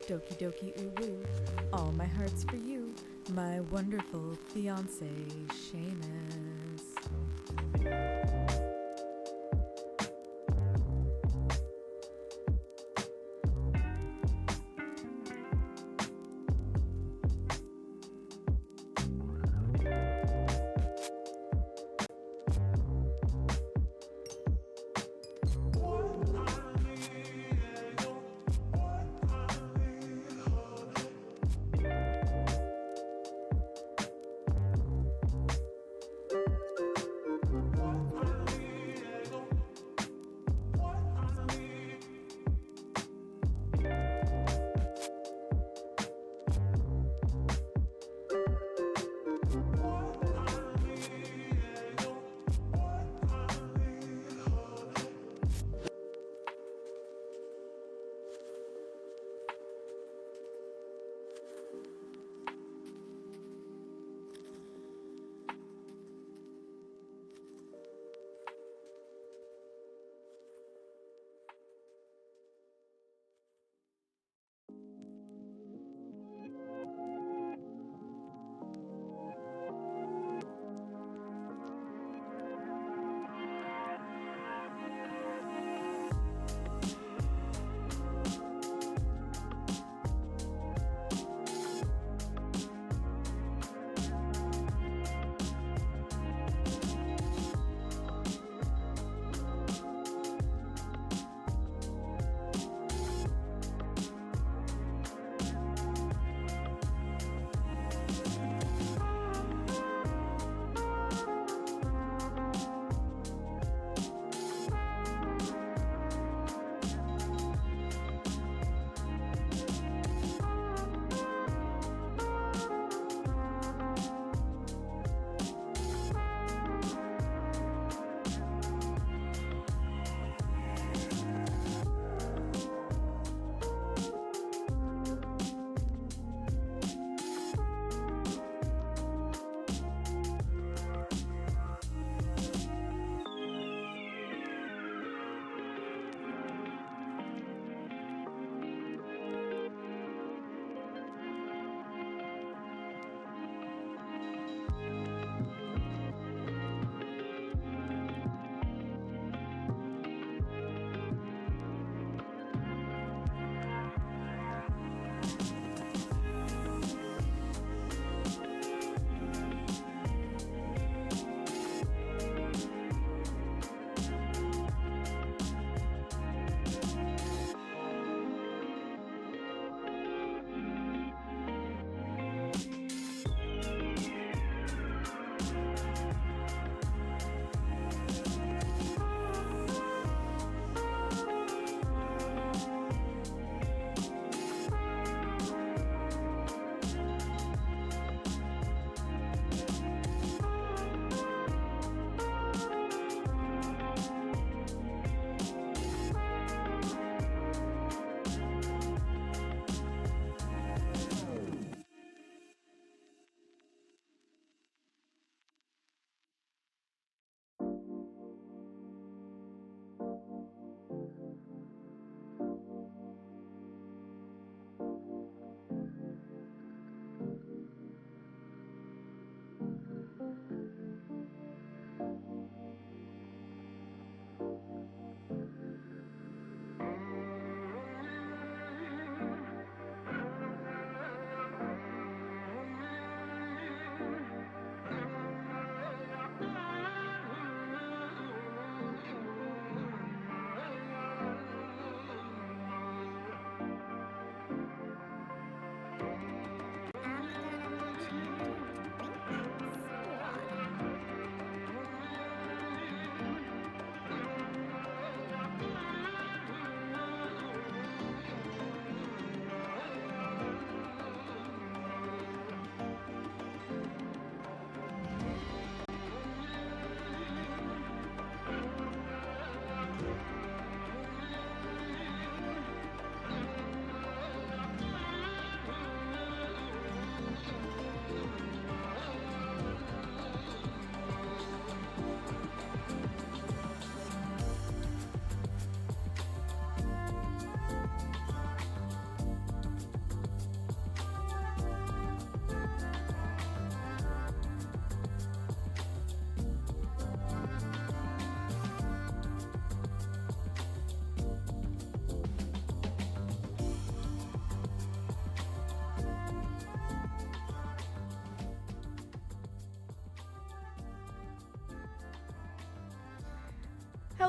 Doki doki ooh woo, all my heart's for you, my wonderful fiance, Seamus.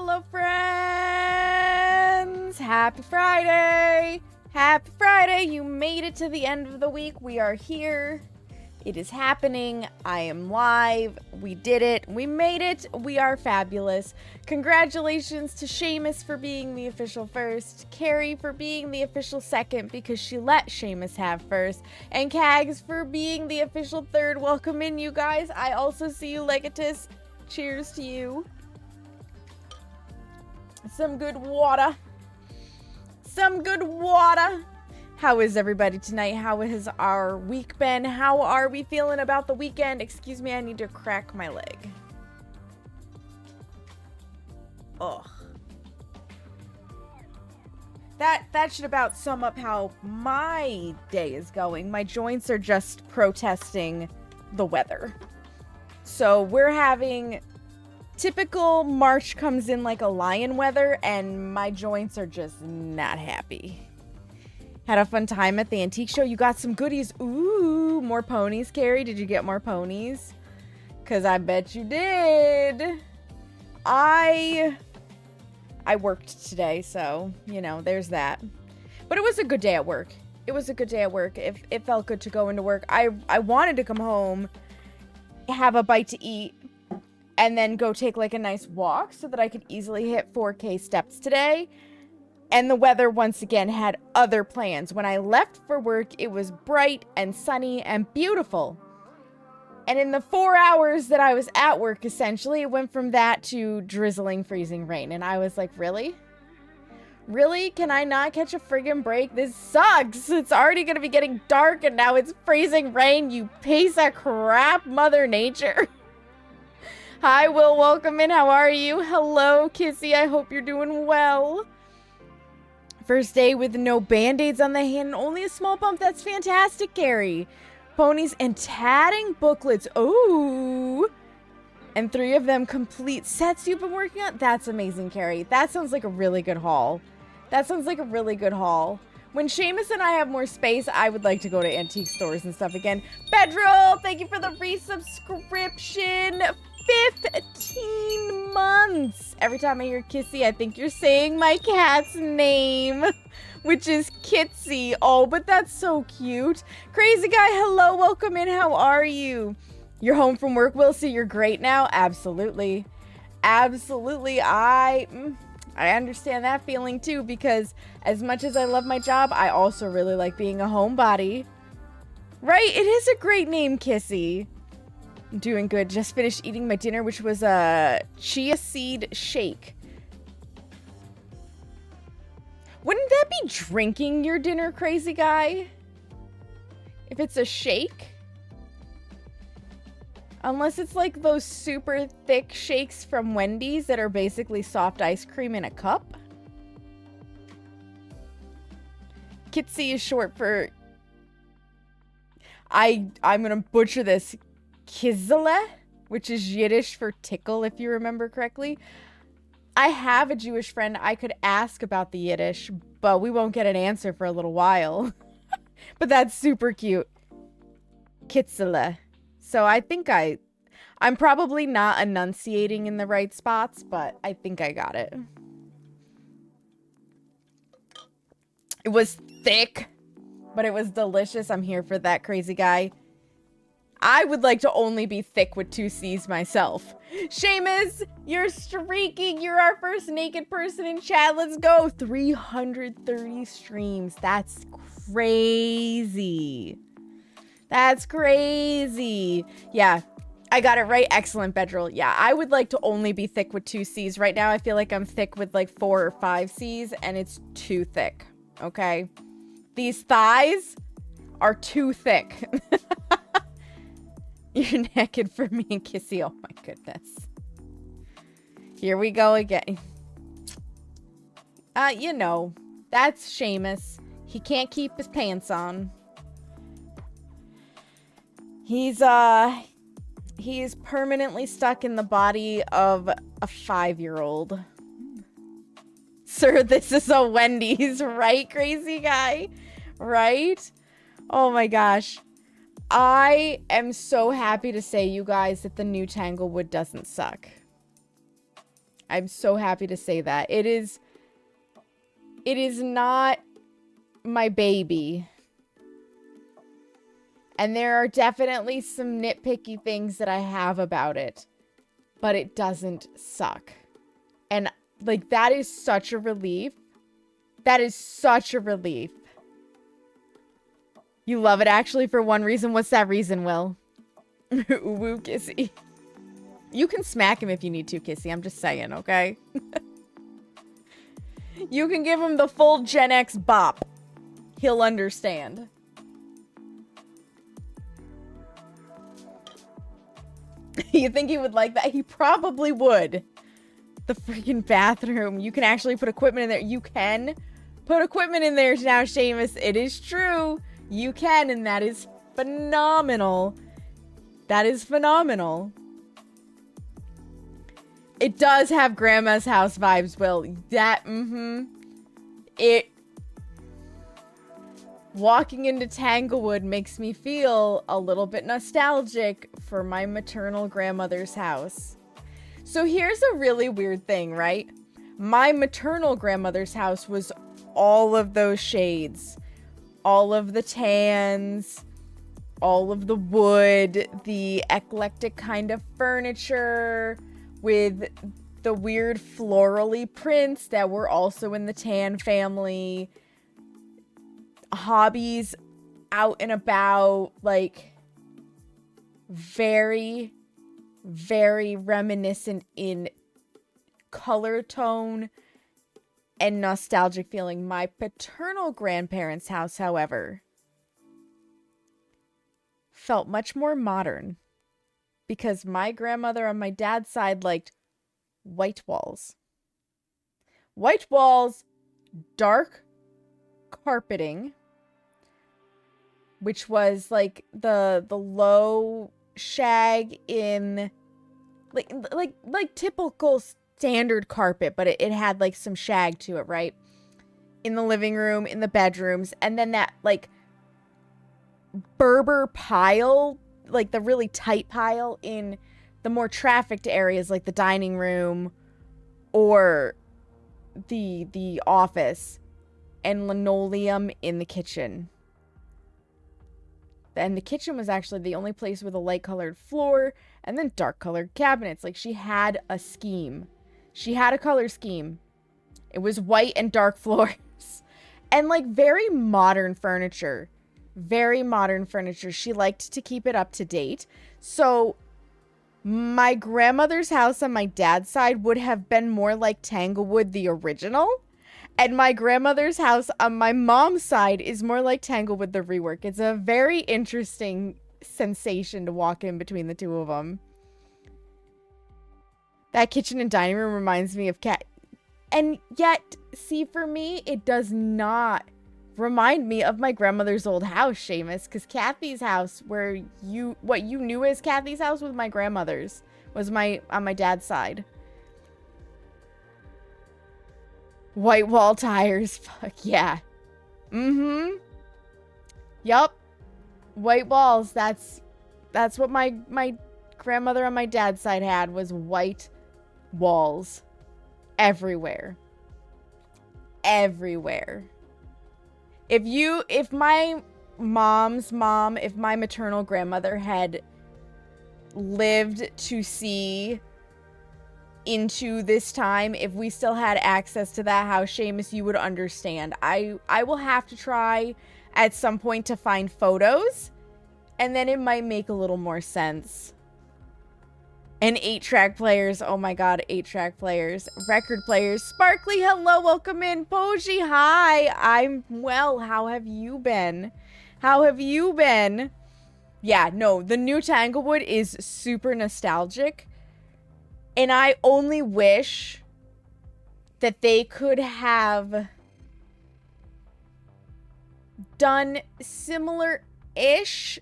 Hello, friends! Happy Friday! Happy Friday! You made it to the end of the week. We are here. It is happening. I am live. We did it. We made it. We are fabulous. Congratulations to Seamus for being the official first, Carrie for being the official second because she let Seamus have first, and Kags for being the official third. Welcome in, you guys. I also see you, Legatus. Cheers to you. Some good water. Some good water. How is everybody tonight? How has our week been? How are we feeling about the weekend? Excuse me, I need to crack my leg. Ugh. That should about sum up how my day is going. My joints are just protesting the weather. So we're having typical March comes in like a lion weather, and my joints are just not happy. Had a fun time at the antique show. You got some goodies. Ooh, more ponies, Carrie. Did you get more ponies? Because I bet you did. I worked today, so, you know, there's that. But it was a good day at work. It was a good day at work. It felt good to go into work. I wanted to come home, have a bite to eat, and then go take like a nice walk so that I could easily hit 4K steps today. And the weather once again had other plans. When I left for work, it was bright and sunny and beautiful. And in the 4 hours that I was at work, essentially, it went from that to drizzling, freezing rain. And I was like, really? Really? Can I not catch a friggin' break? This sucks. It's already going to be getting dark and now it's freezing rain. You piece of crap, Mother Nature. Hi, Will. Welcome in. How are you? Hello, Kissy. I hope you're doing well. First day with no band-aids on the hand and only a small bump. That's fantastic, Gary. Ponies and tatting booklets. Ooh. And 3 of them complete sets you've been working on. That's amazing, Carrie. That sounds like a really good haul. That sounds like a really good haul. When Seamus and I have more space, I would like to go to antique stores and stuff again. Bedroll, thank you for the resubscription. 15 months. Every time I hear Kissy, I think you're saying my cat's name, which is Kitsy. Oh, but that's so cute. Crazy guy, hello, welcome in. How are you? You're home from work, Will, so you're great now? Absolutely. Absolutely. I understand that feeling too, because as much as I love my job, I also really like being a homebody. Right? It is a great name, Kissy. I'm doing good. Just finished eating my dinner, which was a chia seed shake. Wouldn't that be drinking your dinner, crazy guy? If it's a shake? Unless it's like those super thick shakes from Wendy's that are basically soft ice cream in a cup. Kitsy is short for... I'm gonna butcher this. Kizele, which is Yiddish for tickle, if you remember correctly. I have a Jewish friend I could ask about the Yiddish, but we won't get an answer for a little while. But that's super cute. Kitzele. So I think I'm probably not enunciating in the right spots, but I think I got it. It was thick, but it was delicious. I'm here for that, crazy guy. I would like to only be thick with 2 C's myself. Seamus, you're streaking. You're our first naked person in chat. Let's go. 330 streams. That's crazy. That's crazy. Yeah, I got it right. Excellent, Bedroll. Yeah, I would like to only be thick with 2 C's. Right now, I feel like I'm thick with like 4 or 5 C's, and it's too thick. Okay? These thighs are too thick. You're naked for me and Kissy. Oh my goodness. Here we go again. You know, that's Seamus. He can't keep his pants on. He's permanently stuck in the body of a 5-year-old. Sir, this is a Wendy's, right, crazy guy? Right? Oh my gosh. I am so happy to say, you guys, that the new Tanglewood doesn't suck. I'm so happy to say that. It is not my baby. And there are definitely some nitpicky things that I have about it. But it doesn't suck. And, like, that is such a relief. That is such a relief. You love it, actually, for one reason. What's that reason, Will? Woo, Kissy. You can smack him if you need to, Kissy. I'm just saying, okay? You can give him the full Gen X bop. He'll understand. You think he would like that? He probably would. The freaking bathroom. You can actually put equipment in there. You can put equipment in there now, Seamus. It is true. You can, and that is phenomenal. That is phenomenal. It does have Grandma's house vibes, Will. That, It... Walking into Tanglewood makes me feel a little bit nostalgic for my maternal grandmother's house. So here's a really weird thing, right? My maternal grandmother's house was all of those shades. All of the tans, all of the wood, the eclectic kind of furniture with the weird florally prints that were also in the tan family. Hobbies out and about, like, very, very reminiscent in color tone and nostalgic feeling. My paternal grandparents' house, however, felt much more modern because my grandmother on my dad's side liked white walls. White walls, dark carpeting, which was like the low shag in like typical standard carpet, but it had like some shag to it, right? In the living room, in the bedrooms, and then that like Berber pile, like the really tight pile in the more trafficked areas like the dining room or the office, and linoleum in the kitchen. And the kitchen was actually the only place with a light colored floor and then dark colored cabinets. Like, she had a scheme. She had a color scheme. It was white and dark floors. And like very modern furniture. Very modern furniture. She liked to keep it up to date. So my grandmother's house on my dad's side would have been more like Tanglewood, the original. And my grandmother's house on my mom's side is more like Tanglewood, the rework. It's a very interesting sensation to walk in between the two of them. That kitchen and dining room reminds me of Cat. And yet, see, for me, it does not remind me of my grandmother's old house, Seamus. Because Kathy's house, what you knew as Kathy's house was my grandmother's. Was on my dad's side. White wall tires. Fuck yeah. Yup. White walls. That's what my grandmother on my dad's side had, was white walls. Everywhere. Everywhere. If my mom's mom, if my maternal grandmother had lived to see into this time, if we still had access to that house, Seamus, you would understand. I will have to try at some point to find photos, and then it might make a little more sense. And 8-track players, oh my god, 8-track players, record players. Sparkly, hello, welcome in. Poji, hi, I'm well. How have you been? How have you been? Yeah, no, the new Tanglewood is super nostalgic. And I only wish that they could have done similar-ish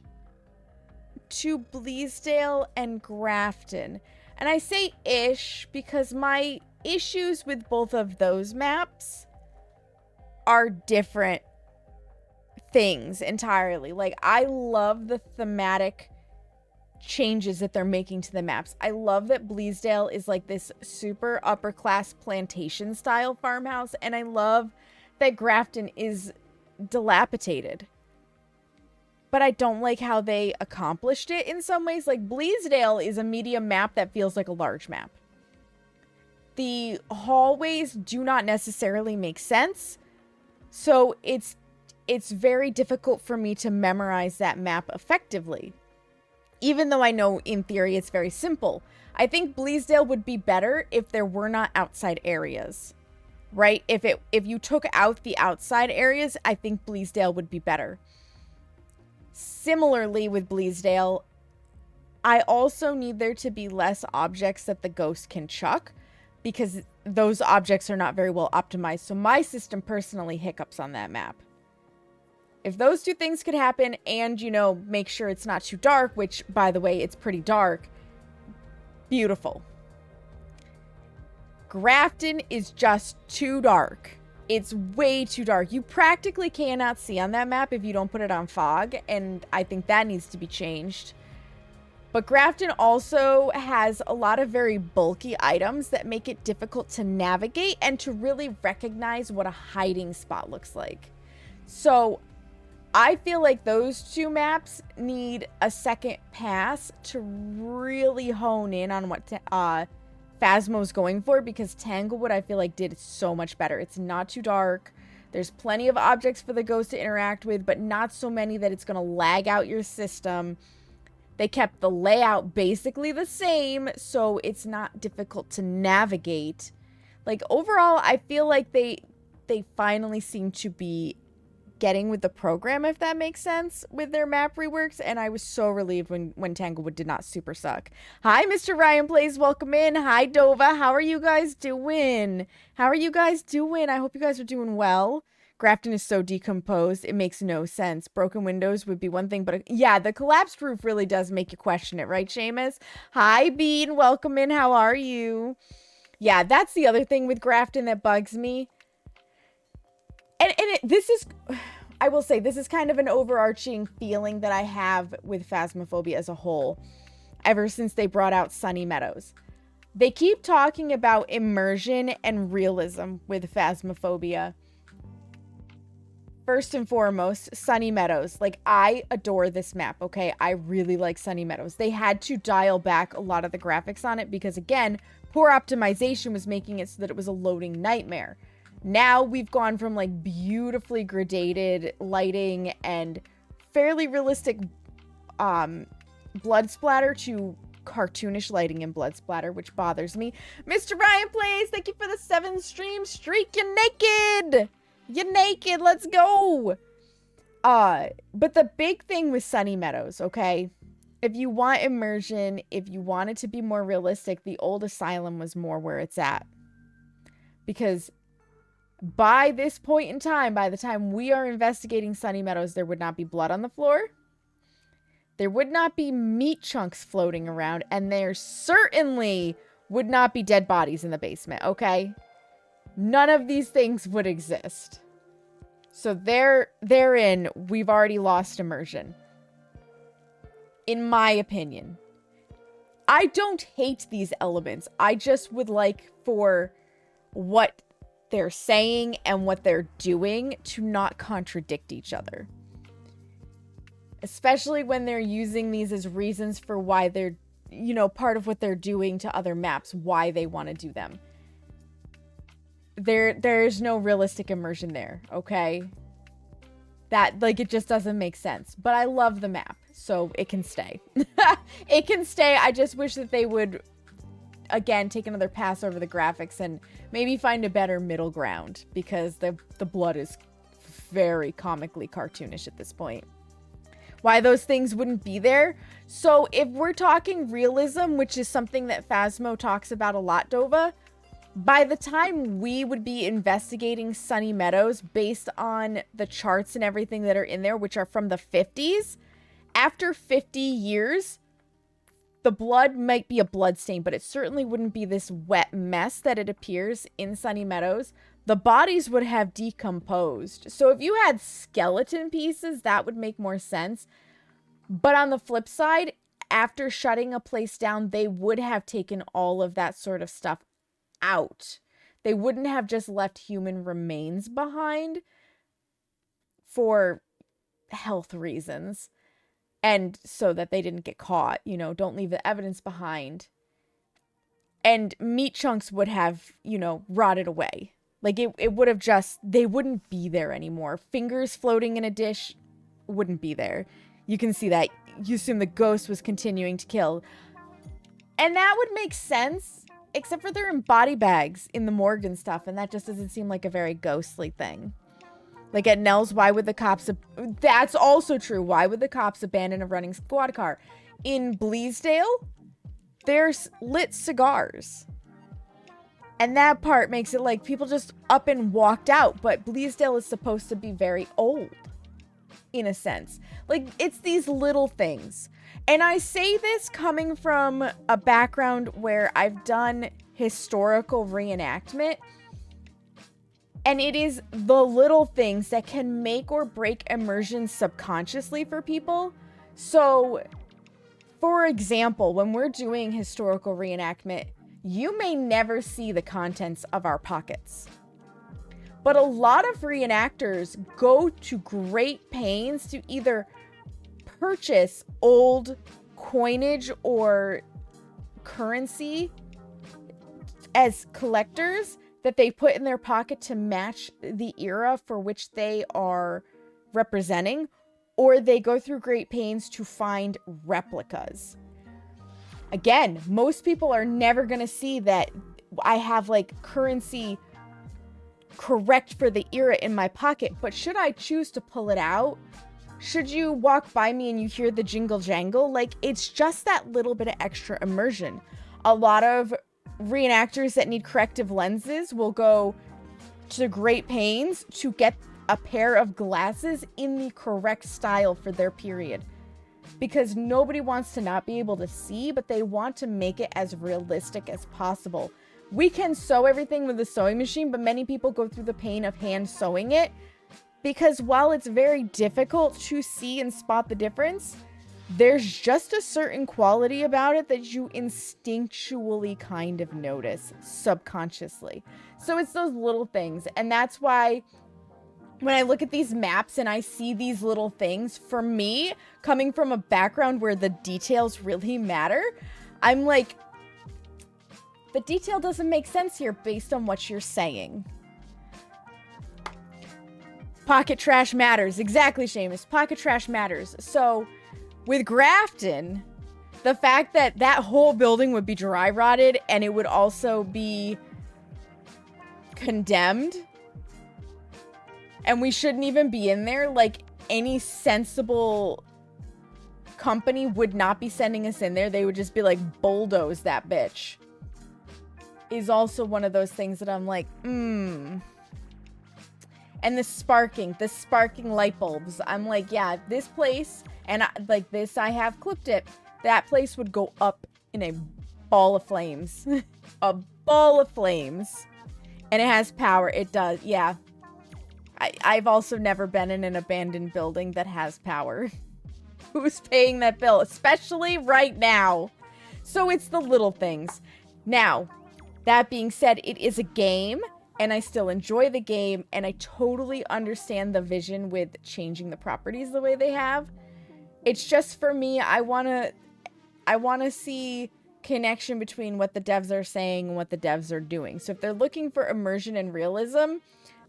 to Bleasdale and Grafton. And I say ish because my issues with both of those maps are different things entirely. Like, I love the thematic changes that they're making to the maps. I love that Bleasdale is like this super upper class plantation style farmhouse, and I love that Grafton is dilapidated. But I don't like how they accomplished it in some ways. Like, Bleasdale is a medium map that feels like a large map. The hallways do not necessarily make sense, so it's very difficult for me to memorize that map effectively. Even though I know in theory it's very simple. I think Bleasdale would be better if there were not outside areas, right? If you took out the outside areas, I think Bleasdale would be better. Similarly with Bleasdale, I also need there to be less objects that the ghost can chuck, because those objects are not very well optimized. So my system personally hiccups on that map. If those two things could happen and, you know, make sure it's not too dark, which, by the way, it's pretty dark, beautiful. Grafton is just too dark. It's way too dark. You practically cannot see on that map if you don't put it on fog, and I think that needs to be changed. But Grafton also has a lot of very bulky items that make it difficult to navigate and to really recognize what a hiding spot looks like. So I feel like those two maps need a second pass to really hone in on what Phasmo's going for, because Tanglewood, I feel like, did so much better. It's not too dark. There's plenty of objects for the ghost to interact with, but not so many that it's going to lag out your system. They kept the layout basically the same, so it's not difficult to navigate. Like, overall, I feel like they finally seem to be getting with the program, if that makes sense, with their map reworks, and I was so relieved when Tanglewood did not super suck. Hi, Mr. Ryan Plays, welcome in. Hi, Dova, how are you guys doing? How are you guys doing? I hope you guys are doing well. Grafton is so decomposed, it makes no sense. Broken windows would be one thing, but yeah, the collapsed roof really does make you question it, right, Seamus? Hi, Bean, welcome in, how are you? Yeah, that's the other thing with Grafton that bugs me. This is, I will say, this is kind of an overarching feeling that I have with Phasmophobia as a whole, ever since they brought out Sunny Meadows. They keep talking about immersion and realism with Phasmophobia. First and foremost, Sunny Meadows. Like, I adore this map, okay? I really like Sunny Meadows. They had to dial back a lot of the graphics on it because, again, poor optimization was making it so that it was a loading nightmare. Now we've gone from, like, beautifully gradated lighting and fairly realistic blood splatter to cartoonish lighting and blood splatter, which bothers me. Mr. Ryan Plays, thank you for the 7 stream streak. You're naked! You're naked, let's go! But the big thing with Sunny Meadows, okay? If you want immersion, if you want it to be more realistic, the old asylum was more where it's at. Because by this point in time, by the time we are investigating Sunny Meadows, there would not be blood on the floor. There would not be meat chunks floating around. And there certainly would not be dead bodies in the basement, okay? None of these things would exist. So therein, we've already lost immersion. In my opinion. I don't hate these elements. I just would like for what they're saying and what they're doing to not contradict each other. Especially when they're using these as reasons for why they're, you know, part of what they're doing to other maps, why they want to do them. There's no realistic immersion there, okay? That, like, it just doesn't make sense. But I love the map, so it can stay. It can stay. I just wish that they would, again, take another pass over the graphics and maybe find a better middle ground, because the blood is very comically cartoonish at this point. Why those things wouldn't be there? So if we're talking realism, which is something that Phasmo talks about a lot, Dova, by the time we would be investigating Sunny Meadows based on the charts and everything that are in there, which are from the 50s, after 50 years, the blood might be a blood stain, but it certainly wouldn't be this wet mess that it appears in Sunny Meadows. The bodies would have decomposed. So if you had skeleton pieces, that would make more sense. But on the flip side, after shutting a place down, they would have taken all of that sort of stuff out. They wouldn't have just left human remains behind for health reasons. And so that they didn't get caught, you know, don't leave the evidence behind. And meat chunks would have, you know, rotted away. Like it would have just, they wouldn't be there anymore. Fingers floating in a dish wouldn't be there. You can see that. You assume the ghost was continuing to kill. And that would make sense, except for they're in body bags in the morgue and stuff. And that just doesn't seem like a very ghostly thing. Like at Nell's, why would the cops... That's also true. Why would the cops abandon a running squad car? In Bleasdale, there's lit cigars. And that part makes it like people just up and walked out. But Bleasdale is supposed to be very old, in a sense. Like, it's these little things. And I say this coming from a background where I've done historical reenactment. And it is the little things that can make or break immersion subconsciously for people. So, for example, when we're doing historical reenactment, you may never see the contents of our pockets. But a lot of reenactors go to great pains to either purchase old coinage or currency as collectors that they put in their pocket to match the era for which they are representing, or they go through great pains to find replicas. Again, most people are never going to see that I have like currency correct for the era in my pocket, but should I choose to pull it out, should you walk by me and you hear the jingle jangle, like it's just that little bit of extra immersion. A lot of reenactors that need corrective lenses will go to great pains to get a pair of glasses in the correct style for their period, because nobody wants to not be able to see, but they want to make it as realistic as possible. We can sew everything with a sewing machine, but many people go through the pain of hand sewing it, because while it's very difficult to see and spot the difference, there's just a certain quality about it that you instinctually kind of notice subconsciously. So it's those little things. And that's why when I look at these maps and I see these little things, for me, coming from a background where the details really matter, I'm like, the detail doesn't make sense here based on what you're saying. Pocket trash matters. Exactly, Seamus. Pocket trash matters. So with Grafton, the fact that that whole building would be dry rotted and it would also be condemned and we shouldn't even be in there, like any sensible company would not be sending us in there. They would just be like, bulldoze that bitch, is also one of those things that I'm like, And the sparking light bulbs. I'm like, yeah, this place, and I have clipped it. That place would go up in a ball of flames. A ball of flames. And it has power. It does, yeah. I've also never been in an abandoned building that has power. Who's paying that bill? Especially right now. So it's the little things. Now, that being said, it is a game, and I still enjoy the game, and I totally understand the vision with changing the properties the way they have. It's just, for me, I want to see connection between what the devs are saying and what the devs are doing. So if they're looking for immersion and realism,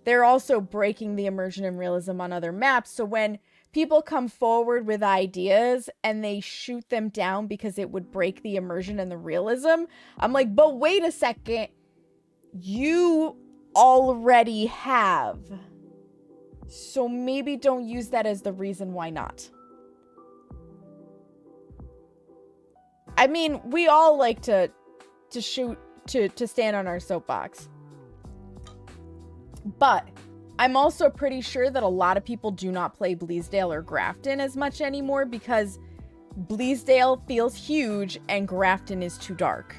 they're also breaking the immersion and realism on other maps. So when people come forward with ideas and they shoot them down because it would break the immersion and the realism, I'm like, but wait a second. You already have. So maybe don't use that as the reason why not. I mean, we all like to shoot, to stand on our soapbox. But I'm also pretty sure that a lot of people do not play Bleasdale or Grafton as much anymore because Bleasdale feels huge and Grafton is too dark.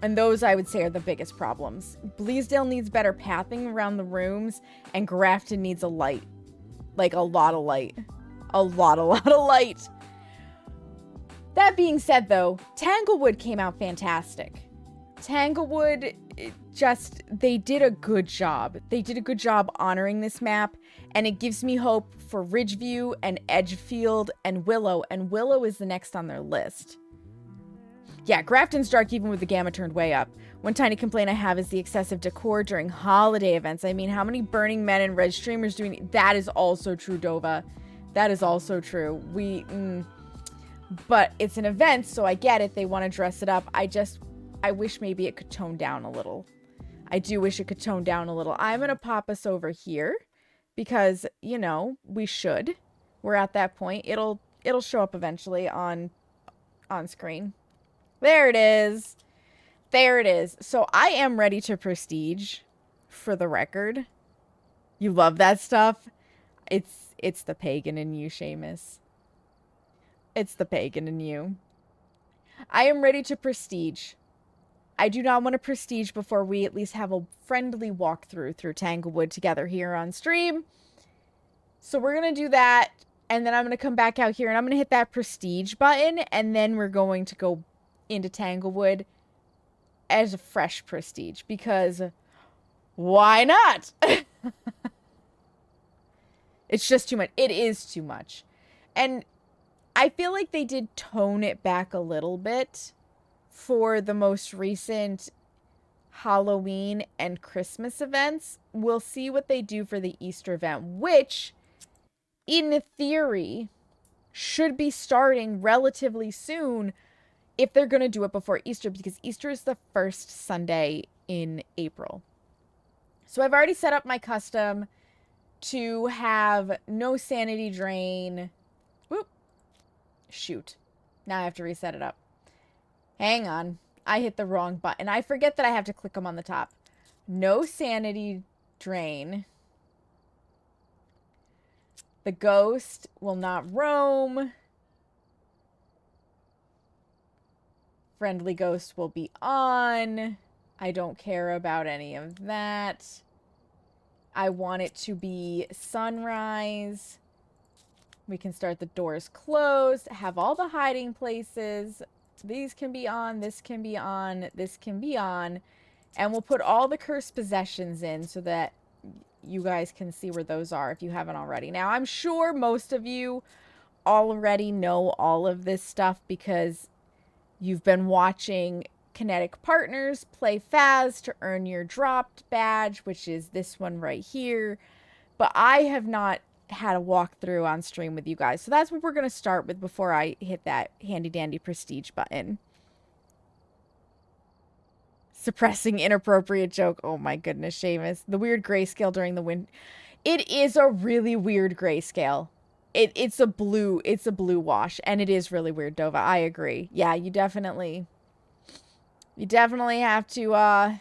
And those, I would say, are the biggest problems. Bleasdale needs better pathing around the rooms, and Grafton needs a light. Like, a lot of light. A lot of light. That being said, though, Tanglewood came out fantastic. Tanglewood, they did a good job. They did a good job honoring this map, and it gives me hope for Ridgeview and Edgefield and Willow is the next on their list. Yeah, Grafton's dark even with the gamma turned way up. One tiny complaint I have is the excessive decor during holiday events. I mean, how many Burning Men and Red streamers doing... That is also true, Dova. That is also true. But it's an event, so I get it. They want to dress it up. I wish maybe it could tone down a little. I do wish it could tone down a little. I'm going to pop us over here because, you know, we should. We're at that point. It'll show up eventually on screen. There it is. There it is. So I am ready to prestige, for the record. You love that stuff? It's the pagan in you, Seamus. It's the pagan in you. I am ready to prestige. I do not want to prestige before we at least have a friendly walkthrough through Tanglewood together here on stream. So we're going to do that, and then I'm going to come back out here, and I'm going to hit that prestige button, and then we're going to go into Tanglewood as a fresh prestige, because why not? It's just too much. It is too much. And I feel like they did tone it back a little bit for the most recent Halloween and Christmas events. We'll see what they do for the Easter event, which, in theory, should be starting relatively soon if they're going to do it before Easter, because Easter is the first Sunday in April. So I've already set up my custom to have no sanity drain. Whoop. Shoot. Now I have to reset it up. Hang on. I hit the wrong button. I forget that I have to click them on the top. No sanity drain. The ghost will not roam. Friendly ghost will be on. I don't care about any of that. I want it to be sunrise. We can start the doors closed. Have all the hiding places. These can be on. This can be on. This can be on. And we'll put all the cursed possessions in so that you guys can see where those are if you haven't already. Now, I'm sure most of you already know all of this stuff because you've been watching Kinetic Partners play Phas to earn your dropped badge, which is this one right here. But I have not had a walkthrough on stream with you guys. So that's what we're going to start with before I hit that handy dandy prestige button. Suppressing inappropriate joke. Oh my goodness, Seamus. The weird grayscale during the wind. It is a really weird grayscale. It's a blue wash, and it is really weird, Dova. I agree. Yeah, you definitely have to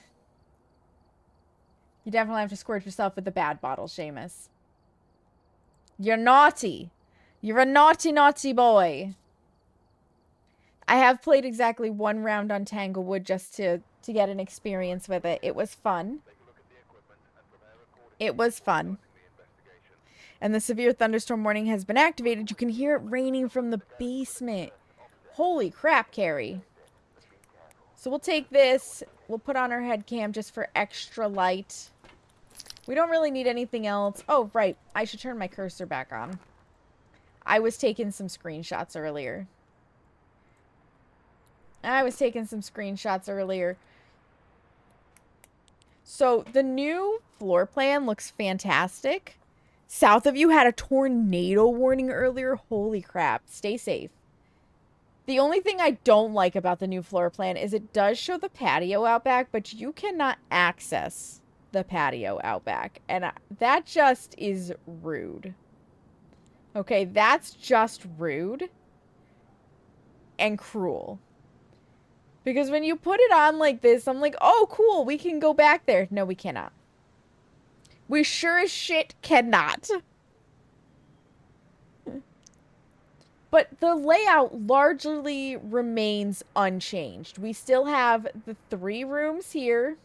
squirt yourself with the bad bottle, Seamus. You're naughty. You're a naughty, naughty boy. I have played exactly one round on Tanglewood just to get an experience with it. It was fun. It was fun. And the severe thunderstorm warning has been activated. You can hear it raining from the basement. Holy crap, Carrie. So we'll take this. We'll put on our head cam just for extra light. We don't really need anything else. Oh, right. I should turn my cursor back on. I was taking some screenshots earlier. So the new floor plan looks fantastic. South of you had a tornado warning earlier. Holy crap. Stay safe. The only thing I don't like about the new floor plan is it does show the patio out back, but you cannot access the patio out back. And that just is rude. Okay, that's just rude and cruel. Because when you put it on like this, I'm like, oh, cool, we can go back there. No, we cannot. We sure as shit cannot. But the layout largely remains unchanged. We still have the 3 rooms here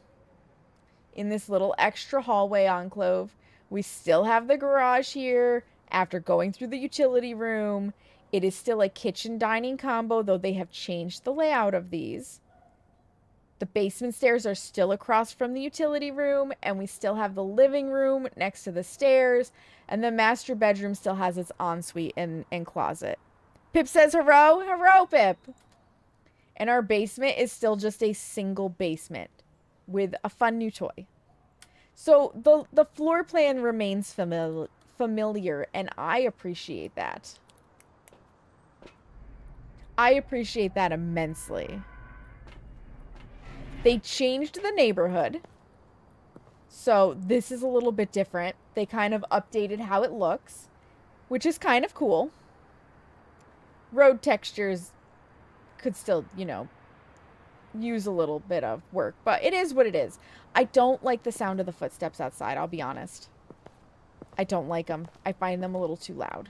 in this little extra hallway enclave. We still have the garage here after going through the utility room. It is still a kitchen dining combo, though they have changed the layout of these. The basement stairs are still across from the utility room, and we still have the living room next to the stairs, and the master bedroom still has its ensuite and closet. Pip says, "Hurro, hurro, Pip!" And our basement is still just a single basement with a fun new toy. So the floor plan remains familiar, and I appreciate that. I appreciate that immensely. They changed the neighborhood. So this is a little bit different. They kind of updated how it looks, which is kind of cool. Road textures could still, you know, use a little bit of work, but it is what it is. I don't like the sound of the footsteps outside, I'll be honest. I don't like them. I find them a little too loud.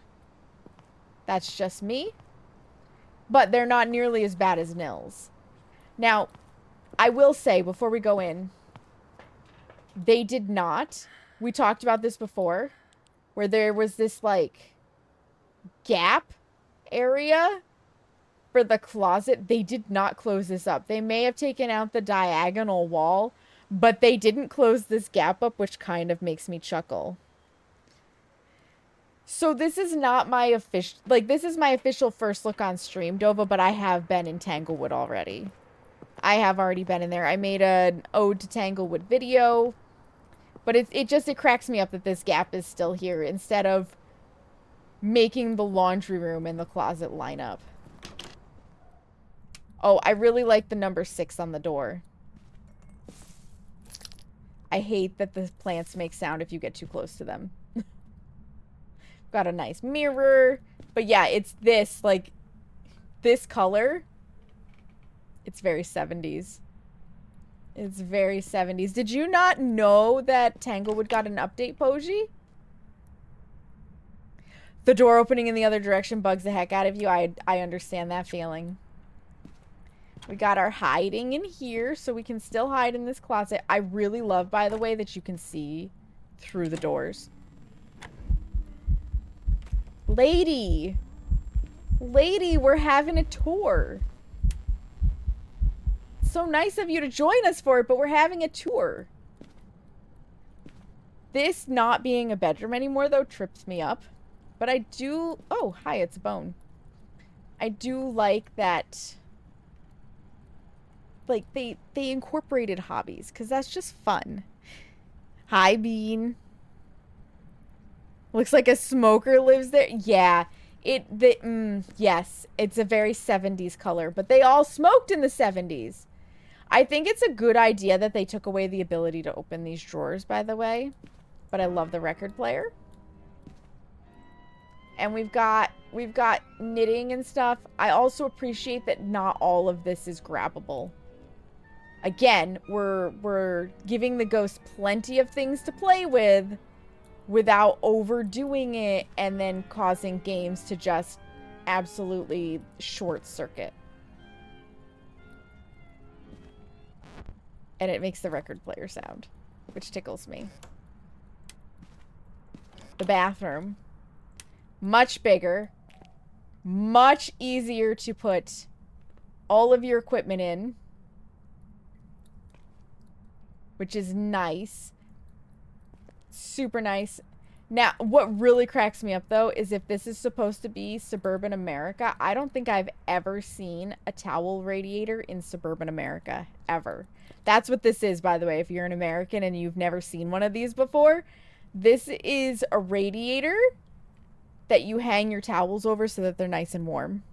That's just me. But they're not nearly as bad as Nils. Now, I will say, before we go in, they did not. We talked about this before, where there was this, like, gap area for the closet. They did not close this up. They may have taken out the diagonal wall, but they didn't close this gap up, which kind of makes me chuckle. So this is not my official, like, this is my official first look on stream, Dova, but I have been in Tanglewood already. I have already been in there. I made an ode to Tanglewood video, but it cracks me up that this gap is still here instead of making the laundry room and the closet line up. Oh, I really like the number 6 on the door. I hate that the plants make sound if you get too close to them. Got a nice mirror. But yeah, it's this, like, this color. It's very 70s. It's very 70s. Did you not know that Tanglewood got an update, Poji? The door opening in the other direction bugs the heck out of you. I understand that feeling. We got our hiding in here, so we can still hide in this closet. I really love, by the way, that you can see through the doors. Lady, we're having a tour. So nice of you to join us for it, but we're having a tour. This not being a bedroom anymore, though, trips me up. But I do... Oh, hi, it's a bone. I do like that... Like, they incorporated hobbies, because that's just fun. Hi, Bean. Looks like a smoker lives there. Yeah. Yes, it's a very 70s color, but they all smoked in the 70s. I think it's a good idea that they took away the ability to open these drawers, by the way. But I love the record player. And we've got knitting and stuff. I also appreciate that not all of this is grabbable. Again, we're giving the ghost plenty of things to play with without overdoing it and then causing games to just absolutely short circuit. And it makes the record player sound, which tickles me. The bathroom. Much bigger. Much easier to put all of your equipment in. Which is nice. Super nice. Now, what really cracks me up, though, is if this is supposed to be suburban America, I don't think I've ever seen a towel radiator in suburban America. Ever. That's what this is, by the way, if you're an American and you've never seen one of these before. This is a radiator that you hang your towels over so that they're nice and warm.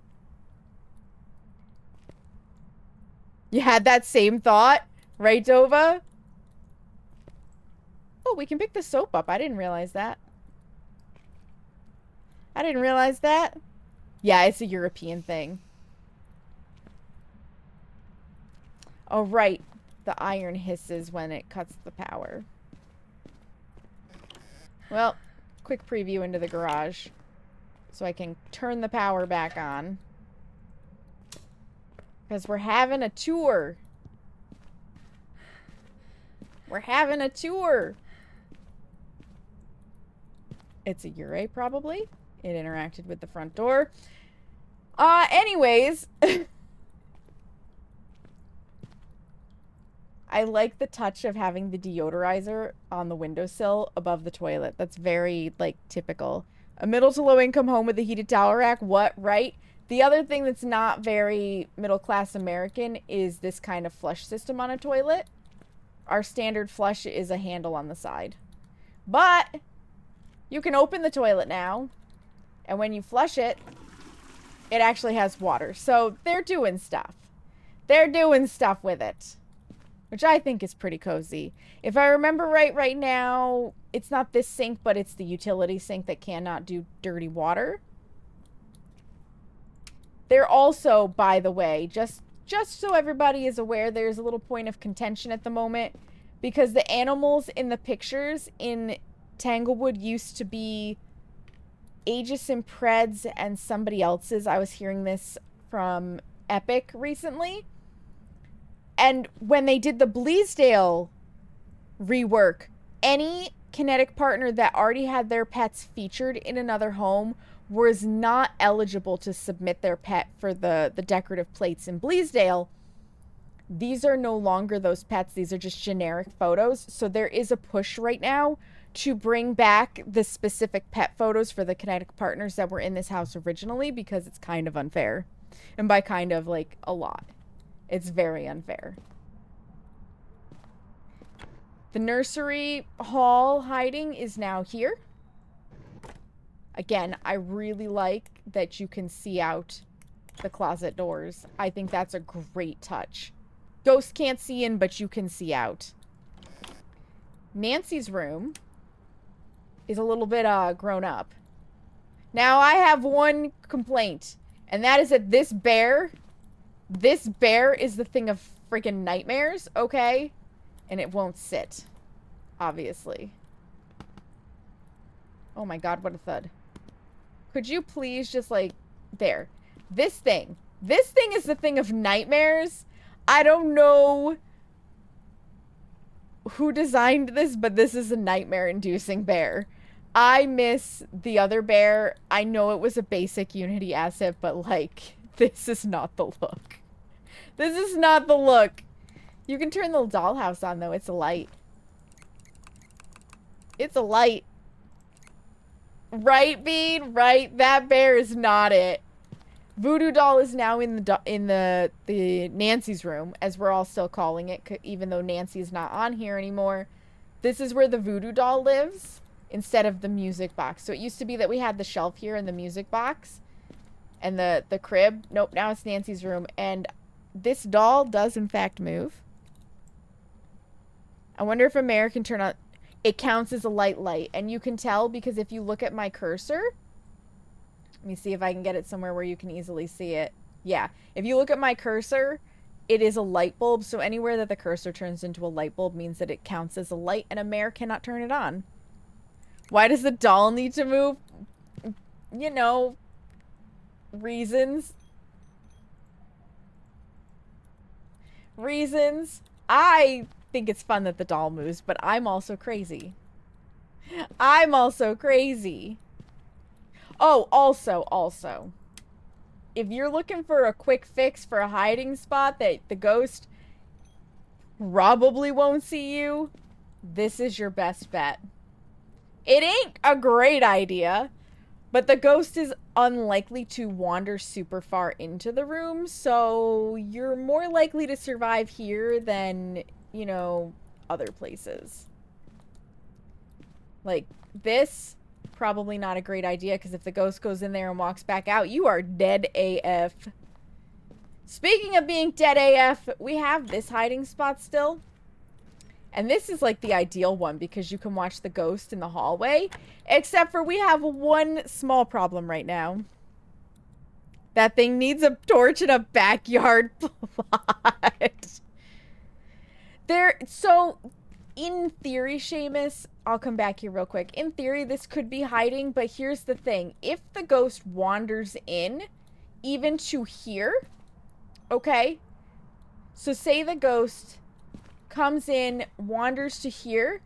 You had that same thought, right, Dova? Oh, we can pick the soap up. I didn't realize that. I didn't realize that. Yeah, it's a European thing. Oh, right. The iron hisses when it cuts the power. Well, quick preview into the garage. So I can turn the power back on. Because we're having a tour. We're having a tour. It's a Ure, probably. It interacted with the front door. Anyways. I like the touch of having the deodorizer on the windowsill above the toilet. That's very, like, typical. A middle to low income home with a heated towel rack. What? Right? The other thing that's not very middle class American is this kind of flush system on a toilet. Our standard flush is a handle on the side. But you can open the toilet now. And when you flush it, it actually has water. So they're doing stuff. They're doing stuff with it. Which I think is pretty cozy. If I remember right now, it's not this sink, but it's the utility sink that cannot do dirty water. They're also, by the way, just so everybody is aware, there's a little point of contention at the moment. Because the animals in the pictures in Tanglewood used to be Aegis and Preds and somebody else's. I was hearing this from Epic recently. And when they did the Bleasdale rework, any kinetic partner that already had their pets featured in another home was not eligible to submit their pet for the decorative plates in Bleasdale. These are no longer those pets. These are just generic photos. So there is a push right now to bring back the specific pet photos for the kinetic partners that were in this house originally, because it's kind of unfair. And by kind of, like, a lot. It's very unfair. The nursery hall hiding is now here. Again, I really like that you can see out the closet doors. I think that's a great touch. Ghosts can't see in, but you can see out. Nancy's room is a little bit grown up. Now, I have one complaint, and that is that this bear is the thing of freaking nightmares, okay? And it won't sit, obviously. Oh my god, what a thud. Could you please just, like, there. This thing is the thing of nightmares. I don't know who designed this, but this is a nightmare-inducing bear. I miss the other bear. I know it was a basic Unity asset, but, like, this is not the look. This is not the look. You can turn the dollhouse on, though. It's a light. It's a light. Right, Bean? Right? That bear is not it. Voodoo doll is now in the Nancy's room, as we're all still calling it, even though Nancy's not on here anymore. This is where the voodoo doll lives, instead of the music box. So it used to be that we had the shelf here and the music box, and the crib. Nope, now it's Nancy's room, and this doll does in fact move. I wonder if America can turn on... It counts as a light, and you can tell because if you look at my cursor... Let me see if I can get it somewhere where you can easily see it. Yeah, if you look at my cursor, it is a light bulb, so anywhere that the cursor turns into a light bulb means that it counts as a light, and a mare cannot turn it on. Why does the doll need to move? You know, reasons. Reasons. I think it's fun that the doll moves, but I'm also crazy. I'm also crazy. Oh, also, if you're looking for a quick fix for a hiding spot that the ghost probably won't see you, this is your best bet. It ain't a great idea, but the ghost is unlikely to wander super far into the room, so you're more likely to survive here than, you know, other places. Like this... Probably not a great idea, because if the ghost goes in there and walks back out, you are dead AF. Speaking of being dead AF, we have this hiding spot still. And this is like the ideal one, because you can watch the ghost in the hallway. Except for we have one small problem right now. That thing needs a torch and a backyard plot. So... In theory, Seamus, I'll come back here real quick. In theory, this could be hiding, but here's the thing. If the ghost wanders in, even to here, okay? So say the ghost comes in, wanders to here,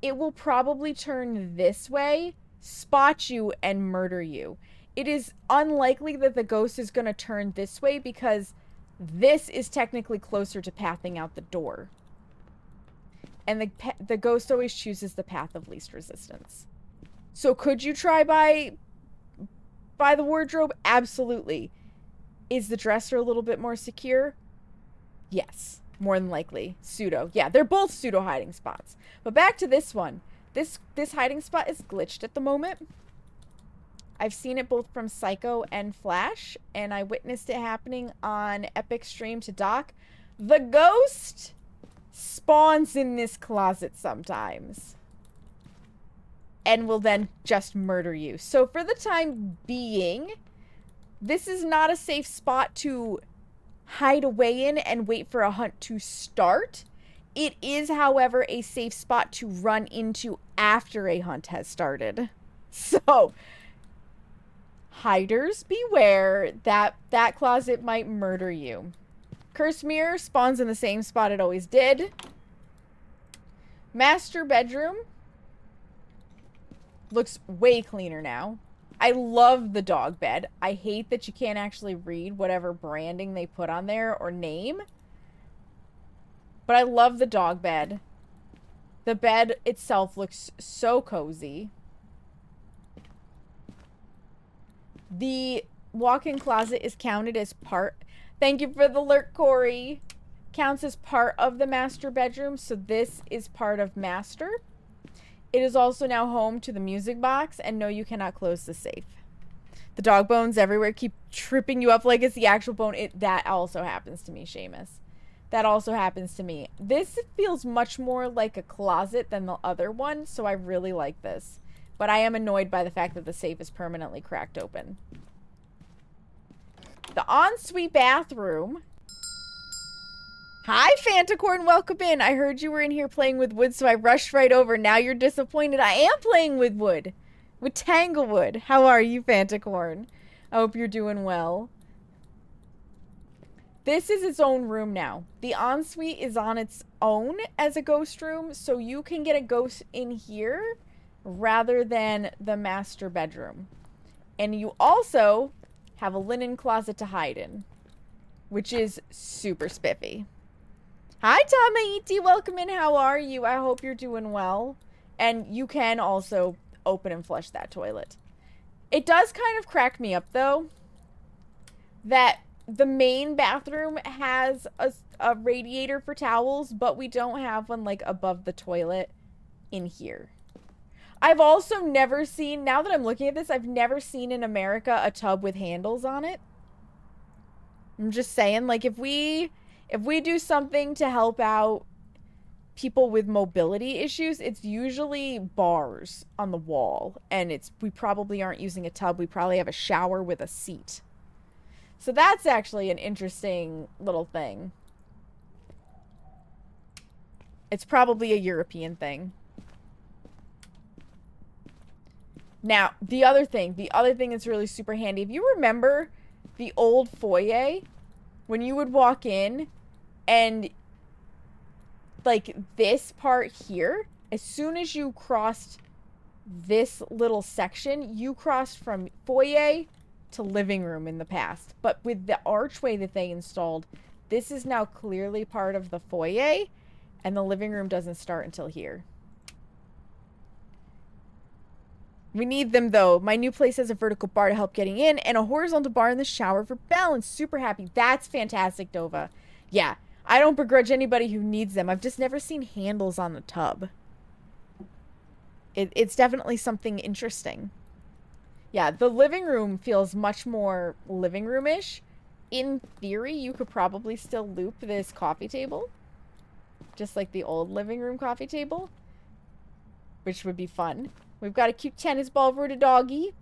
it will probably turn this way, spot you, and murder you. it is unlikely that the ghost is going to turn this way because this is technically closer to pathing out the door. And the ghost always chooses the path of least resistance. So could you try by the wardrobe? Absolutely. Is the dresser a little bit more secure? Yes, more than likely. Pseudo. Yeah, they're both pseudo hiding spots. But back to this one. This hiding spot is glitched at the moment. I've seen it both from Psycho and Flash, and I witnessed it happening on Epic Stream to Doc. The ghost spawns in this closet sometimes and will then just murder you. So for the time being, this is not a safe spot to hide away in and wait for a hunt to start. It is, however, a safe spot to run into after a hunt has started. So hiders beware, that closet might murder you. Cursed mirror spawns in the same spot it always did. Master bedroom looks way cleaner now. I love the dog bed. I hate that you can't actually read whatever branding they put on there or name. But I love the dog bed. The bed itself looks so cozy. The walk-in closet is counted as part... Thank you for the alert, Corey. Counts as part of the master bedroom, so this is part of master. It is also now home to the music box, and no, you cannot close the safe. The dog bones everywhere keep tripping you up like it's the actual bone. That also happens to me, Seamus. That also happens to me. This feels much more like a closet than the other one, so I really like this. But I am annoyed by the fact that the safe is permanently cracked open. The ensuite bathroom. Hi, Fantacorn, welcome in. I heard you were in here playing with wood, so I rushed right over. Now you're disappointed. I am playing with wood. With Tanglewood. How are you, Fantacorn? I hope you're doing well. This is its own room now. The ensuite is on its own as a ghost room, so you can get a ghost in here rather than the master bedroom. And you also have a linen closet to hide in, which is super spiffy. Hi, Tamaiti. Welcome in. How are you? I hope you're doing well. And you can also open and flush that toilet. It does kind of crack me up, though, that the main bathroom has a radiator for towels, but we don't have one, like, above the toilet in here. I've also never seen, now that I'm looking at this, I've never seen in America a tub with handles on it. I'm just saying, like, if we do something to help out people with mobility issues, it's usually bars on the wall, and we probably aren't using a tub. We probably have a shower with a seat. So that's actually an interesting little thing. It's probably a European thing. Now, the other thing that's really super handy, if you remember the old foyer, when you would walk in and, like, this part here, as soon as you crossed this little section, you crossed from foyer to living room in the past. But with the archway that they installed, this is now clearly part of the foyer, and the living room doesn't start until here. We need them, though. My new place has a vertical bar to help getting in and a horizontal bar in the shower for balance. Super happy. That's fantastic, Dova. Yeah, I don't begrudge anybody who needs them. I've just never seen handles on the tub. It's definitely something interesting. Yeah, the living room feels much more living room-ish. In theory, you could probably still loop this coffee table. Just like the old living room coffee table. Which would be fun. We've got a cute tennis ball for the doggy.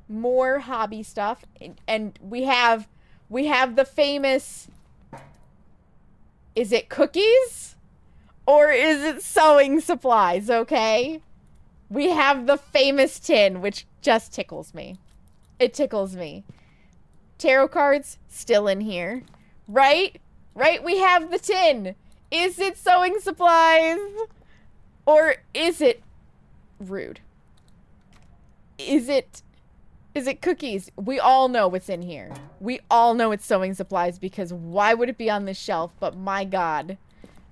More hobby stuff. And we have the famous... Is it cookies? Or is it sewing supplies, okay? We have the famous tin, which just tickles me. It tickles me. Tarot cards, still in here. Right? Right? We have the tin. Is it sewing supplies? Or is it rude? Is it Is it cookies? We all know what's in here. We all know it's sewing supplies because why would it be on this shelf? But my God.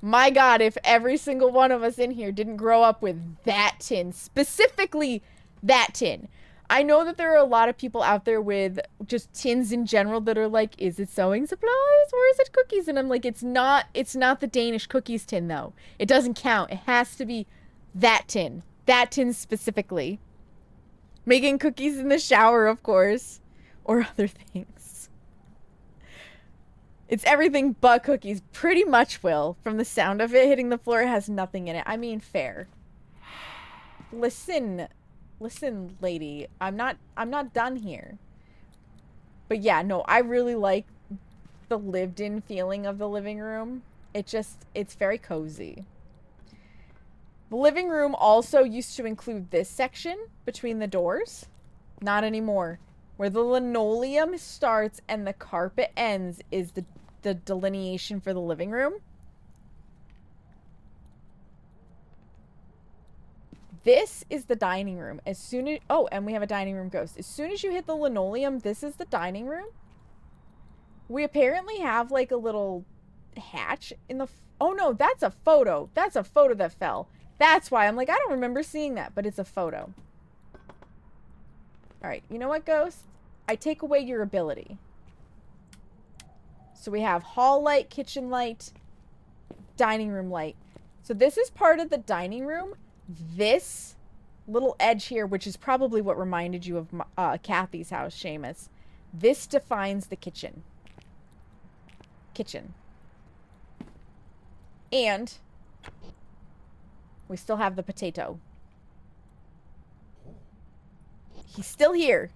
My God, if every single one of us in here didn't grow up with that tin. Specifically, that tin. I know that there are a lot of people out there with just tins in general that are like, is it sewing supplies or is it cookies? And I'm like, it's not the Danish cookies tin though. It doesn't count. It has to be that tin. That tin specifically. Making cookies in the shower, of course. Or other things. It's everything but cookies. Pretty much, Will. From the sound of it hitting the floor, it has nothing in it. I mean, fair. Listen, lady. I'm not done here. But yeah, no, I really like the lived-in feeling of the living room. It's very cozy. The living room also used to include this section between the doors. Not anymore. Where the linoleum starts and the carpet ends is the delineation for the living room. This is the dining room. As soon as... Oh, and we have a dining room ghost. As soon as you hit the linoleum, this is the dining room. We apparently have like a little hatch in the... Oh no, that's a photo. That's a photo that fell. That's why I'm like, I don't remember seeing that, but it's a photo. Alright, you know what, ghost? I take away your ability. So we have hall light, kitchen light, dining room light. So this is part of the dining room. This little edge here, which is probably what reminded you of Kathy's house, Seamus. This defines the kitchen. And we still have the potato. He's still here.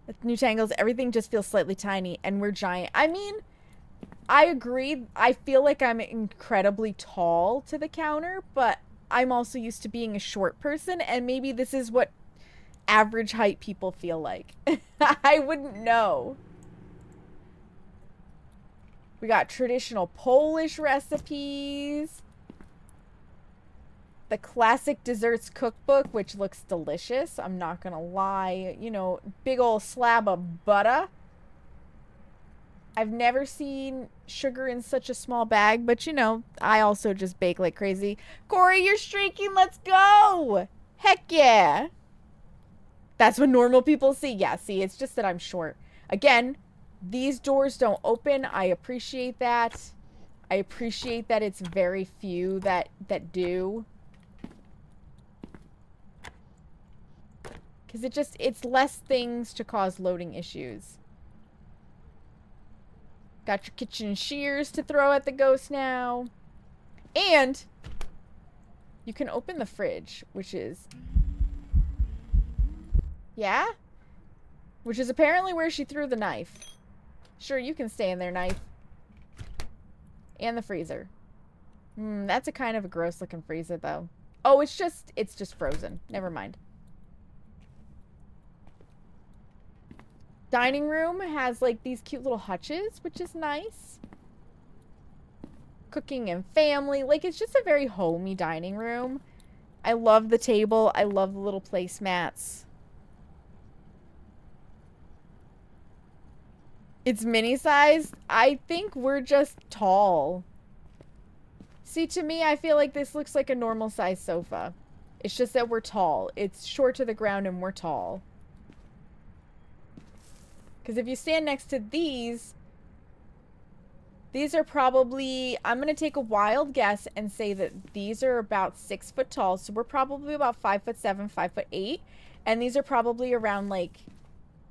With new tangles, everything just feels slightly tiny, and we're giant. I mean, I agree. I feel like I'm incredibly tall to the counter, but I'm also used to being a short person, and maybe this is what average height people feel like. I wouldn't know. We got traditional Polish recipes. The classic desserts cookbook, which looks delicious. I'm not gonna lie. You know, big old slab of butter. I've never seen sugar in such a small bag, but you know, I also just bake like crazy. Corey, you're streaking. Let's go. Heck yeah. That's what normal people see. Yeah, see, it's just that I'm short. Again, these doors don't open. I appreciate that. I appreciate that it's very few that do. Because it's less things to cause loading issues. Got your kitchen shears to throw at the ghost now. And you can open the fridge, which is... Yeah? Which is apparently where she threw the knife. Sure, you can stay in there, knife. And the freezer. That's a kind of a gross looking freezer, though. Oh, it's just frozen. Never mind. Dining room has like these cute little hutches, which is nice. Cooking and family. Like, it's just a very homey dining room. I love the table. I love the little placemats. It's mini sized. I think we're just tall. See, to me, I feel like this looks like a normal size sofa. It's just that we're tall. It's short to the ground and we're tall. Because if you stand next to these are probably, I'm going to take a wild guess and say that these are about 6 foot tall. So we're probably about 5'7", 5'8". And these are probably around like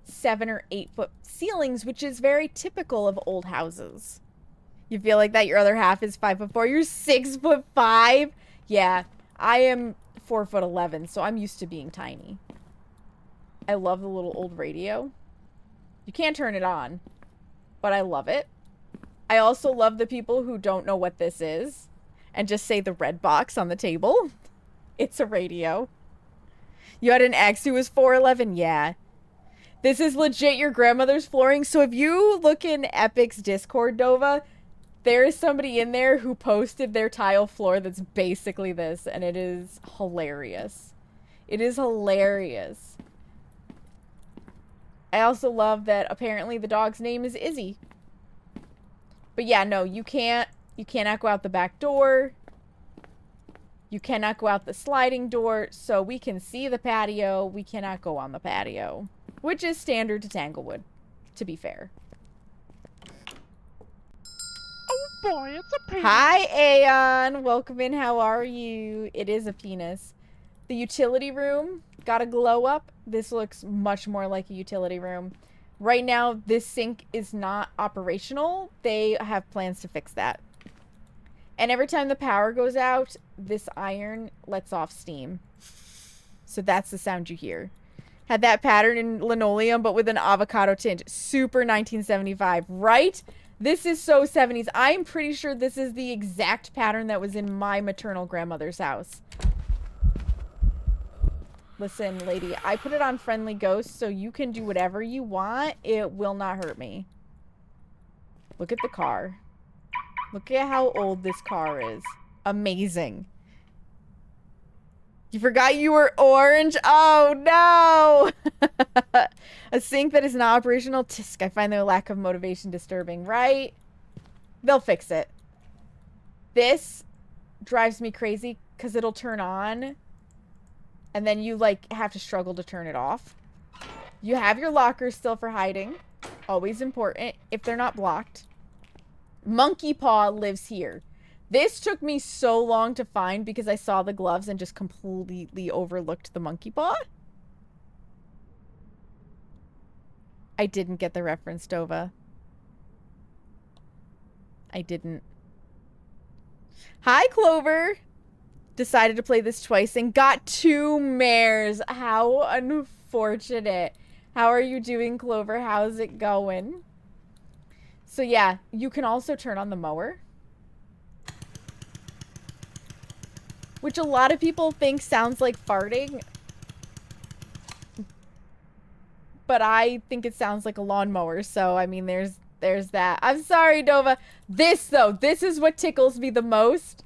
7 or 8 foot ceilings, which is very typical of old houses. You feel like that your other half is 5'4". You're 6'5". Yeah, I am 4'11", so I'm used to being tiny. I love the little old radio. You can't turn it on, but I love it. I also love the people who don't know what this is and just say the red box on the table. It's a radio. You had an ex who was 4'11"? Yeah. This is legit your grandmother's flooring. So if you look in Epic's Discord, Nova, there is somebody in there who posted their tile floor that's basically this, and it is hilarious. It is hilarious. I also love that apparently the dog's name is Izzy. But yeah, no, you cannot go out the back door. You cannot go out the sliding door, so we can see the patio. We cannot go on the patio, which is standard to Tanglewood, to be fair. Oh boy, it's a penis. Hi, Aeon. Welcome in. How are you? It is a penis. The utility room got a glow up. This looks much more like a utility room. Right now, this sink is not operational. They have plans to fix that. And every time the power goes out, this iron lets off steam. So that's the sound you hear. Had that pattern in linoleum, but with an avocado tint. Super 1975, right? This is so 70s. I'm pretty sure this is the exact pattern that was in my maternal grandmother's house. Listen, lady, I put it on Friendly Ghost, so you can do whatever you want. It will not hurt me. Look at the car. Look at how old this car is. Amazing. You forgot you were orange? Oh, no! A sink that is not operational? Tisk, I find their lack of motivation disturbing, right? They'll fix it. This drives me crazy because it'll turn on and then you, like, have to struggle to turn it off. You have your lockers still for hiding. Always important if they're not blocked. Monkey Paw lives here. This took me so long to find because I saw the gloves and just completely overlooked the monkey paw. I didn't get the reference, Dova. I didn't. Hi, Clover. Decided to play this twice and got 2 mares. How unfortunate. How are you doing, Clover? How's it going? So yeah, you can also turn on the mower. Which a lot of people think sounds like farting. But I think it sounds like a lawnmower. So, I mean, there's that. I'm sorry, Dova. This, though, this is what tickles me the most.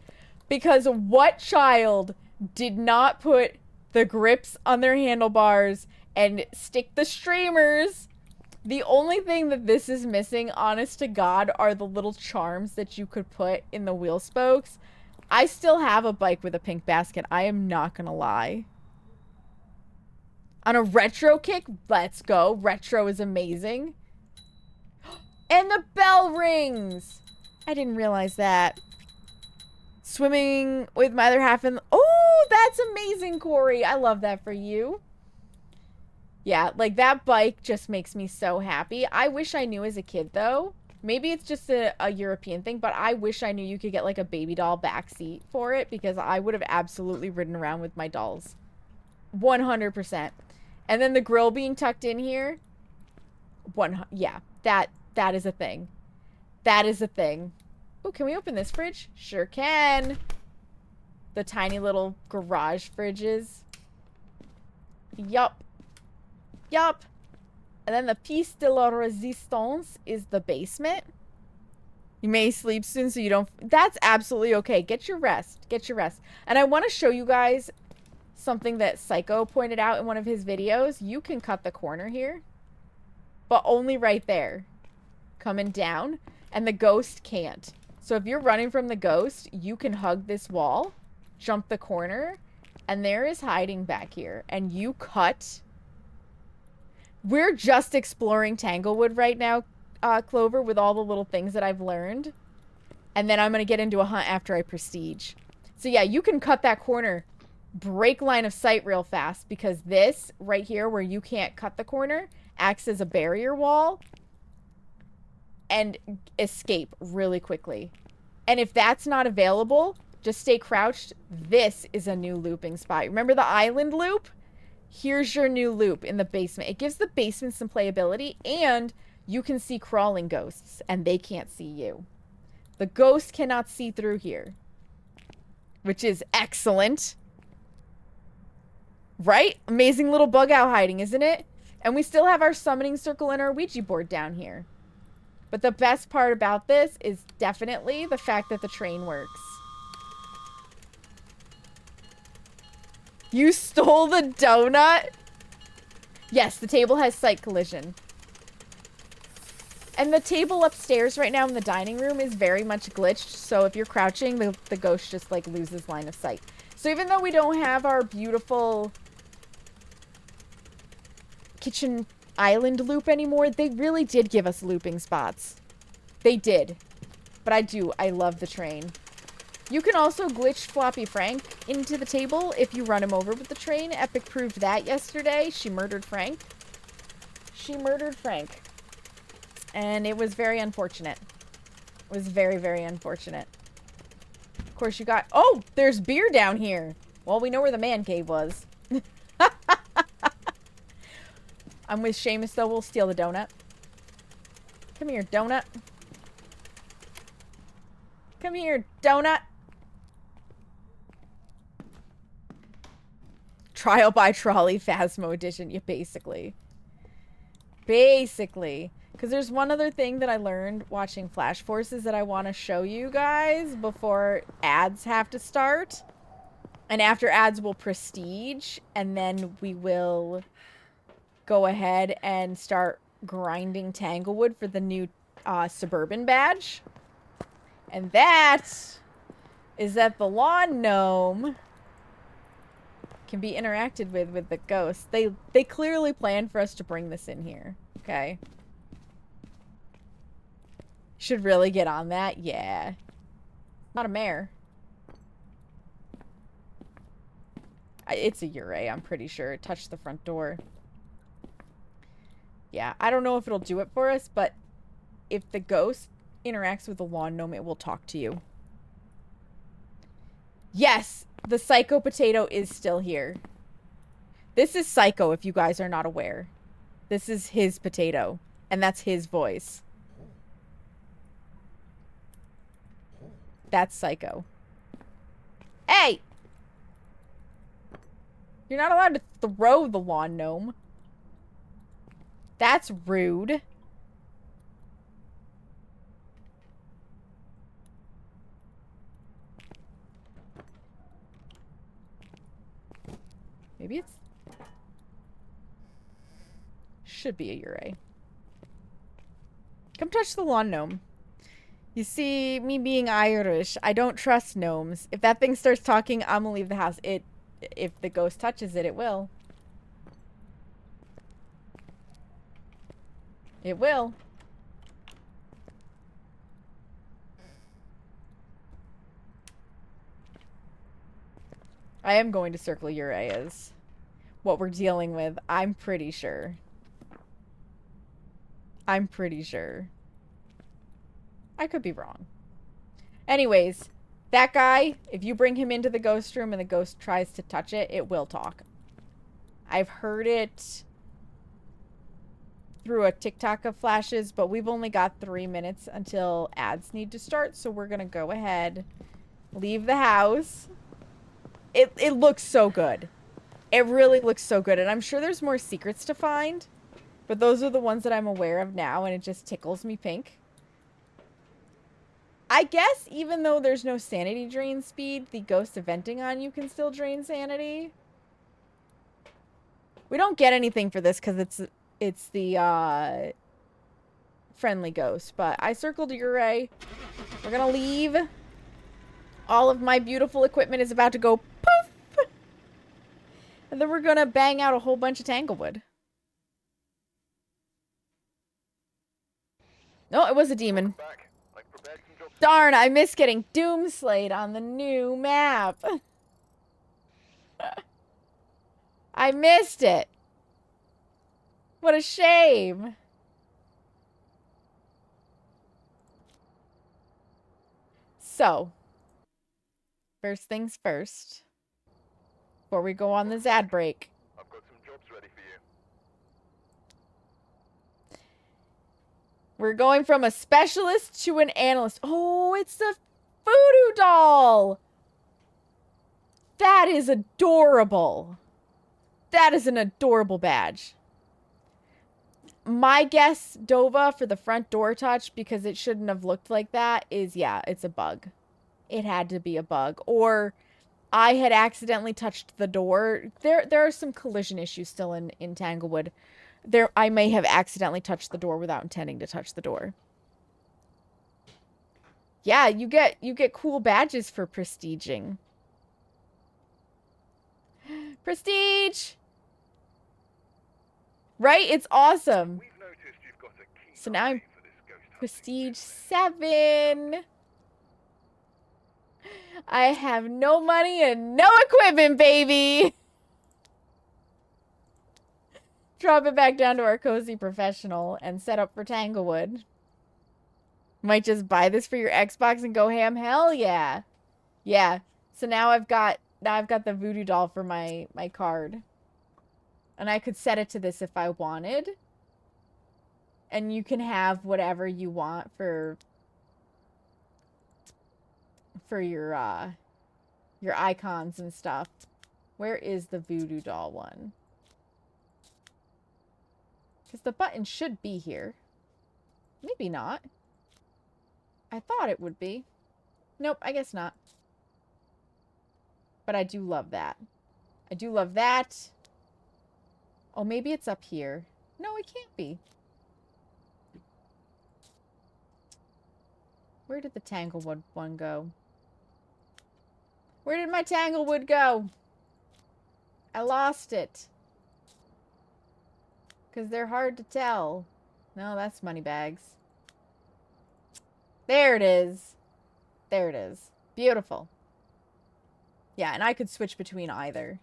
Because what child did not put the grips on their handlebars and stick the streamers? The only thing that this is missing, honest to God, are the little charms that you could put in the wheel spokes. I still have a bike with a pink basket. I am not gonna lie. On a retro kick, let's go. Retro is amazing. And the bell rings! I didn't realize that. Swimming with my other half in... Oh, that's amazing, Corey. I love that for you. Yeah, like that bike just makes me so happy. I wish I knew as a kid, though. Maybe it's just a European thing, but I wish I knew you could get like a baby doll backseat for it because I would have absolutely ridden around with my dolls. 100%. And then the grill being tucked in here. Yeah, that is a thing. That is a thing. Oh, can we open this fridge? Sure can. The tiny little garage fridges. Yup. Yup. And then the piece de la resistance is the basement. You may sleep soon so you don't... That's absolutely okay. Get your rest. Get your rest. And I want to show you guys something that Psycho pointed out in one of his videos. You can cut the corner here. But only right there. Coming down. And the ghost can't. So if you're running from the ghost, you can hug this wall. Jump the corner. And there is hiding back here. And you cut... We're just exploring Tanglewood right now, Clover, with all the little things that I've learned. And then I'm going to get into a hunt after I prestige. So yeah, you can cut that corner, break line of sight real fast, because this right here where you can't cut the corner acts as a barrier wall and escape really quickly. And if that's not available, just stay crouched. This is a new looping spot. Remember the island loop? Here's your new loop in the basement. It gives the basement some playability, and you can see crawling ghosts, and they can't see you. The ghost cannot see through here, which is excellent. Right? Amazing little bug out hiding, isn't it? And we still have our summoning circle and our Ouija board down here. But the best part about this is definitely the fact that the train works. You stole the donut? Yes, the table has sight collision. And the table upstairs right now in the dining room is very much glitched, so if you're crouching, the ghost just, like, loses line of sight. So even though we don't have our beautiful kitchen island loop anymore, they really did give us looping spots. They did. But I love the train. You can also glitch Floppy Frank into the table if you run him over with the train. Epic proved that yesterday. She murdered Frank. She murdered Frank. And it was very unfortunate. It was very, very unfortunate. Of course, you got... Oh, there's beer down here. Well, we know where the man cave was. I'm with Seamus, though. We'll steal the donut. Come here, donut. Come here, donut. Trial by trolley Phasmo edition. Yeah, basically. Basically. Because there's one other thing that I learned watching Flash Forces that I want to show you guys before ads have to start. And after ads, we'll prestige. And then we will go ahead and start grinding Tanglewood for the new Suburban badge. And that is that the lawn gnome can be interacted with the ghost. They clearly planned for us to bring this in here. Okay. Should really get on that. Yeah. Not a mare. It's a Ure, I'm pretty sure. It touched the front door. Yeah, I don't know if it'll do it for us, but if the ghost interacts with the lawn gnome, it will talk to you. Yes, the Psycho Potato is still here. This is Psycho, if you guys are not aware. This is his potato, and that's his voice. That's Psycho. Hey! You're not allowed to throw the lawn gnome. That's rude. Maybe it's... Should be a Ure. Come touch the lawn gnome. You see, me being Irish, I don't trust gnomes. If that thing starts talking, I'm gonna leave the house. If the ghost touches it, it will. It will. I am going to circle Urias. What we're dealing with, I'm pretty sure. I'm pretty sure. I could be wrong. Anyways, that guy, if you bring him into the ghost room and the ghost tries to touch it, it will talk. I've heard it through a TikTok of flashes, but we've only got 3 minutes until ads need to start, so we're gonna go ahead, leave the house. It looks so good. It really looks so good, and I'm sure there's more secrets to find, but those are the ones that I'm aware of now, and it just tickles me pink. I guess even though there's no sanity drain speed, the ghost eventing on you can still drain sanity. We don't get anything for this because it's the friendly ghost, but I circled Ure. We're gonna leave. All of my beautiful equipment is about to go poof. And then we're gonna bang out a whole bunch of Tanglewood. No, it was a demon. Darn, I miss getting Doomslayed on the new map. I missed it. What a shame. So, first things first. Before we go on this ad break. I've got some jobs ready for you. We're going from a specialist to an analyst. Oh, it's the voodoo doll. That is adorable. That is an adorable badge. My guess, Dova, for the front door touch, because it shouldn't have looked like that, is, yeah, it's a bug. It had to be a bug. Or I had accidentally touched the door. There are some collision issues still in Tanglewood. I may have accidentally touched the door without intending to touch the door. Yeah, you get cool badges for prestiging. Prestige! Right? It's awesome. We've noticed you've got a keen So now I'm eye for this ghost hunting Prestige business. 7. I have no money and no equipment, baby! Drop it back down to our cozy professional and set up for Tanglewood. Might just buy this for your Xbox and go ham. Hell yeah. Yeah. So now I've got the voodoo doll for my card. And I could set it to this if I wanted. And you can have whatever you want for your icons and stuff. Where is the voodoo doll one? Because the button should be here. Maybe not. I thought it would be. Nope, I guess not. But I do love that. I do love that. Oh, maybe it's up here. No, it can't be. Where did the Tanglewood one go? Where did my Tanglewood go? I lost it. Because they're hard to tell. No, that's money bags. There it is. There it is. Beautiful. Yeah, and I could switch between either.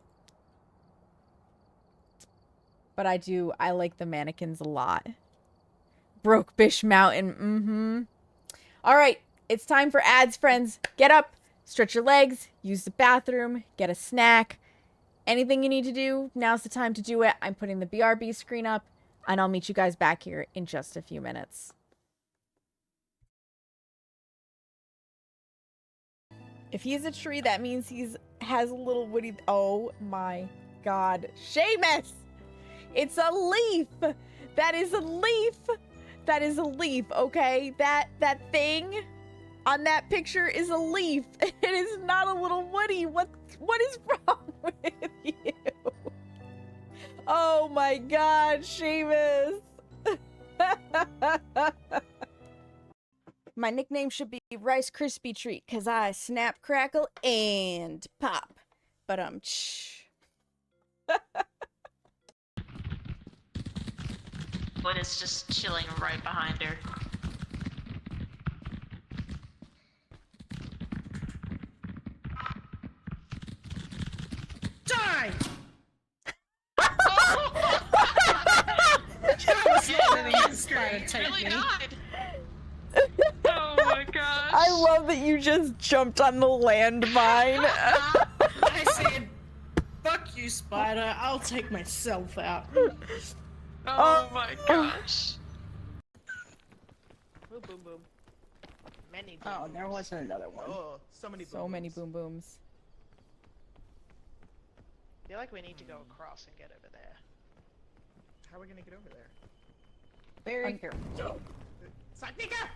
But I like the mannequins a lot. Broke Bish Mountain. Mm-hmm. Alright, it's time for ads, friends. Get up, stretch your legs, use the bathroom, get a snack. Anything you need to do, now's the time to do it. I'm putting the BRB screen up, and I'll meet you guys back here in just a few minutes. If he's a tree, that means has a little woody... Oh my god. Seamus! It's a leaf! That is a leaf! That is a leaf, okay? That thing on that picture is a leaf. It is not a little woody. What is wrong with you? Oh my god, Seamus! My nickname should be Rice Krispie Treat, because I snap, crackle, and pop. But, Wood is just chilling right behind her. Die! Really died. Oh my gosh. I love that you just jumped on the landmine. I said, fuck you, Spider. I'll take myself out. Oh my gosh. Boom, boom, boom. Many boom. Oh, there wasn't another one. Oh, so many boom. So many boom booms. I feel like we need to go across and get over there. How are we gonna get over there? Very careful. Saknika!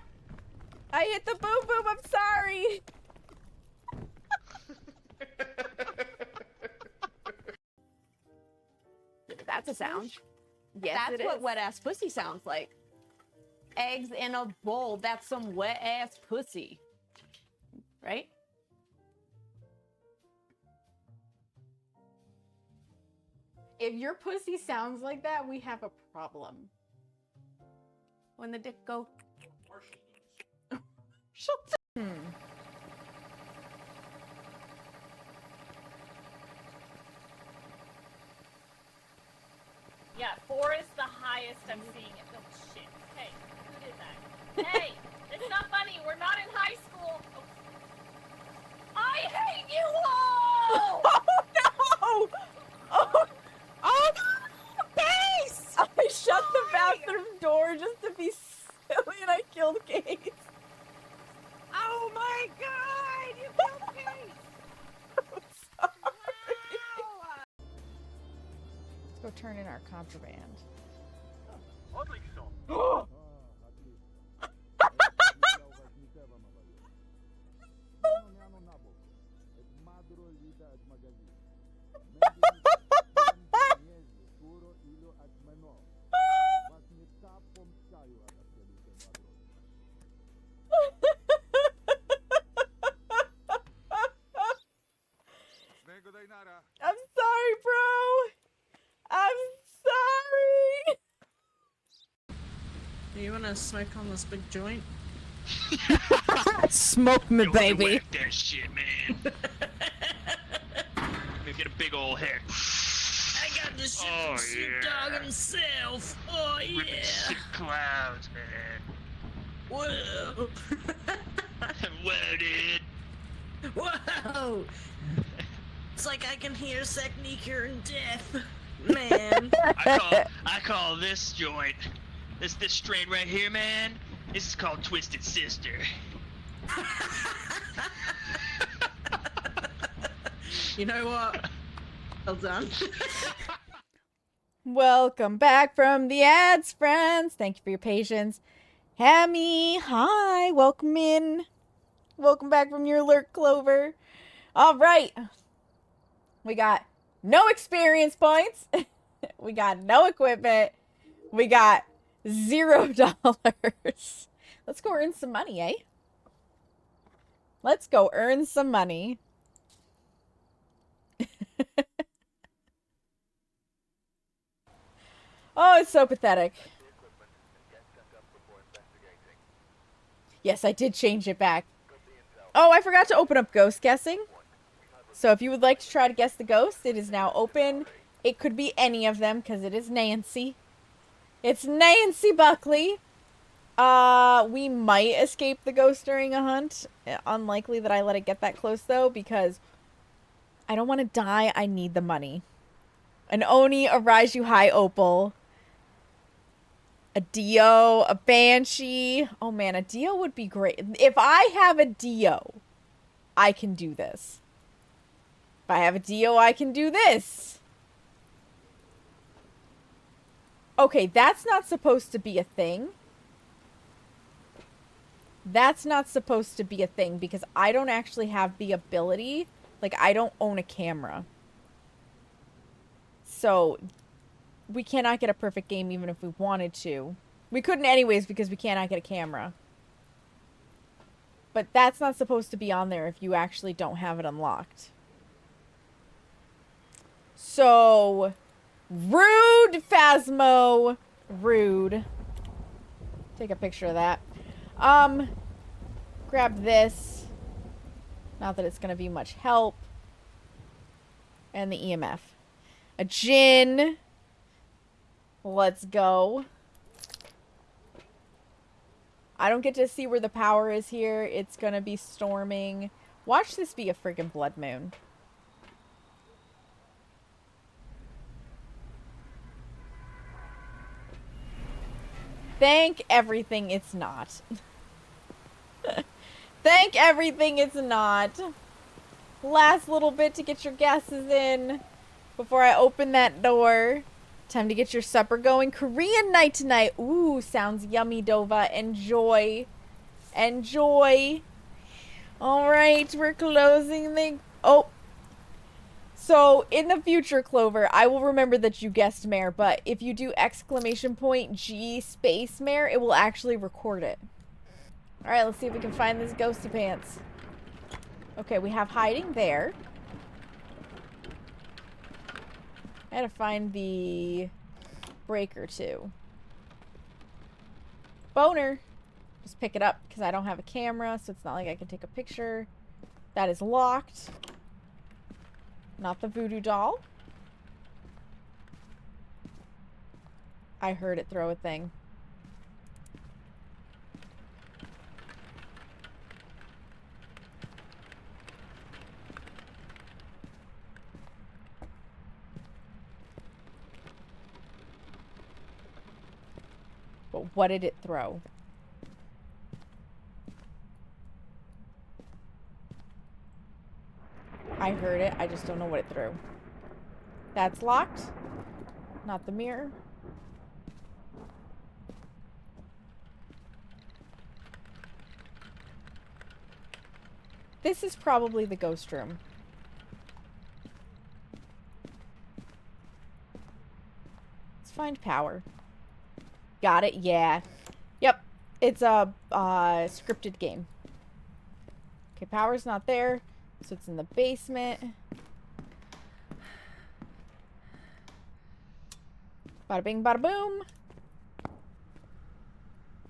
I hit the boom boom, I'm sorry! That's a sound. Yes, That's what wet ass pussy sounds like. Eggs in a bowl. That's some wet ass pussy. Right? If your pussy sounds like that, we have a problem. When the dick go. Shut the... Yeah, 4 is the highest I'm seeing it. Oh shit. Hey, who did that? Hey, it's not funny. We're not in high school. Oh. I hate you all! Oh no! Oh, Oh, base! I shut the bathroom door just to be silly and I killed Kate. Oh my god! You killed Case! I'm sorry. Let's go turn in our contraband. Oddly so. wanna smoke on this big joint? Smoke me, Yo, baby. whack that shit, man. Let me get a big old hit. I got the shit Oh, from Snoop yeah. Dogg himself. Oh Ripping yeah. sick clouds, man. Whoa. Whoa, dude. Whoa. It's like I can hear Techniquer and Death. Man. I call this joint, this strain right here, man. This is called Twisted Sister. You know what? Well done. Welcome back from the ads, friends. Thank you for your patience. Hammy, hi. Welcome in. Welcome back from your lurk, Clover. All right. We got no experience points. We got no equipment. We got $0. Let's go earn some money, eh? Let's go earn some money. Oh, it's so pathetic. Yes, I did change it back. Oh, I forgot to open up ghost guessing. So if you would like to try to guess the ghost, it is now open. It could be any of them because it is Nancy. It's Nancy Buckley. We might escape the ghost during a hunt. Unlikely that I let it get that close though because I don't want to die. I need the money. An Oni, a Raiju High Opal. A Dio, a Banshee. Oh man, a Dio would be great. If I have a Dio, I can do this. If I have a Dio, I can do this. Okay, that's not supposed to be a thing. That's not supposed to be a thing because I don't actually have the ability. Like, I don't own a camera. So, we cannot get a perfect game even if we wanted to. We couldn't anyways because we cannot get a camera. But that's not supposed to be on there if you actually don't have it unlocked. So, rude, Phasmo. Rude. Take a picture of that. Grab this. Not that it's going to be much help. And the EMF. A gin. Let's go. I don't get to see where the power is here. It's going to be storming. Watch this be a friggin' blood moon. Thank everything it's not. Thank everything it's not. Last little bit to get your guesses in before I open that door. Time to get your supper going. Korean night tonight. Ooh, sounds yummy, Dova. Enjoy. Enjoy. Alright, we're closing the... Oh. So, in the future, Clover, I will remember that you guessed mare, but if you do !G space mare, it will actually record it. Alright, let's see if we can find this ghosty pants. Okay, we have hiding there. I had to find the breaker too. Boner. Just pick it up because I don't have a camera, so it's not like I can take a picture. That is locked. Not the voodoo doll. I heard it throw a thing. But what did it throw? I heard it. I just don't know what it threw. That's locked. Not the mirror. This is probably the ghost room. Let's find power. Got it? Yeah. Yep. It's a scripted game. Okay, power's not there. So it's in the basement. Bada bing, bada boom.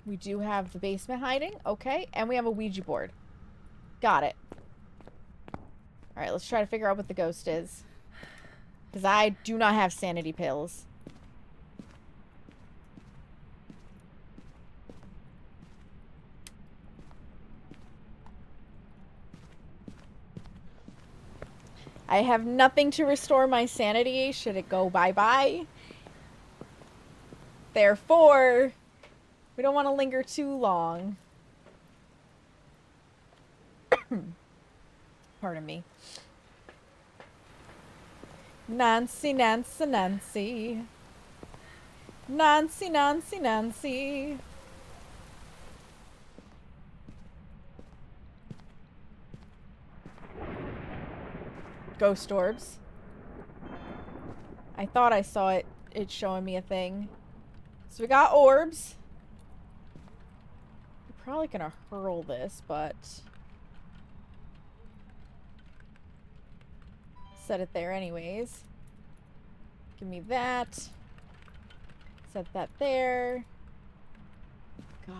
We do have the basement hiding. Okay. And we have a Ouija board. Got it. Alright, let's try to figure out what the ghost is. Because I do not have sanity pills. I have nothing to restore my sanity should it go bye-bye. Therefore, we don't want to linger too long. Pardon me. Nancy, Nancy, Nancy. Nancy, Nancy, Nancy. Ghost orbs. I thought I saw it. It's showing me a thing. So we got orbs. We're probably gonna hurl this, but... set it there anyways. Give me that. Set that there. God.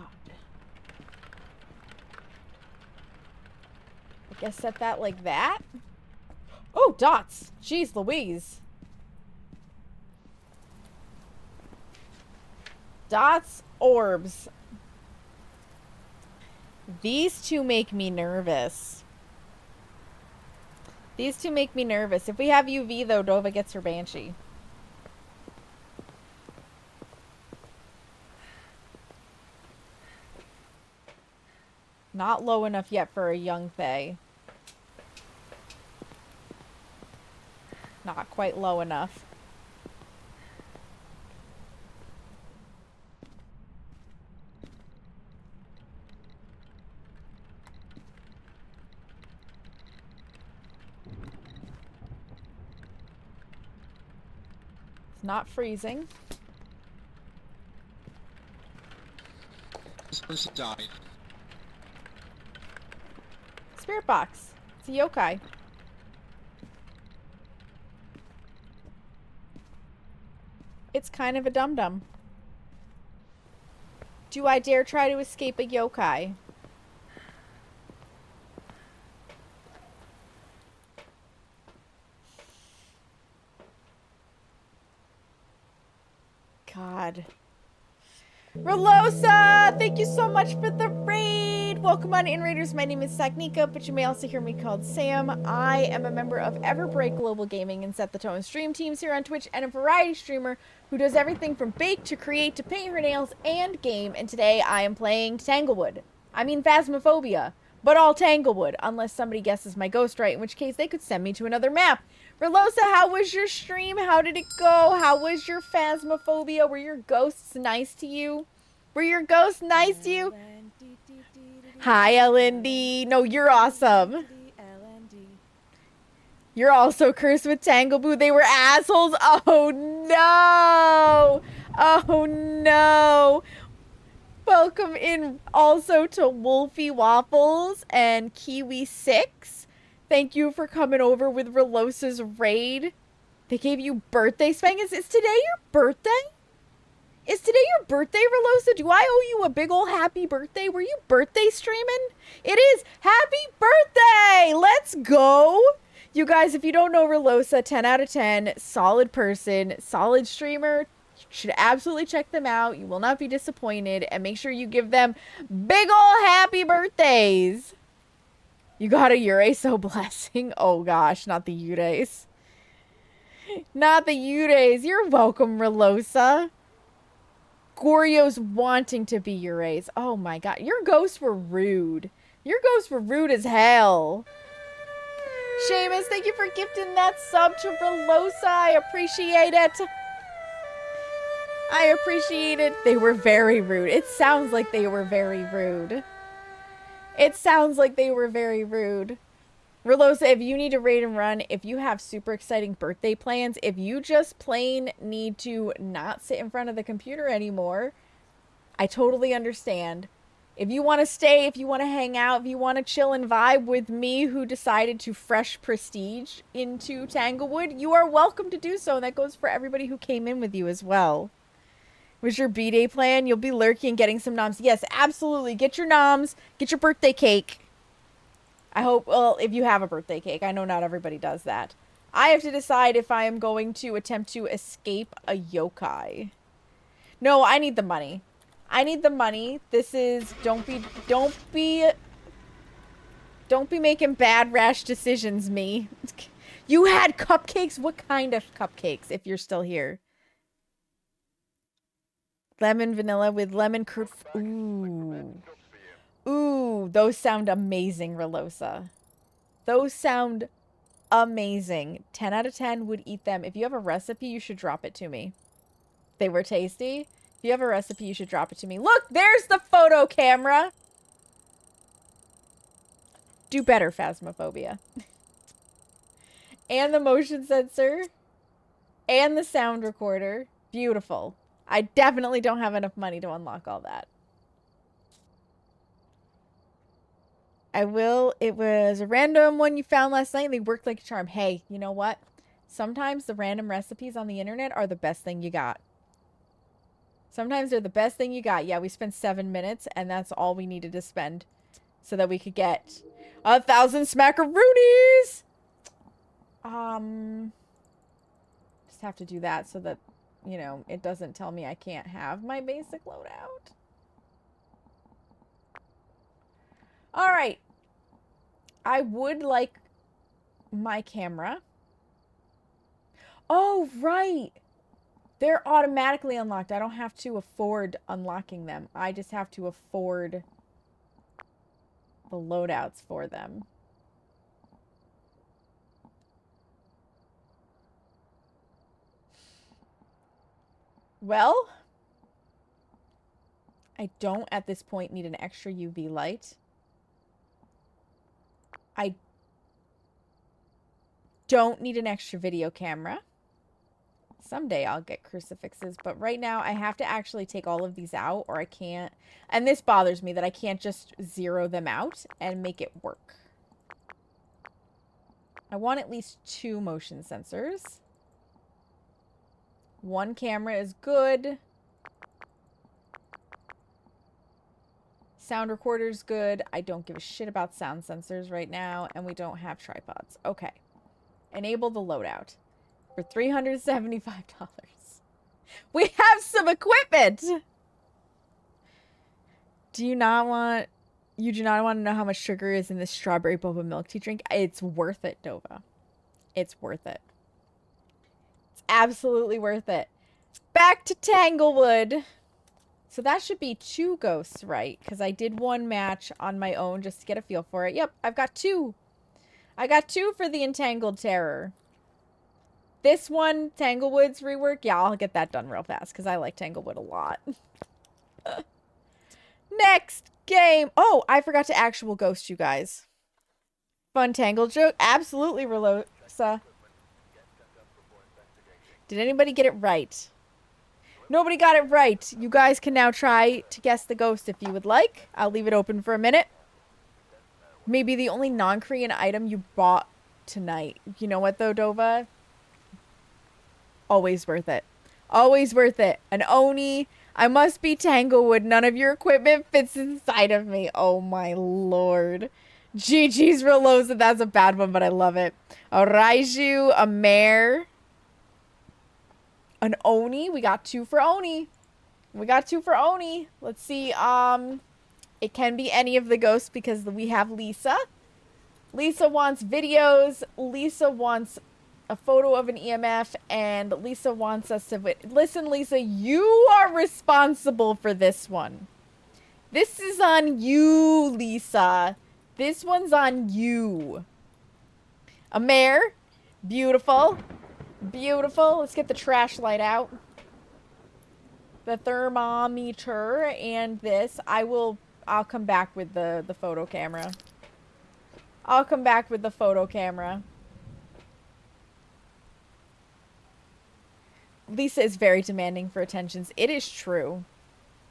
I guess set that like that. Oh, dots! Jeez Louise. Dots, orbs. These two make me nervous. These two make me nervous. If we have UV, though, Dova gets her Banshee. Not low enough yet for a young Fae. Not quite low enough. It's not freezing. This person died. Spirit box. It's a yokai. It's kind of a dum-dum. Do I dare try to escape a yokai? God. Relosa! Thank you so much for the raid! Welcome on in, Raiders. My name is Sagnika, but you may also hear me called Sam. I am a member of Everbreak Global Gaming and Set the Tone stream teams here on Twitch, and a variety streamer who does everything from bake to create to paint her nails and game. And today I am playing Tanglewood. I mean Phasmophobia, but all Tanglewood, unless somebody guesses my ghost right, in which case they could send me to another map. Relosa, how was your stream? How did it go? How was your Phasmophobia? Were your ghosts nice to you? Were your ghosts nice to you? Hi, LND. No, you're awesome. You're also cursed with Tangleboo. They were assholes. Oh, no. Oh, no. Welcome in also to Wolfie Waffles and Kiwi6. Thank you for coming over with Relosa's raid. They gave you birthday spang. Is today your birthday? Is today your birthday, Relosa? Do I owe you a big ol' happy birthday? Were you birthday streaming? It is. Happy birthday! Let's go! You guys, if you don't know Relosa, 10 out of 10, solid person, solid streamer. You should absolutely check them out. You will not be disappointed. And make sure you give them big ol' happy birthdays. You got a Uraso blessing. Oh gosh, not the Urace. Not the Urace. You're welcome, Relosa. Goryo's wanting to be Urace. Oh my god. Your ghosts were rude. Your ghosts were rude as hell. Seamus, thank you for gifting that sub to Relosa. I appreciate it. I appreciate it. They were very rude. It sounds like they were very rude. It sounds like they were very rude. Relosa, if you need to raid and run, if you have super exciting birthday plans, if you just plain need to not sit in front of the computer anymore, I totally understand. If you want to stay, if you want to hang out, if you want to chill and vibe with me who decided to fresh prestige into Tanglewood, you are welcome to do so. And that goes for everybody who came in with you as well. Was your B-Day plan? You'll be lurking and getting some noms. Yes, absolutely. Get your noms. Get your birthday cake. I hope, well, if you have a birthday cake. I know not everybody does that. I have to decide if I am going to attempt to escape a yokai. No, I need the money. I need the money. This is, don't be making bad, rash decisions, me. You had cupcakes? What kind of cupcakes, if you're still here? Lemon vanilla with lemon curd. Ooh. Ooh, those sound amazing, Relosa. Those sound amazing. 10 out of 10 would eat them. If you have a recipe, you should drop it to me. They were tasty. If you have a recipe, you should drop it to me. Look, there's the photo camera. Do better, Phasmophobia. And the motion sensor. And the sound recorder. Beautiful. I definitely don't have enough money to unlock all that. I will. It was a random one you found last night and they worked like a charm. Hey, you know what? Sometimes the random recipes on the internet are the best thing you got. Sometimes they're the best thing you got. Yeah, we spent 7 minutes and that's all we needed to spend so that we could get 1,000 smackaroonies. Just have to do that so that, you know, it doesn't tell me I can't have my basic loadout. All right. I would like my camera. Oh, right. They're automatically unlocked. I don't have to afford unlocking them. I just have to afford the loadouts for them. Well, I don't at this point need an extra UV light. I don't need an extra video camera. Someday I'll get crucifixes, but right now I have to actually take all of these out or I can't. And this bothers me that I can't just zero them out and make it work. I want at least 2 motion sensors. 1 camera is good. Sound recorder's good. I don't give a shit about sound sensors right now, and we don't have tripods. Okay. Enable the loadout for $375. We have some equipment! Do you not want... You do not want to know how much sugar is in this strawberry boba milk tea drink? It's worth it, Nova. It's worth it. It's absolutely worth it. Back to Tanglewood. So that should be 2 ghosts, right? Because I did 1 match on my own just to get a feel for it. Yep, I've got 2. I got 2 for the Entangled Terror. This one, Tanglewood's rework. Yeah, I'll get that done real fast because I like Tanglewood a lot. Next game. Oh, I forgot to actual ghost you guys. Fun Tangled joke. Absolutely, Relosa. Did anybody get it right? Nobody got it right. You guys can now try to guess the ghost if you would like. I'll leave it open for a minute. Maybe the only non-Korean item you bought tonight. You know what though, Dova? Always worth it. Always worth it. An Oni. I must be Tanglewood. None of your equipment fits inside of me. Oh my lord. GG's Relosa. That's a bad one, but I love it. A Raiju. A Mare. An Oni. We got 2 for Oni. We got 2 for Oni. Let's see. It can be any of the ghosts because we have Lisa. Lisa wants videos. Lisa wants a photo of an EMF. And Lisa wants us to... Listen, Lisa, you are responsible for this one. This is on you, Lisa. This one's on you. A Mare. Beautiful. Beautiful. Let's get the trash light out. The thermometer and this. I'll come back with the photo camera. I'll come back with the photo camera. Lisa is very demanding for attentions. It is true.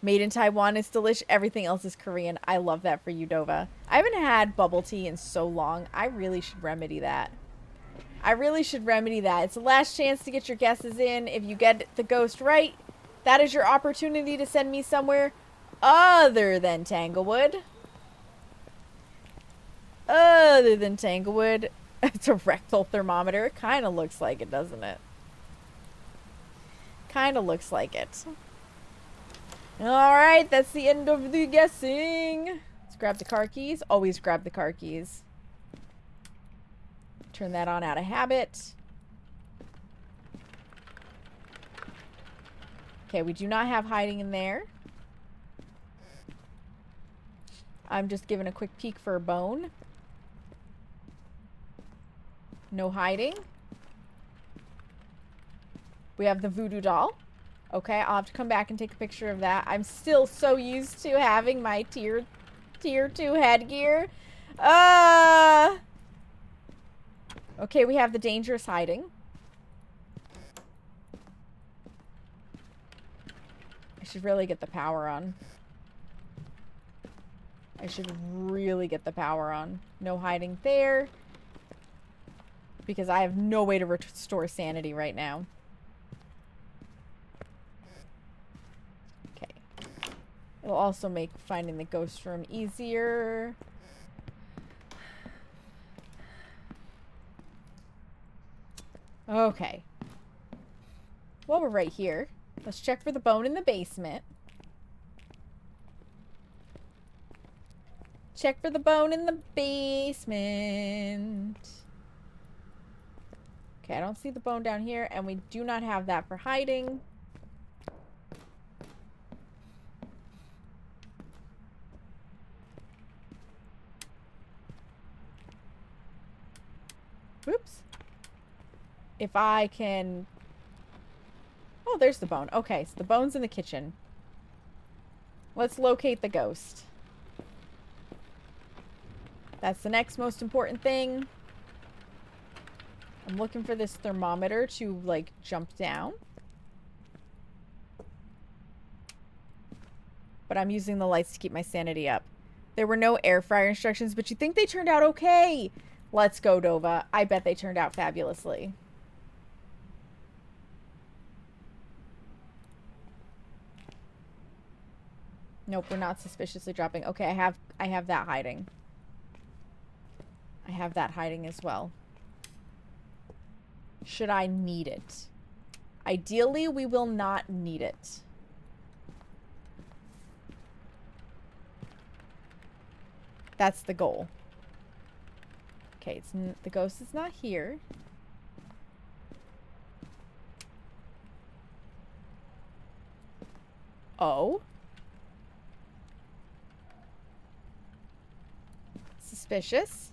Made in Taiwan is delish. Everything else is Korean. I love that for you, Dova. I haven't had bubble tea in so long. I really should remedy that. I really should remedy that. It's the last chance to get your guesses in. If you get the ghost right, That is your opportunity to send me somewhere other than Tanglewood. Other than Tanglewood. It's a rectal thermometer. It kind of looks like it, doesn't it? Kind of looks like it. Alright, that's the end of the guessing. Let's grab the car keys. Always grab the car keys. Turn that on out of habit. Okay, we do not have hiding in there. I'm just giving a quick peek for a bone. No hiding. We have the voodoo doll. Okay, I'll have to come back and take a picture of that. I'm still so used to having my tier 2 headgear. Okay, we have the dangerous hiding. I should really get the power on. I should really get the power on. No hiding there. Because I have no way to restore sanity right now. Okay. It'll also make finding the ghost room easier. Okay. Well, we're right here. Let's check for the bone in the basement. Check for the bone in the basement. Okay, I don't see the bone down here, and we do not have that for hiding. Whoops. If I can... Oh, there's the bone. Okay, so the bone's in the kitchen. Let's locate the ghost. That's the next most important thing. I'm looking for this thermometer to, like, jump down. But I'm using the lights to keep my sanity up. There were no air fryer instructions, but you think they turned out okay? Let's go, Dova. I bet they turned out fabulously. Nope, we're not suspiciously dropping. Okay, I have that hiding. I have that hiding as well. Should I need it? Ideally, we will not need it. That's the goal. Okay, the ghost is not here. Oh. Suspicious.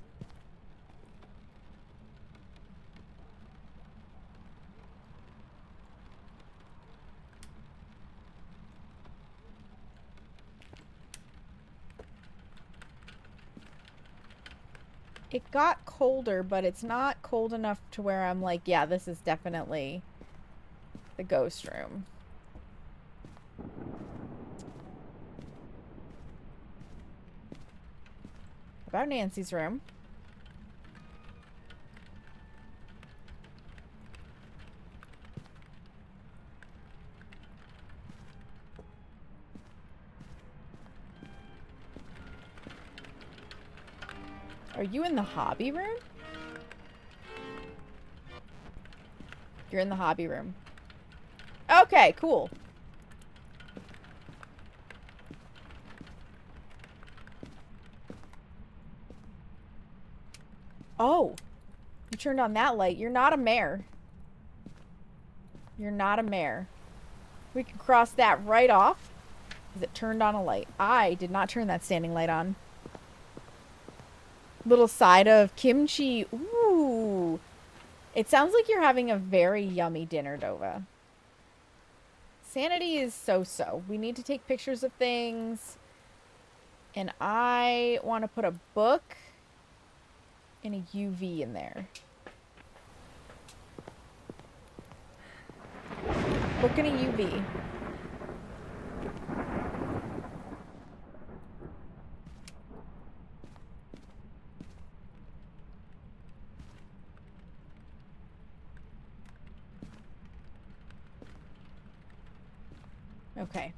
It got colder, but it's not cold enough to where I'm like, yeah, this is definitely the ghost room. About Nancy's room. Are you in the hobby room? You're in the hobby room. Okay, cool. Oh, you turned on that light. You're not a mare. You're not a mare. We can cross that right off because it turned on a light. I did not turn that standing light on. Little side of kimchi. Ooh. It sounds like you're having a very yummy dinner, Dova. Sanity is so-so. We need to take pictures of things. And I want to put a book and a UV in there. Book and a UV. Okay.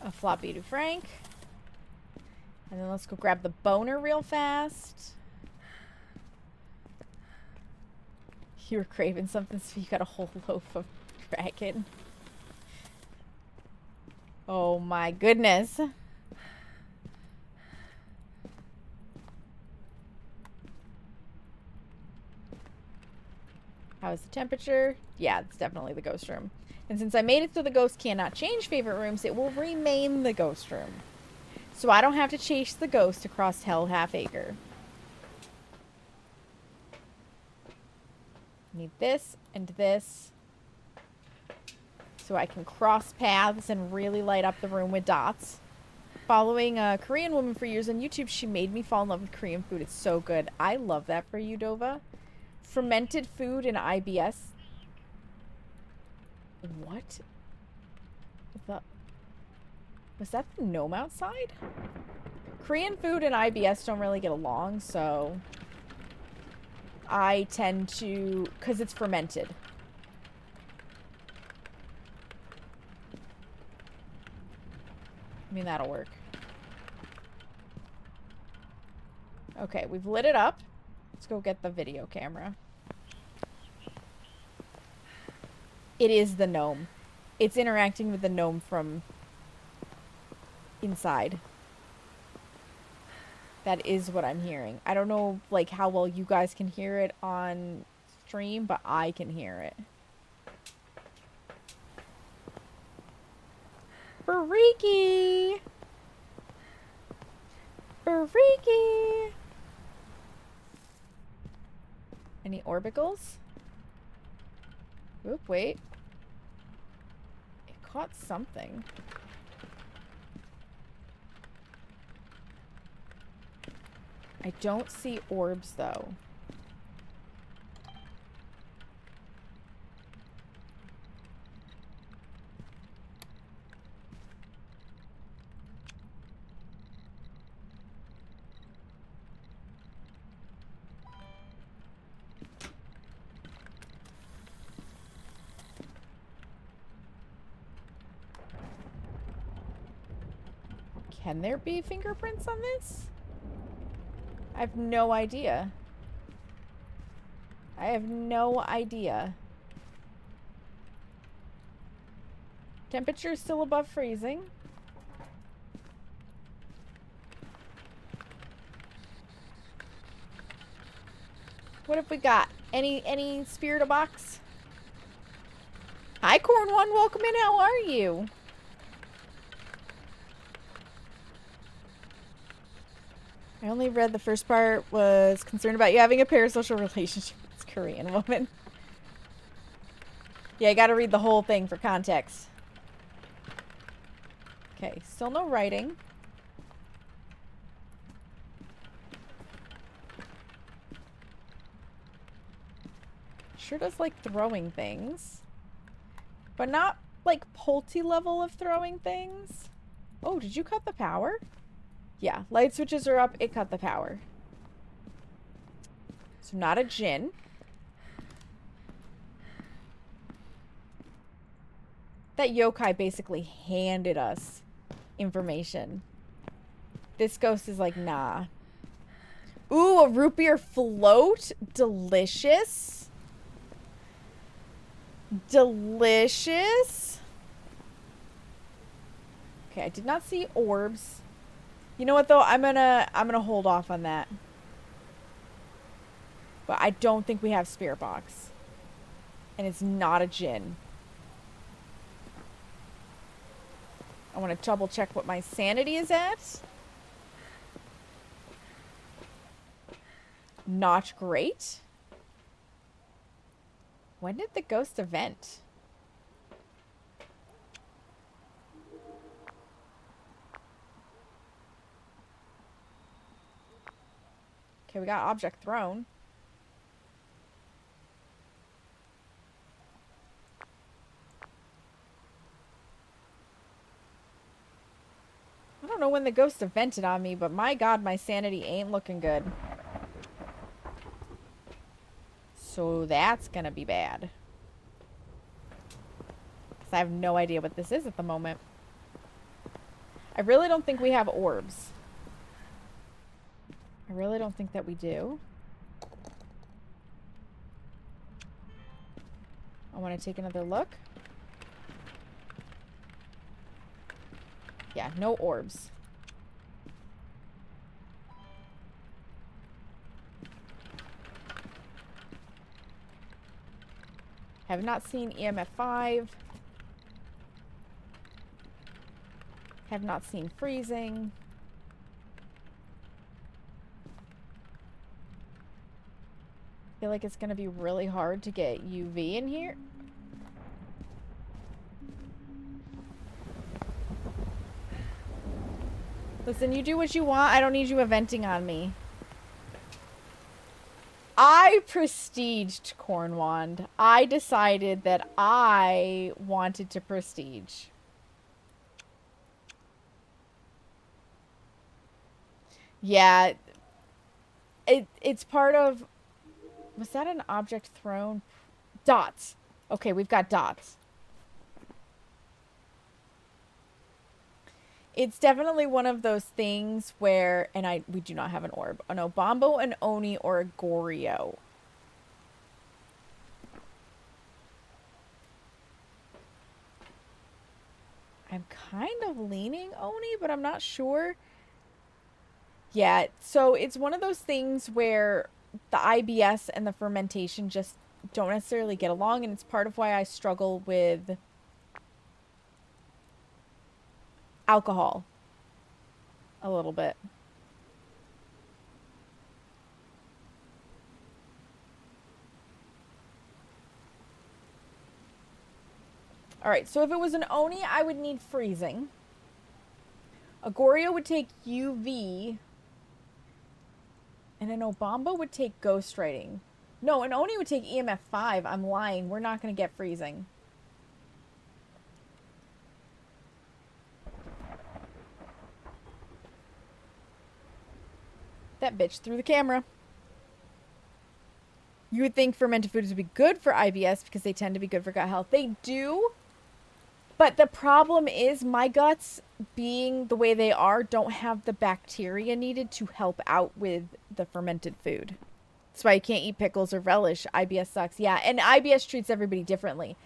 A floppy to Frank. And then let's go grab the boner real fast. You were craving something, so you got a whole loaf of dragon. Oh my goodness. How is the temperature? Yeah, it's definitely the ghost room. And since I made it so the ghost cannot change favorite rooms, it will remain the ghost room. So I don't have to chase the ghost across Hell Half Acre. Need this and this. So I can cross paths and really light up the room with dots. Following a Korean woman for years on YouTube, she made me fall in love with Korean food. It's so good. I love that for you, Dova. Fermented food and IBS. What? Was that the gnome outside? Korean food and IBS don't really get along, so I tend to, because it's fermented. I mean, that'll work. Okay, we've lit it up. Let's go get the video camera. It is the gnome. It's interacting with the gnome from inside. That is what I'm hearing. I don't know, like, how well you guys can hear it on stream, but I can hear it. Freaky! Freaky! Any orbicals? Oop, wait. It caught something. I don't see orbs, though. Can there be fingerprints on this? I have no idea. I have no idea. Temperature is still above freezing. What have we got? Any spirit box? Hi, Corn One. Welcome in. How are you? I only read the first part, was concerned about you having a parasocial relationship with this Korean woman. Yeah, I gotta read the whole thing for context. Okay, still no writing. Sure does like throwing things. But not like Pulte level of throwing things. Oh, did you cut the power? Yeah, light switches are up. It cut the power. So not a djinn. That yokai basically handed us information. This ghost is like, nah. Ooh, a root beer float. Delicious. Delicious. Okay, I did not see orbs. You know what though? I'm gonna hold off on that. But I don't think we have spirit box. And it's not a djinn. I want to double check what my sanity is at. Not great. When did the ghost event? Okay, we got object thrown. I don't know when the ghost evented on me, but my god, my sanity ain't looking good. So that's gonna be bad. Because I have no idea what this is at the moment. I really don't think we have orbs. I really don't think that we do. I want to take another look. Yeah, no orbs. Have not seen EMF 5. Have not seen freezing. Feel like it's gonna be really hard to get UV in here. Listen, you do what you want. I don't need you venting on me. I prestiged Cornwand. I decided that I wanted to prestige. Yeah. It's part of... Was that an object thrown? Dots. Okay, we've got dots. It's definitely one of those things where, and we do not have an orb. An Obombo, an Oni, or a Goryo. I'm kind of leaning Oni, but I'm not sure. Yeah, so it's one of those things where the IBS and the fermentation just don't necessarily get along, and it's part of why I struggle with alcohol a little bit. Alright, so if it was an Oni, I would need freezing. A Goryo would take UV. And an Obombo would take ghostwriting. No, an Oni would take EMF 5. I'm lying. We're not going to get freezing. That bitch threw the camera. You would think fermented foods would be good for IBS because they tend to be good for gut health. They do. But the problem is my guts, being the way they are, don't have the bacteria needed to help out with the fermented food. That's why you can't eat pickles or relish. IBS sucks. Yeah, and IBS treats everybody differently.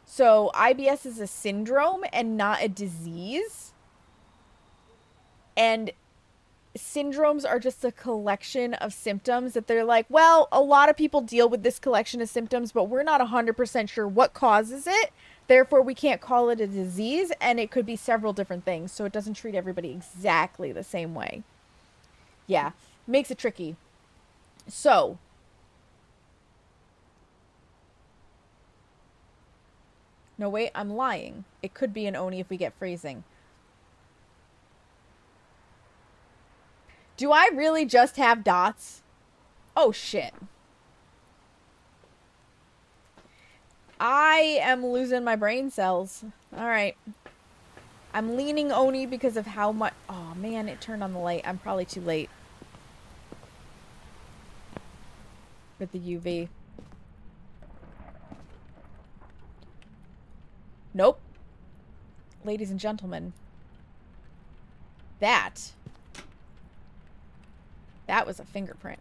So IBS is a syndrome and not a disease. And syndromes are just a collection of symptoms that they're like, well, a lot of people deal with this collection of symptoms, but we're not 100% sure what causes it. Therefore, we can't call it a disease, and it could be several different things, so it doesn't treat everybody exactly the same way. Yeah, makes it tricky. So, no, wait, I'm lying. It could be an Oni if we get freezing. Do I really just have dots? Oh, shit. I am losing my brain cells. Alright. I'm leaning Oni because of how much... Oh, man, it turned on the light. I'm probably too late. With the UV. Nope. Ladies and gentlemen. That was a fingerprint.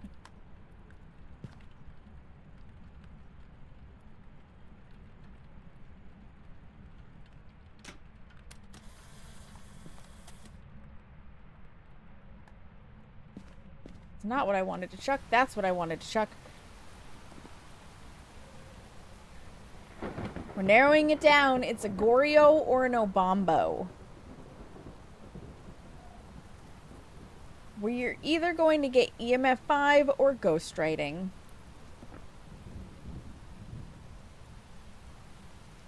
It's not what I wanted to chuck. That's what I wanted to chuck. We're narrowing it down. It's a Goryo or an Obombo. We're either going to get EMF 5 or ghostwriting.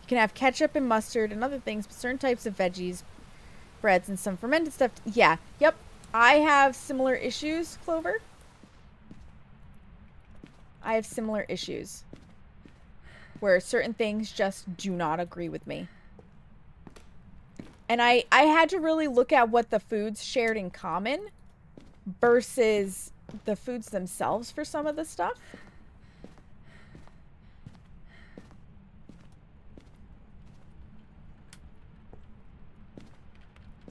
You can have ketchup and mustard and other things, but certain types of veggies, breads, and some fermented stuff. Yeah, yep. I have similar issues, Clover. I have similar issues. Where certain things just do not agree with me. And I had to really look at what the foods shared in common versus the foods themselves for some of the stuff.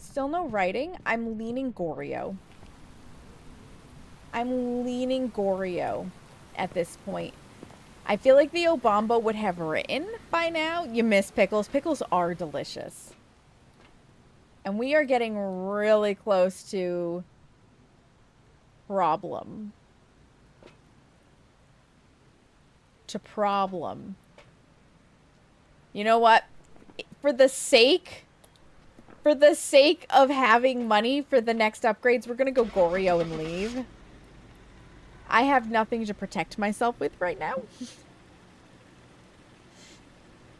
Still no writing. I'm leaning Goryo. I'm leaning Goryo at this point. I feel like the Obamba would have written by now. You miss pickles. Pickles are delicious. And we are getting really close to problem. To problem. You know what? For the sake of having money for the next upgrades, we're gonna go Goryo and leave. I have nothing to protect myself with right now.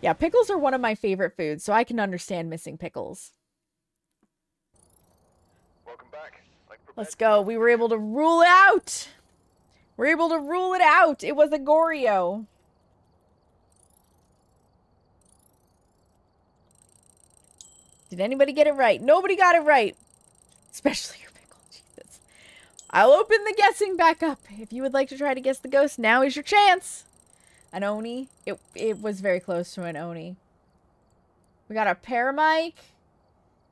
Yeah, pickles are one of my favorite foods, so I can understand missing pickles. Welcome back. I'm prepared. Let's go. We were able to rule it out. We're able to rule it out. It was a Goryo. Did anybody get it right? Nobody got it right. Especially your pickle. Jesus. I'll open the guessing back up. If you would like to try to guess the ghost, now is your chance. An Oni. It was very close to an Oni. We got a Paramic.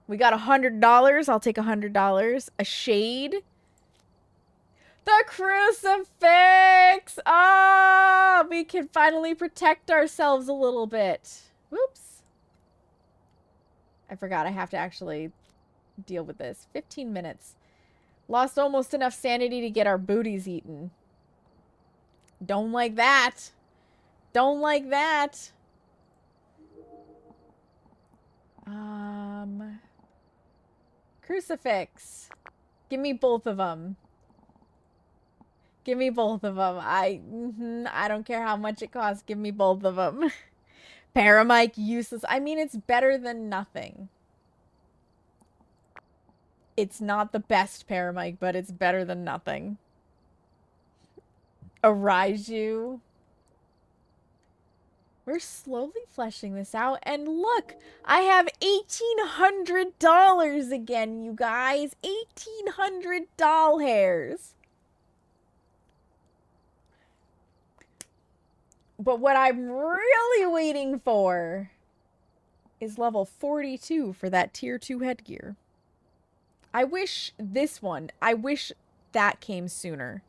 We got $100. I'll take $100. A Shade. The Crucifix! Ah! We can finally protect ourselves a little bit. Whoops. I forgot I have to actually deal with this. 15 minutes. Lost almost enough sanity to get our booties eaten. Don't like that. Don't like that. Crucifix. Give me both of them. Give me both of them. I don't care how much it costs. Give me both of them. Paramic, useless. I mean, it's better than nothing. It's not the best Paramic, but it's better than nothing. Araiju. We're slowly fleshing this out. And look, I have $1,800 again, you guys. 1,800 doll hairs. But what I'm really waiting for is level 42 for that tier 2 headgear. I wish that came sooner.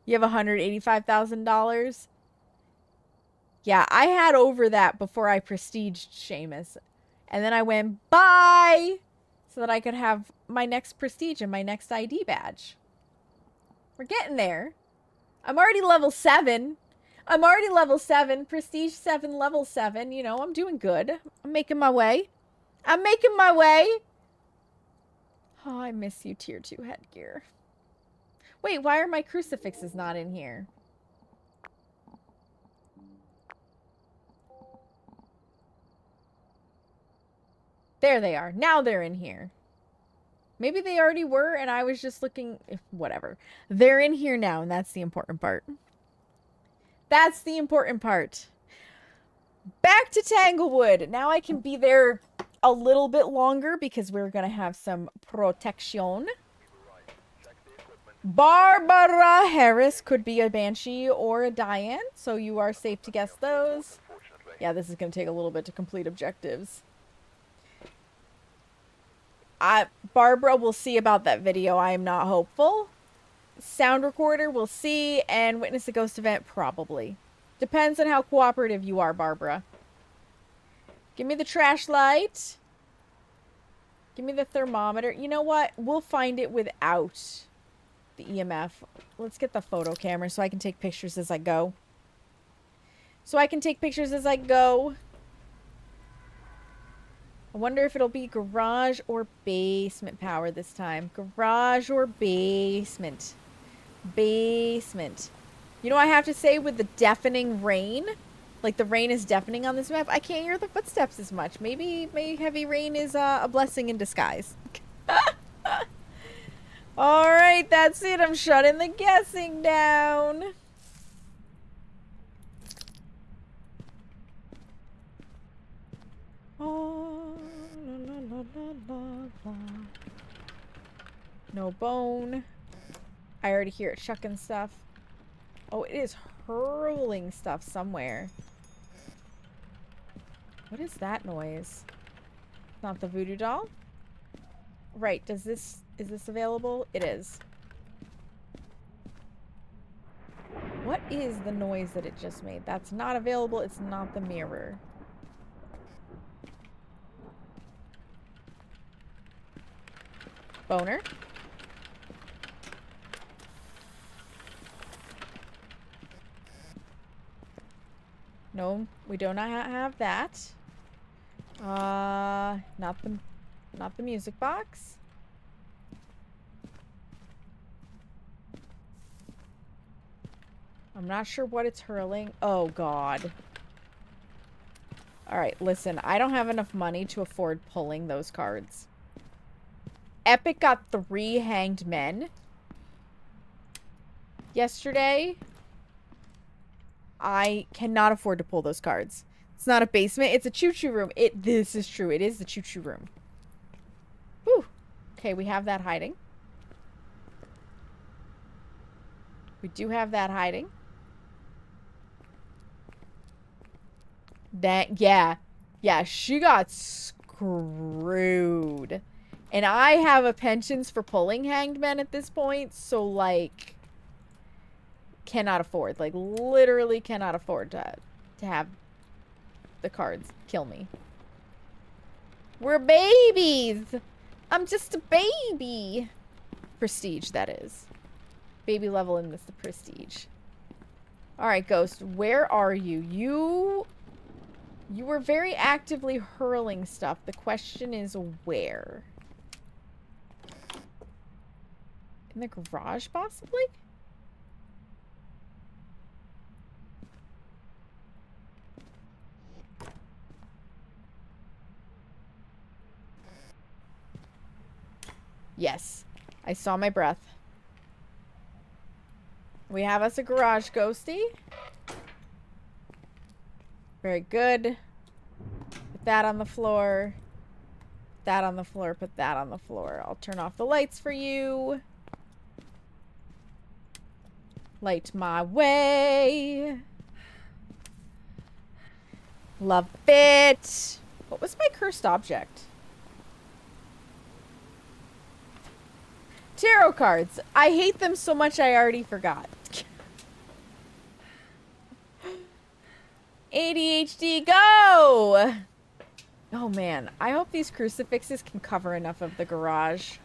You have $185,000? Yeah, I had over that before I prestiged Seamus. And then I went, bye! So that I could have my next prestige and my next ID badge. We're getting there. I'm already level 7. I'm already level 7. Prestige 7, level 7. You know, I'm doing good. I'm making my way. I'm making my way. Oh, I miss you, tier 2 headgear. Wait, why are my crucifixes not in here? There they are. Now they're in here. Maybe they already were and I was just looking... Whatever. They're in here now and that's the important part. That's the important part. Back to Tanglewood. Now I can be there a little bit longer because we're going to have some protection. Barbara Harris could be a Banshee or a Diane, so you are safe to guess those. Yeah, this is going to take a little bit to complete objectives. Barbara will see about that video. I am not hopeful. Sound recorder, we'll see. And witness a ghost event, probably. Depends on how cooperative you are, Barbara. Give me the trash light. Give me the thermometer. You know what? We'll find it without the EMF. Let's get the photo camera so I can take pictures as I go. I wonder if it'll be garage or basement power this time. Garage or basement. Basement. You know, I have to say, with the deafening rain, like the rain is deafening on this map, I can't hear the footsteps as much. Maybe heavy rain is a blessing in disguise. Alright, that's it. I'm shutting the guessing down. Oh, la, la, la, la, la. No bone. I already hear it shucking stuff. Oh, it is hurling stuff somewhere. What is that noise? Not the voodoo doll? Right, is this available? It is. What is the noise that it just made? That's not available. It's not the mirror. Boner? No, we do not have that. Not the music box. I'm not sure what it's hurling. Oh, God. Alright, listen. I don't have enough money to afford pulling those cards. Epic got 3 hanged men yesterday. I cannot afford to pull those cards. It's not a basement. It's a choo-choo room. This is true. It is the choo-choo room. Whew. Okay, we have that hiding. We do have that hiding. Yeah, she got screwed. And I have a penchant for pulling hanged men at this point, so, like, cannot afford. Like, literally cannot afford to have the cards kill me. We're babies! I'm just a baby! Prestige, that is. Baby level in this, the prestige. Alright, Ghost, where are you? You were very actively hurling stuff. The question is where? In the garage, possibly? Yes. I saw my breath. We have us a garage ghosty. Very good. Put that on the floor. Put that on the floor. Put that on the floor. I'll turn off the lights for you. Light my way. Love it. What was my cursed object? Tarot cards. I hate them so much I already forgot. ADHD, go! Oh man, I hope these crucifixes can cover enough of the garage.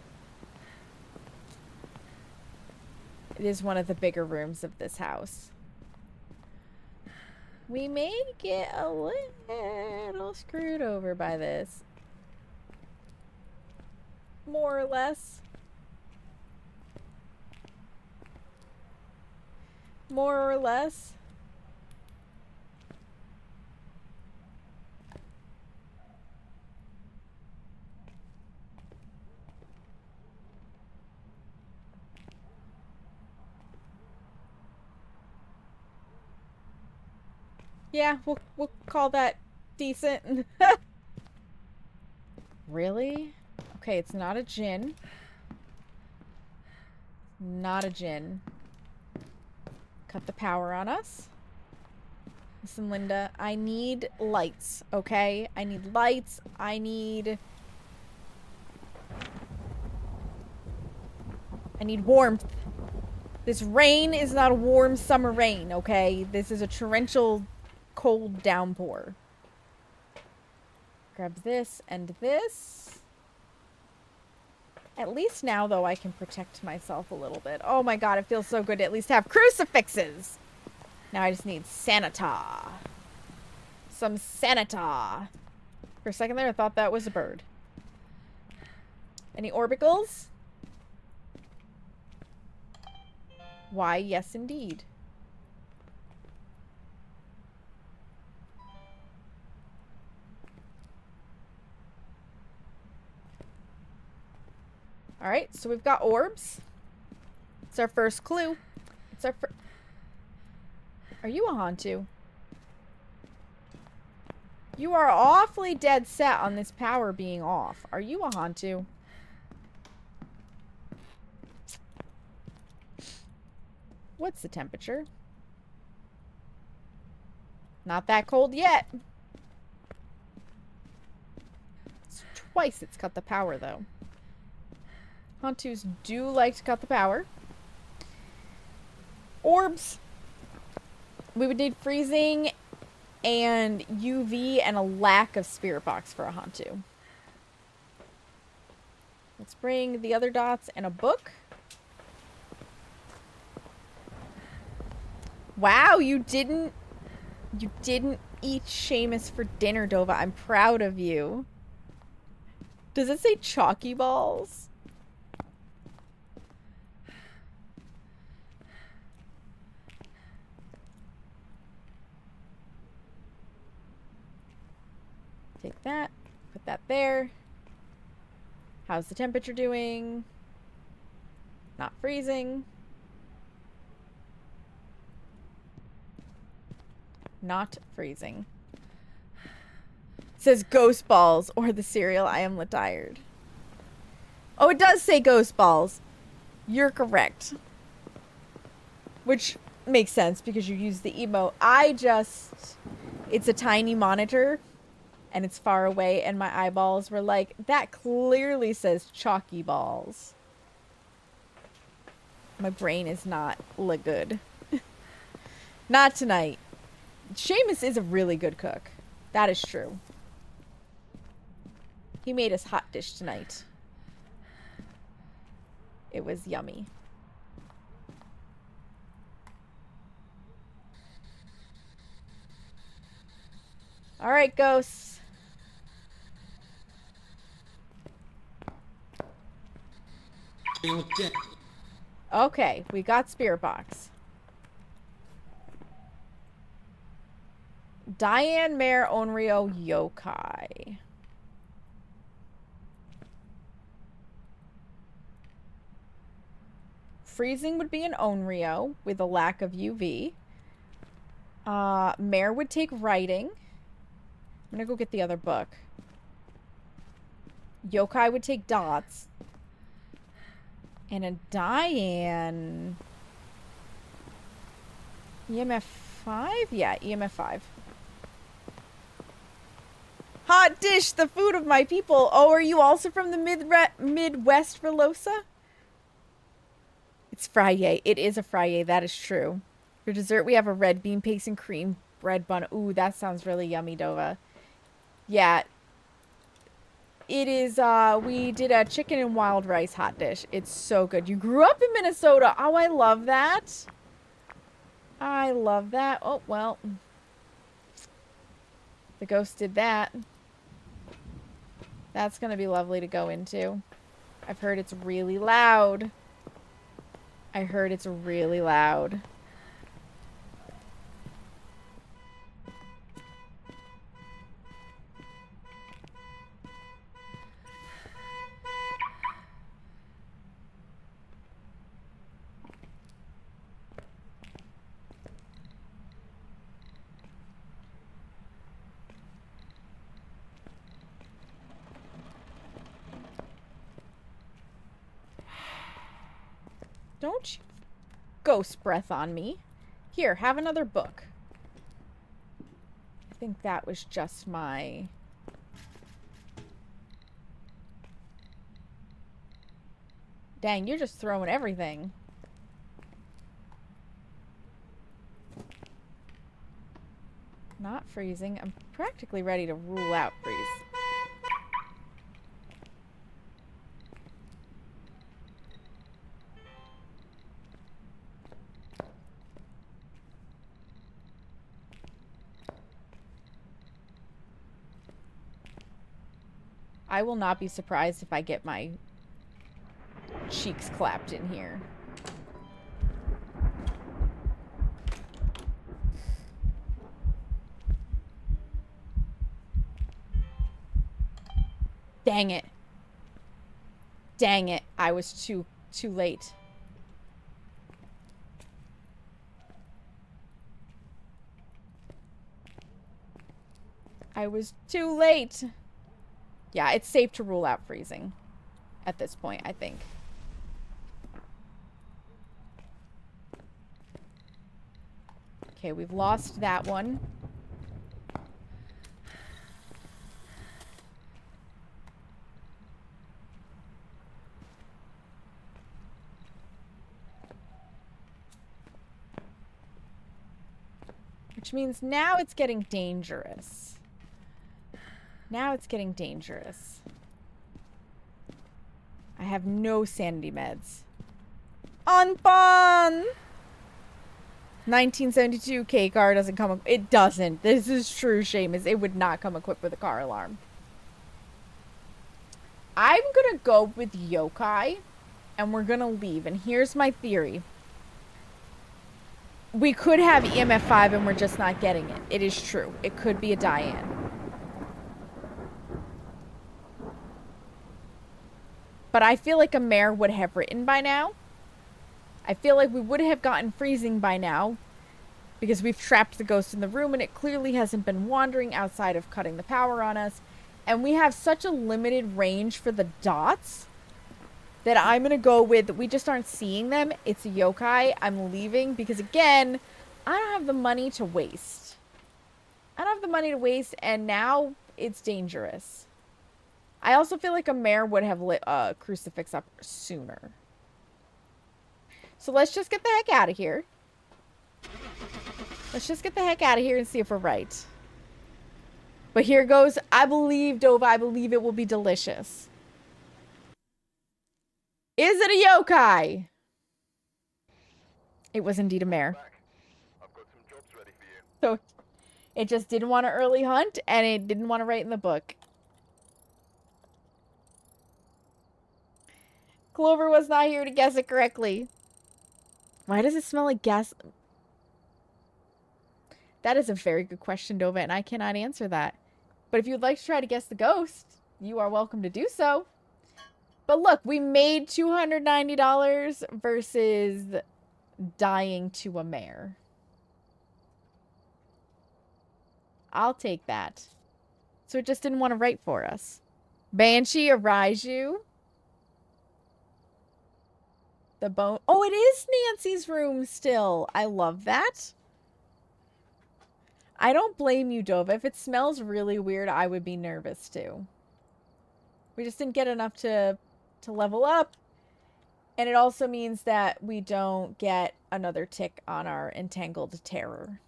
It is one of the bigger rooms of this house. We may get a little screwed over by this. More or less. More or less. Yeah, we'll call that decent. Really? Okay, it's not a djinn. Not a djinn. Cut the power on us. Listen, Linda, I need lights, okay? I need lights. I need warmth. This rain is not a warm summer rain, okay? This is a torrential cold downpour. Grab this and this. At least now, though, I can protect myself a little bit. Oh my god, it feels so good to at least have crucifixes! Now I just need Sanita. Some Sanita. For a second there, I thought that was a bird. Any orbicals? Why, yes indeed. Alright, so we've got orbs. It's our first clue. It's our first... Are you a Hantu? You are awfully dead set on this power being off. Are you a Hantu? What's the temperature? Not that cold yet. It's twice it's cut the power, though. Hantus do like to cut the power. Orbs. We would need freezing and UV and a lack of spirit box for a Hantu. Let's bring the other dots and a book. Wow, you didn't eat Seamus for dinner, Dova. I'm proud of you. Does it say chalky balls? Take that, put that there. How's the temperature doing? Not freezing. Not freezing. It says ghost balls or the cereal. I am tired. Oh, it does say ghost balls. You're correct. Which makes sense because you use the emote. It's a tiny monitor and it's far away and my eyeballs were like, that clearly says chalky balls. My brain is not good. Not tonight. Seamus is a really good cook. That is true. He made us hot dish tonight. It was yummy. All right, ghosts. Okay, we got spirit box. Diane Mare Onryo Yokai. Freezing would be an Onryo with a lack of UV. Mare would take writing. I'm gonna go get the other book. Yokai would take dots. And a Diane... EMF 5? Yeah, EMF 5. Hot dish, the food of my people. Oh, are you also from the Midwest, Velosa? It's Friday. It is a Friday. That is true. For dessert, we have a red bean paste and cream bread bun. Ooh, that sounds really yummy, Dova. Yeah. It is, we did a chicken and wild rice hot dish. It's so good. You grew up in Minnesota. Oh, I love that. I love that. Oh, well. The ghost did that. That's going to be lovely to go into. I've heard it's really loud. I heard it's really loud. Don't you ghost breath on me. Here, have another book. I think that was just my... Dang, you're just throwing everything. Not freezing. I'm practically ready to rule out freeze. I will not be surprised if I get my cheeks clapped in here. Dang it. Dang it. I was too late. I was too late. Yeah, it's safe to rule out freezing at this point, I think. Okay, we've lost that one. Which means now it's getting dangerous. Now it's getting dangerous. I have no sanity meds. Unfun! 1972 K car doesn't come. It doesn't. This is true, Seamus. It would not come equipped with a car alarm. I'm gonna go with yokai, and we're gonna leave. And here's my theory. We could have EMF 5 and we're just not getting it. It is true. It could be a Diane. But I feel like a mare would have written by now. I feel like we would have gotten freezing by now. Because we've trapped the ghost in the room and it clearly hasn't been wandering outside of cutting the power on us. And we have such a limited range for the dots that I'm going to go with, we just aren't seeing them. It's a yokai. I'm leaving because, again, I don't have the money to waste. I don't have the money to waste, and now it's dangerous. I also feel like a mare would have lit a crucifix up sooner. So let's just get the heck out of here. Let's just get the heck out of here and see if we're right. But here goes. I believe, Dova, I believe it will be delicious. Is it a yokai? It was indeed a mare. I've got some jobs ready for you. So it just didn't want to early hunt and it didn't want to write in the book. Clover was not here to guess it correctly. Why does it smell like gas? That is a very good question, Dova, and I cannot answer that. But if you'd like to try to guess the ghost, you are welcome to do so. But look, we made $290 versus dying to a mare. I'll take that. So it just didn't want to write for us. Banshee, Araiju. The bone. Oh, it is Nancy's room still. I love that. I don't blame you, Dova. If it smells really weird, I would be nervous too. We just didn't get enough to level up. And it also means that we don't get another tick on our entangled terror.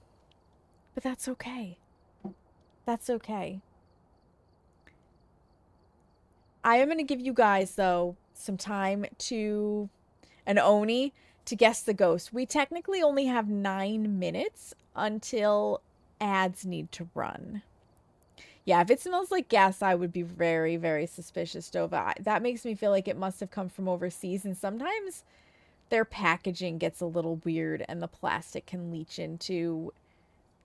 But that's okay. That's okay. I am going to give you guys, though, some time to... an Oni to guess the ghost. We technically only have 9 minutes until ads need to run. Yeah, if it smells like gas, I would be very, very suspicious, Dova. That makes me feel like it must have come from overseas, and sometimes their packaging gets a little weird and the plastic can leach into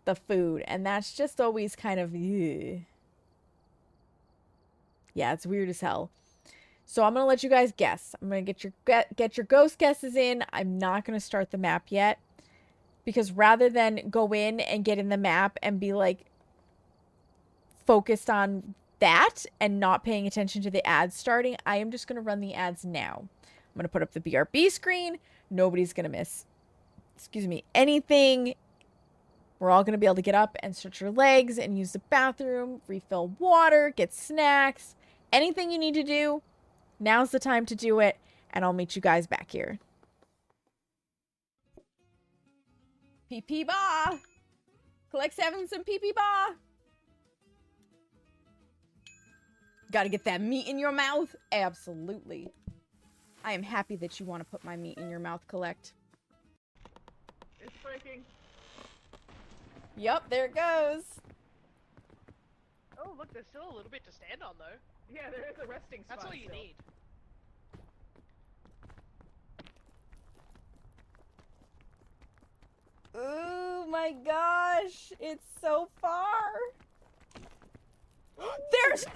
the food, and that's just always kind of... ugh. Yeah, it's weird as hell. So I'm going to let you guys guess. I'm going to get your ghost guesses in. I'm not going to start the map yet. Because rather than go in and get in the map and be like focused on that and not paying attention to the ads starting, I am just going to run the ads now. I'm going to put up the BRB screen. Nobody's going to miss, anything. We're all going to be able to get up and stretch your legs and use the bathroom, refill water, get snacks. Anything you need to do, now's the time to do it, and I'll meet you guys back here. PP Ba! Collect 7 some PP Ba! Gotta get that meat in your mouth? Absolutely. I am happy that you want to put my meat in your mouth, Collect. It's breaking. Yup, there it goes. Oh, look, there's still a little bit to stand on, though. Yeah, there is a resting spot. That's all you still. need. Oh my gosh, it's so far. There's a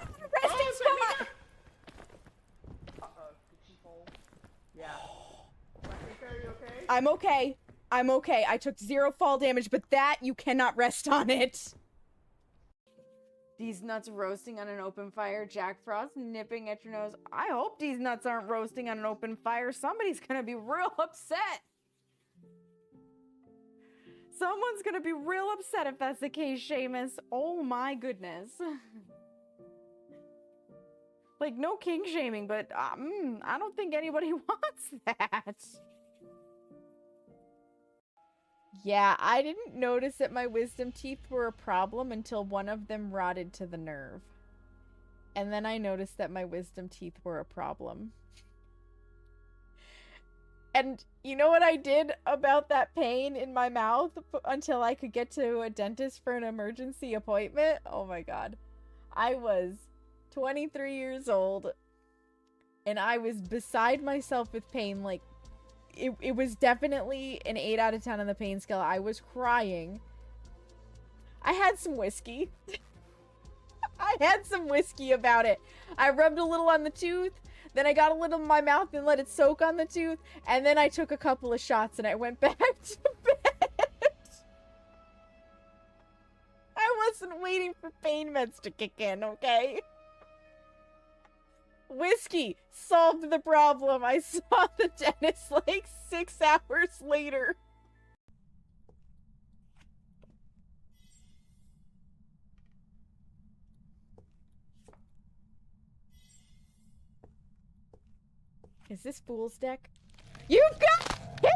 resting spot. Did she fall? Yeah. Are you okay? I'm okay. I'm okay. I took 0 fall damage, but that you cannot rest on it. These nuts roasting on an open fire. Jack Frost nipping at your nose. I hope these nuts aren't roasting on an open fire. Somebody's gonna be real upset. Someone's gonna be real upset if that's the case, Seamus. Oh my goodness. Like, no king shaming, but I don't think anybody wants that. Yeah, I didn't notice that my wisdom teeth were a problem until one of them rotted to the nerve. And then I noticed that my wisdom teeth were a problem. And you know what I did about that pain in my mouth until I could get to a dentist for an emergency appointment? Oh my god. I was 23 years old and I was beside myself with pain. Like, it was definitely an 8 out of 10 on the pain scale. I was crying. I had some whiskey. I had some whiskey about it. I rubbed a little on the tooth. Then I got a little in my mouth and let it soak on the tooth. And then I took a couple of shots and I went back to bed. I wasn't waiting for pain meds to kick in, okay? Whiskey solved the problem. I saw the dentist like 6 hours later. Is this Fool's Deck? You've got it!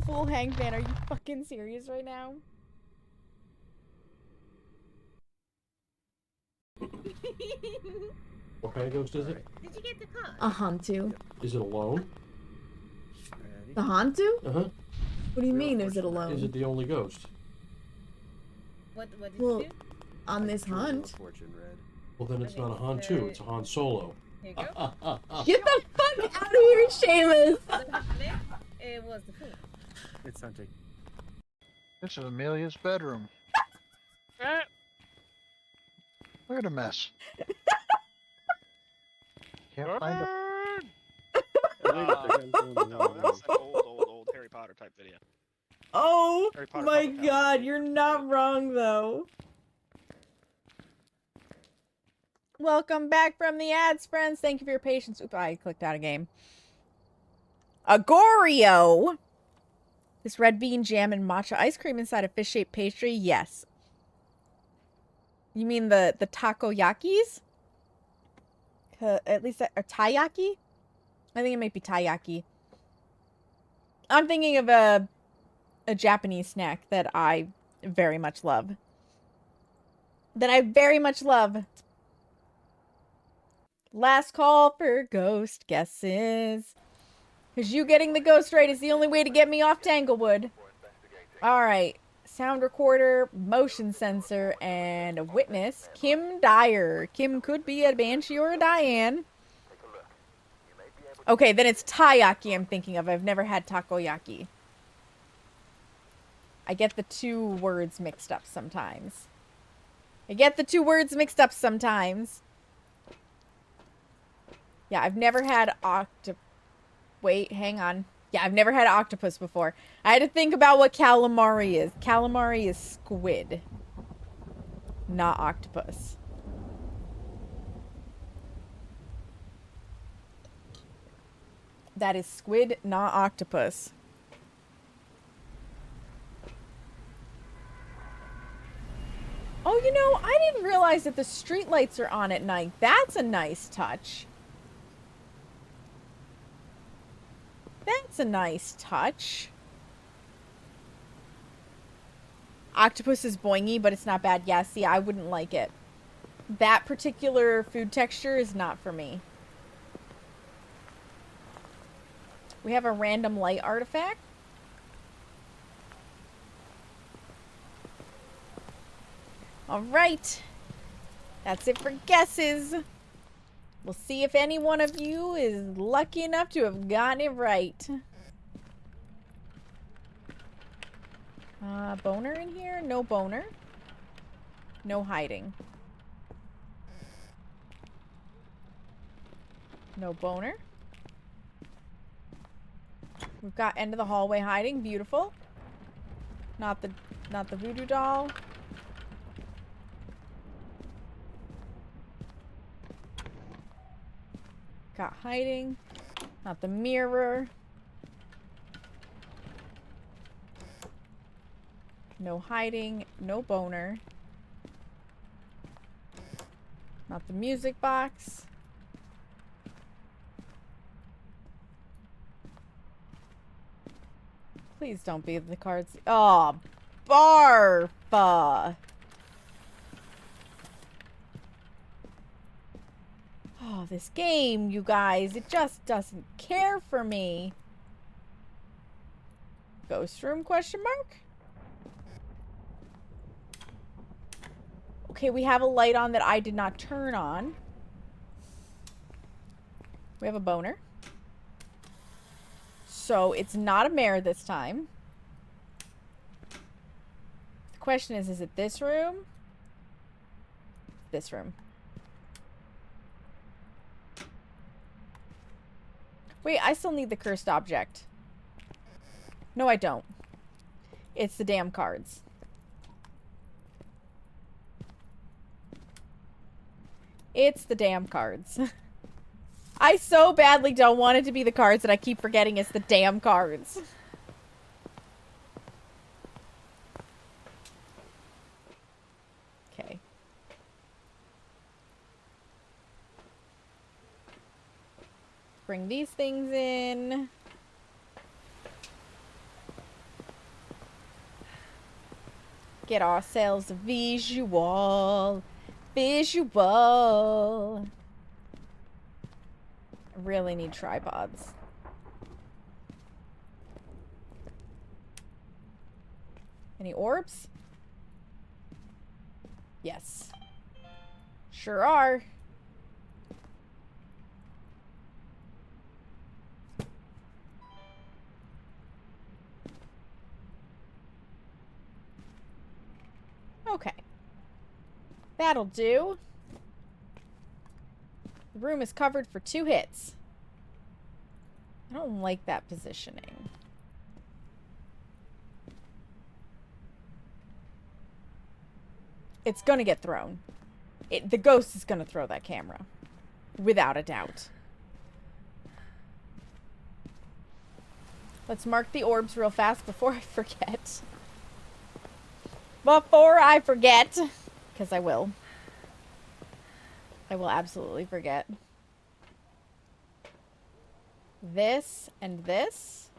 Fool, Hangman, are you fucking serious right now? What kind of ghost is it? Did you get the car? A Hantu. Is it alone? The Hantu? Uh-huh. What do you mean, is it alone? Is it the only ghost? What did Well, you do? on this hunt. Well, then it's not a Han 2, it's a Han Solo. Here you go. Get the fuck out of here, Seamus! It was the food. It's hunting. This is Amelia's bedroom. Look at a mess. Can't find a... No, that's an old Harry Potter type video. Oh Harry Potter my public god, house. you're not wrong though. Welcome back from the ads, friends. Thank you for your patience. Oop, I clicked out of game. Agorio. This red bean jam and matcha ice cream inside a fish-shaped pastry? Yes. You mean the takoyakis? At least, or taiyaki? I think it might be taiyaki. I'm thinking of a Japanese snack that I very much love. Last call for ghost guesses. Because you getting the ghost right is the only way to get me off Tanglewood. Alright. Sound recorder, motion sensor, and a witness. Kim Dyer. Kim could be a Banshee or a Diane. Okay, then it's taiyaki I'm thinking of. I've never had takoyaki. I get the two words mixed up sometimes. Yeah, I've never had Wait, hang on. Yeah, I've never had octopus before. I had to think about what calamari is. Calamari is squid, not octopus. That is squid, not octopus. Oh, you know, I didn't realize that the streetlights are on at night. That's a nice touch. That's a nice touch. Octopus is boingy, but it's not bad. Yeah, see, I wouldn't like it. That particular food texture is not for me. We have a random light artifact. All right. That's it for guesses. We'll see if any one of you is lucky enough to have gotten it right. Boner in here? No boner. No hiding. No boner. We've got end of the hallway hiding. Beautiful. Not the voodoo doll. Got hiding. Not the mirror. No hiding. No boner. Not the music box. Please don't be the cards. Oh, Barfa. Oh, this game, you guys, it just doesn't care for me. Ghost room, question mark? Okay, we have a light on that I did not turn on. We have a boner. So it's not a mare this time. The question is it this room? This room. Wait, I still need the cursed object. No, I don't. It's the damn cards. It's the damn cards. I so badly don't want it to be the cards that I keep forgetting it's the damn cards. Okay. Bring these things in. Get ourselves a visual. Visual. I really need tripods. Any orbs? Yes. Sure are. Okay. That'll do. The room is covered for 2 hits. I don't like that positioning. It's gonna get thrown. The ghost is gonna throw that camera. Without a doubt. Let's mark the orbs real fast before I forget. Before I forget. Because I will. I will absolutely forget. This and this.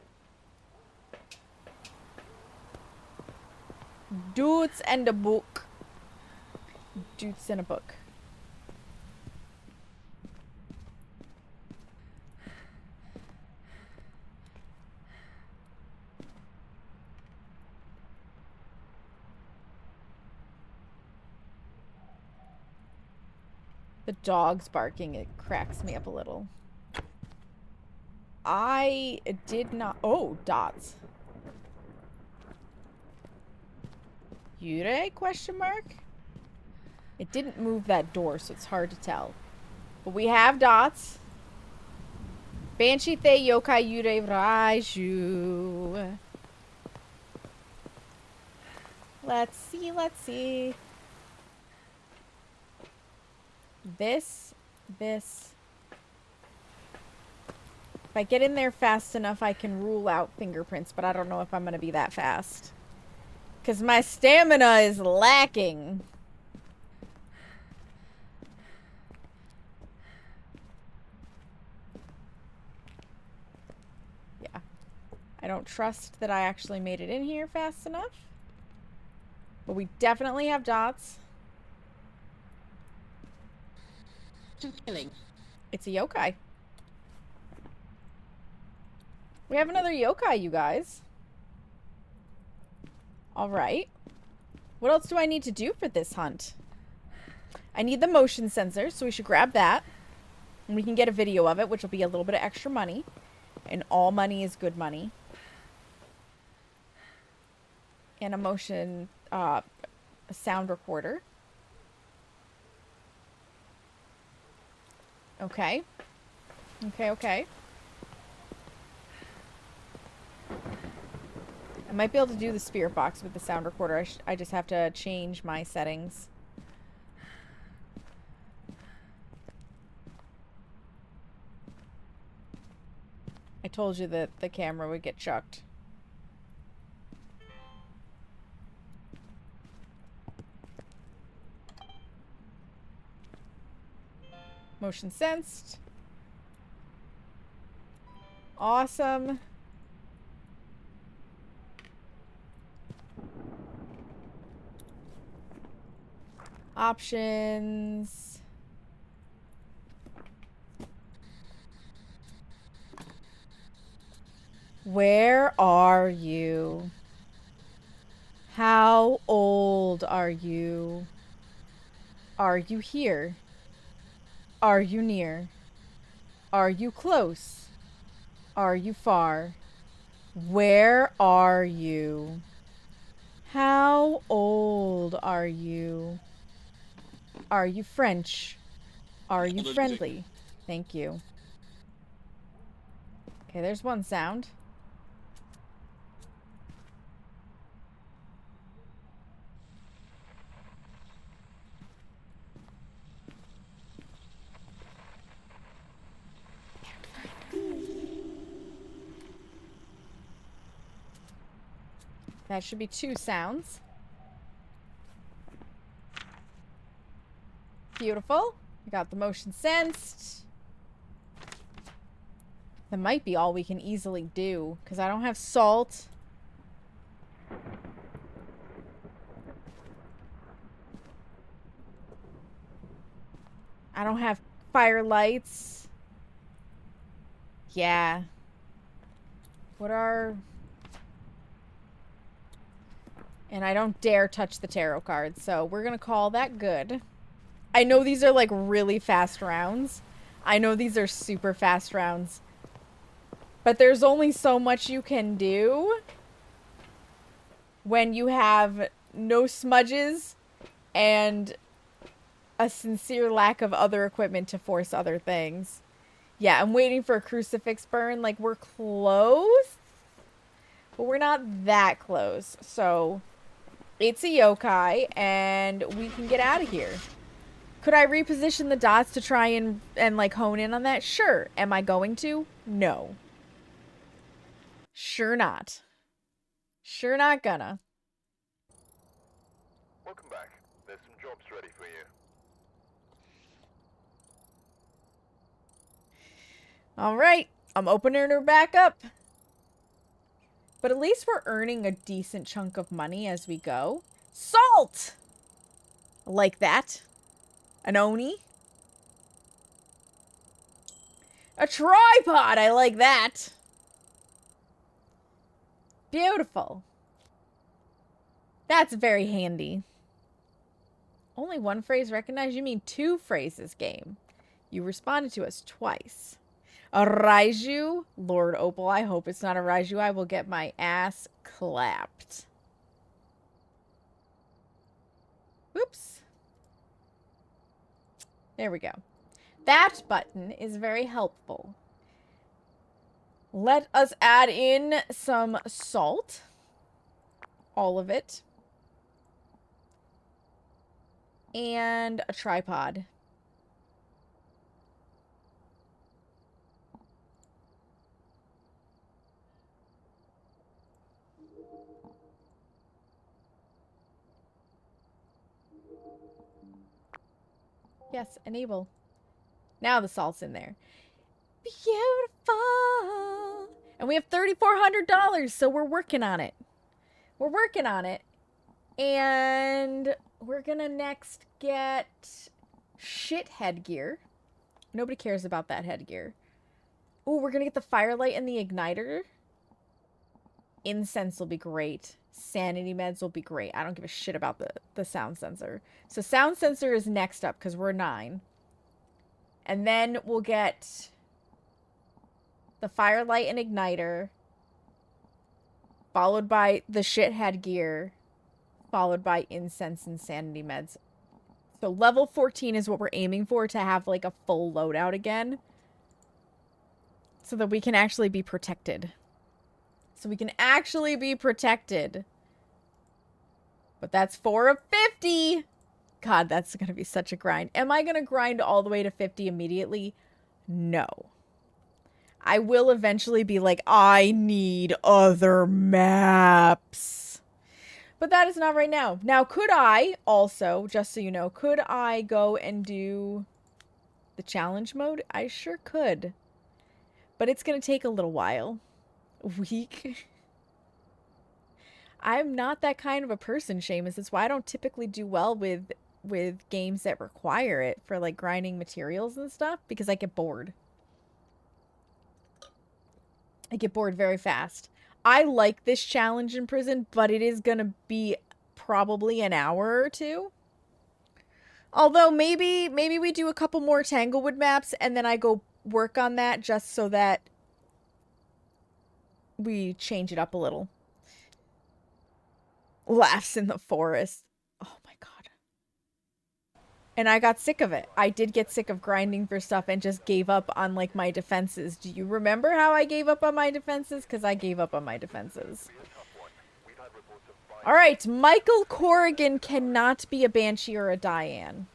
Dudes and a book. Dudes and a book. The dog's barking, it cracks me up a little. I did not... Oh, dots. Yurei, question mark? It didn't move that door, so it's hard to tell. But we have dots. Banshee the yokai yurei raiju. Let's see, let's see. This. If I get in there fast enough, I can rule out fingerprints, but I don't know if I'm going to be that fast. Because my stamina is lacking. Yeah. I don't trust that I actually made it in here fast enough. But we definitely have dots. Killing. It's a yokai. We have another yokai, you guys. Alright. What else do I need to do for this hunt? I need the motion sensor, so we should grab that. And we can get a video of it, which will be a little bit of extra money. And all money is good money. And a motion, a sound recorder. Okay. Okay. I might be able to do the spirit box with the sound recorder. I just have to change my settings. I told you that the camera would get chucked. Motion sensed. Awesome. Options. Where are you? How old are you? Are you here? Are you near? Are you close? Are you far? Where are you? How old are you? Are you French? Are you friendly? Thank you. Okay, there's one sound. That should be 2 sounds. Beautiful. We got the motion sensed. That might be all we can easily do, because I don't have salt. I don't have fire lights. Yeah. What are... And I don't dare touch the tarot cards, so we're gonna call that good. I know these are like really fast rounds. I know these are super fast rounds. But there's only so much you can do when you have no smudges and a sincere lack of other equipment to force other things. Yeah, I'm waiting for a crucifix burn. Like, we're close, but we're not that close. So... it's a yokai, and we can get out of here. Could I reposition the dots to try and like, hone in on that? Sure. Am I going to? No. Sure not. Sure not gonna. Welcome back. There's some jobs ready for you. Alright. I'm opening her back up. But at least we're earning a decent chunk of money as we go. Salt! I like that. An oni. A tripod! I like that. Beautiful. That's very handy. Only one phrase recognized? You mean 2 phrases, game. You responded to us twice. A Raiju? Lord Opal, I hope it's not a Raiju. I will get my ass clapped. Oops. There we go. That button is very helpful. Let us add in some salt. All of it. And a tripod. Yes, enable. Now the salt's in there. Beautiful. And we have $3,400, so we're working on it. We're working on it. And we're gonna next get shit headgear. Nobody cares about that headgear. Ooh, we're gonna get the firelight and the igniter. Incense will be great. Sanity meds will be great. I don't give a shit about the sound sensor. So sound sensor is next up because we're 9. And then we'll get the firelight and igniter, followed by the shit headgear, followed by incense and sanity meds. So level 14 is what we're aiming for, to have like a full loadout again, so that we can actually be protected. But that's 4 of 50. God, that's going to be such a grind. Am I going to grind all the way to 50 immediately? No. I will eventually be like, I need other maps. But that is not right now. Now, could I also, just so you know, could I go and do the challenge mode? I sure could. But it's going to take a little while. A week? I'm not that kind of a person, Seamus. That's why I don't typically do well with games that require it for, like, grinding materials and stuff, because I get bored. I get bored very fast. I like this challenge in prison, but it is gonna be probably an hour or two. Although maybe we do a couple more Tanglewood maps and then I go work on that just so that we change it up a little. Laughs in the forest. Oh my god. And I got sick of it. I did get sick of grinding for stuff and just gave up on, like, my defenses. Do you remember how I gave up on my defenses? Because I gave up on my defenses. Alright, Michael Corrigan cannot be a Banshee or a Diane.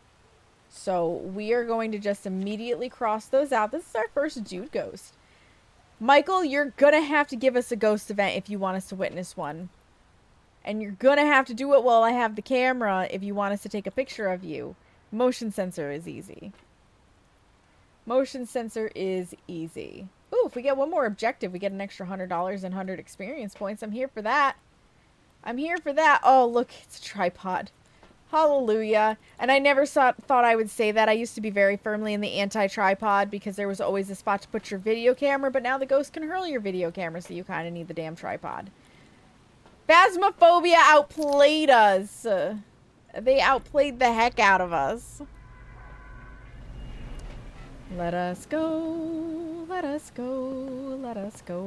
So we are going to just immediately cross those out. This is our first dude ghost. Michael, you're gonna have to give us a ghost event if you want us to witness one. And you're gonna have to do it while I have the camera if you want us to take a picture of you. Motion sensor is easy. Motion sensor is easy. Ooh, if we get one more objective, we get an extra $100 and 100 experience points. I'm here for that. I'm here for that. Oh, look, it's a tripod. Hallelujah. And I never thought I would say that. I used to be very firmly in the anti-tripod because there was always a spot to put your video camera, but now the ghost can hurl your video camera, so you kind of need the damn tripod. Phasmophobia outplayed us. They outplayed the heck out of us. Let us go. Let us go. Let us go.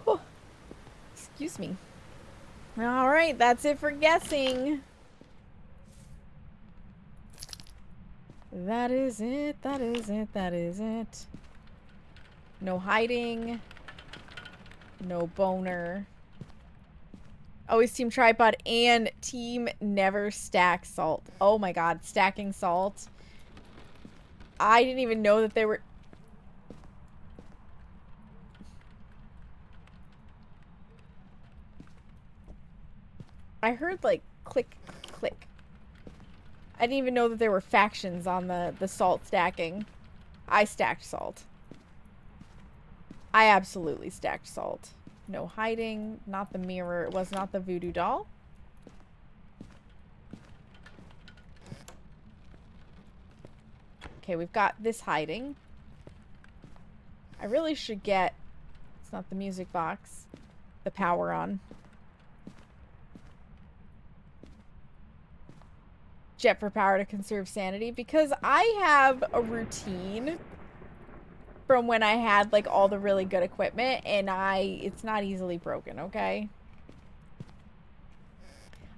Whew. Excuse me. Alright, that's it for guessing. That is it. That is it. That is it. No hiding. No boner. Always team tripod and team never stack salt. Oh my god, stacking salt. I didn't even know that there were... I heard like click, click. I didn't even know that there were factions on the salt stacking. I stacked salt. I absolutely stacked salt. No hiding, not the mirror. It was not the voodoo doll. Okay, we've got this hiding. I really should get... It's not the music box. The power on. Jet for power to conserve sanity. Because I have a routine from when I had, like, all the really good equipment, and it's not easily broken, okay?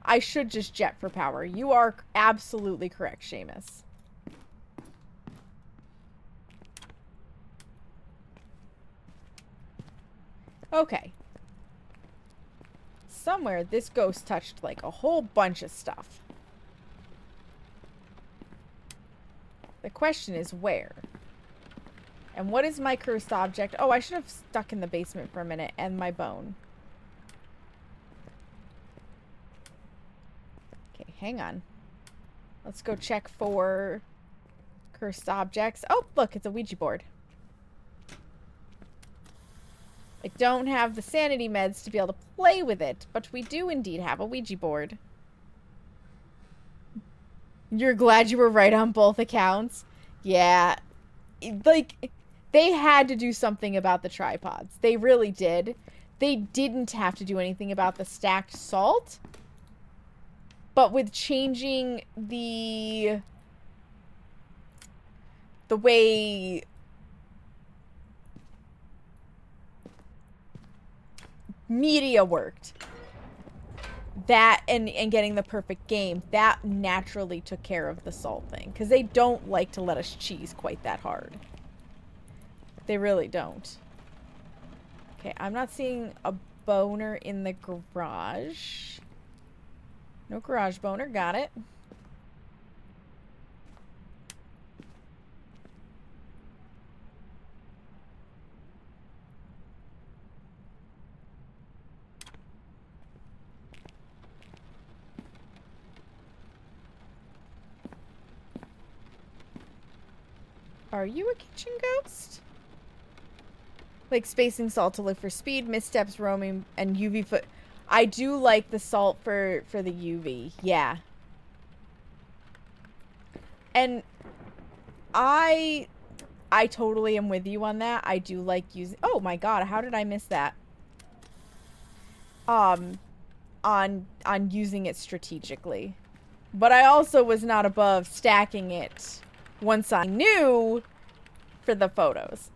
I should just jet for power. You are absolutely correct, Seamus. Okay. Somewhere, this ghost touched, like, a whole bunch of stuff. The question is where? And what is my cursed object? Oh, I should have stuck in the basement for a minute. And my bone. Okay, hang on. Let's go check for cursed objects. Oh, look, it's a Ouija board. I don't have the sanity meds to be able to play with it, but we do indeed have a Ouija board. You're glad you were right on both accounts? Yeah. Like... They had to do something about the tripods. They really did. They didn't have to do anything about the stacked salt. But with changing the way media worked, that and getting the perfect game, that naturally took care of the salt thing. Because they don't like to let us cheese quite that hard. They really don't. Okay, I'm not seeing a boner in the garage. No garage boner, got it. Are you a kitchen ghost? Like spacing salt to look for speed, missteps, roaming, and UV foot. I do like the salt for the UV. Yeah. And I totally am with you on that. I do like using... Oh my god, how did I miss that? On using it strategically. But I also was not above stacking it once I knew for the photos.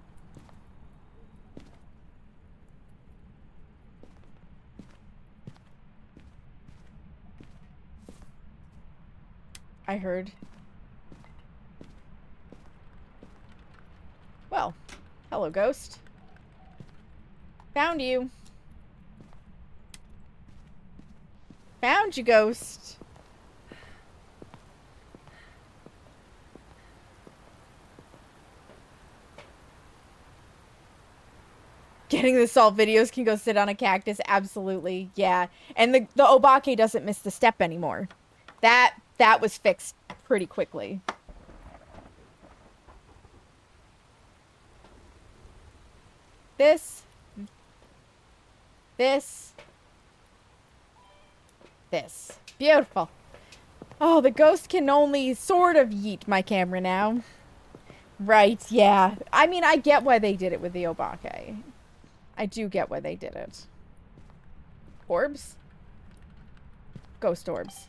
I heard. Well, hello, ghost. Found you. Found you, ghost. Getting the salt videos can go sit on a cactus. Absolutely. Yeah. And the Obake doesn't miss the step anymore. That was fixed pretty quickly. This. Beautiful. Oh, the ghost can only sort of yeet my camera now. Right, yeah. I mean, I get why they did it with the Obake. I do get why they did it. Orbs? Ghost orbs.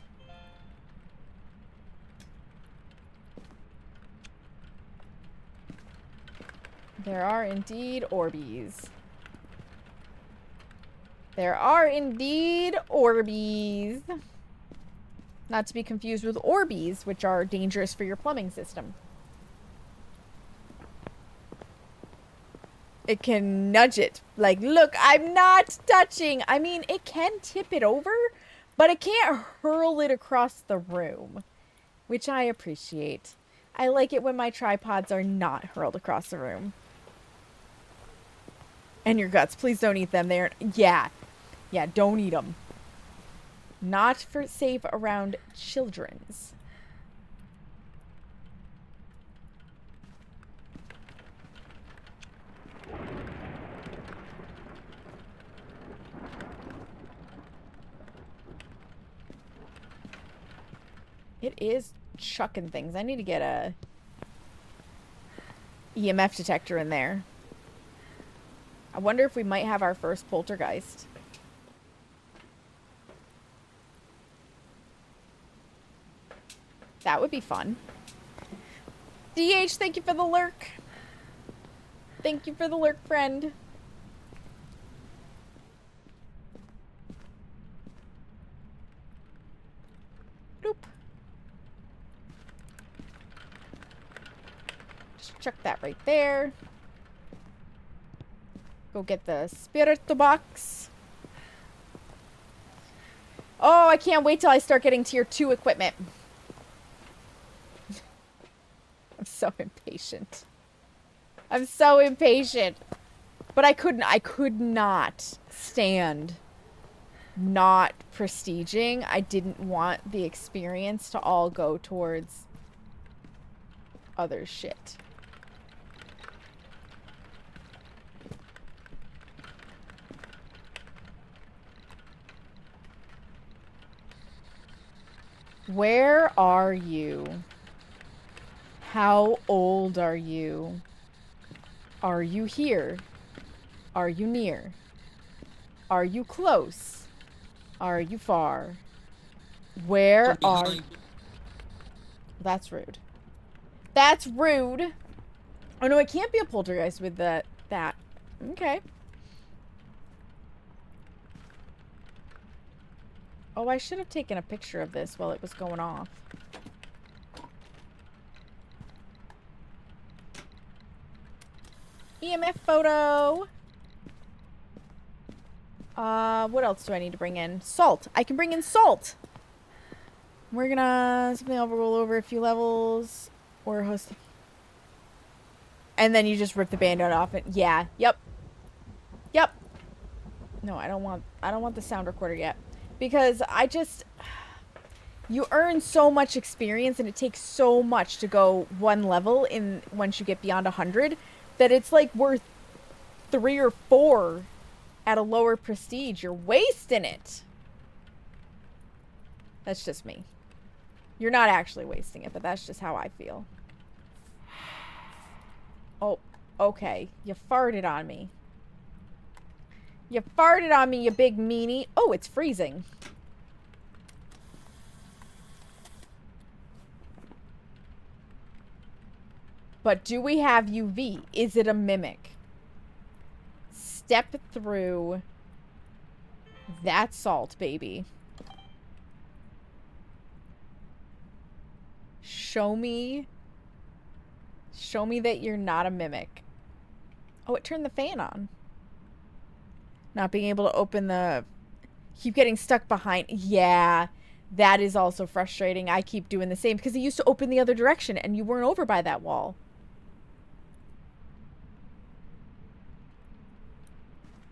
There are indeed Orbeez. There are indeed Orbeez. Not to be confused with Orbeez, which are dangerous for your plumbing system. It can nudge it. Like, look, I'm not touching. I mean, it can tip it over, but it can't hurl it across the room, which I appreciate. I like it when my tripods are not hurled across the room. And your guts. Please don't eat them. They're... Yeah. Yeah, don't eat them. Not for safe around children's. It is chucking things. I need to get a EMF detector in there. I wonder if we might have our first poltergeist. That would be fun. DH, thank you for the lurk. Thank you for the lurk, friend. Doop. Just chuck that right there. Go get the spirito box. Oh, I can't wait till I start getting tier 2 equipment. I'm so impatient. I'm so impatient. But I could not stand not prestiging. I didn't want the experience to all go towards other shit. Where are you? How old are you? Are you here? Are you near? Are you close? Are you far? Where are you? That's rude. That's rude. Oh no, it can't be a poltergeist with that. Okay. Oh, I should have taken a picture of this while it was going off. EMF photo. What else do I need to bring in? Salt. I can bring in salt. We're gonna something I'll roll over a few levels or host. And then you just rip the band-aid off it. Yeah. Yep. Yep. No, I don't want the sound recorder yet. Because You earn so much experience and it takes so much to go one level in once you get beyond 100 that it's like worth 3 or 4 at a lower prestige. You're wasting it. That's just me. You're not actually wasting it, but that's just how I feel. Oh, okay. You farted on me. You farted on me, you big meanie. Oh, it's freezing. But do we have UV? Is it a mimic? Step through that salt, baby. Show me that you're not a mimic. Oh, it turned the fan on. Not being able to open the... Keep getting stuck behind... Yeah, that is also frustrating. I keep doing the same because it used to open the other direction and you weren't over by that wall.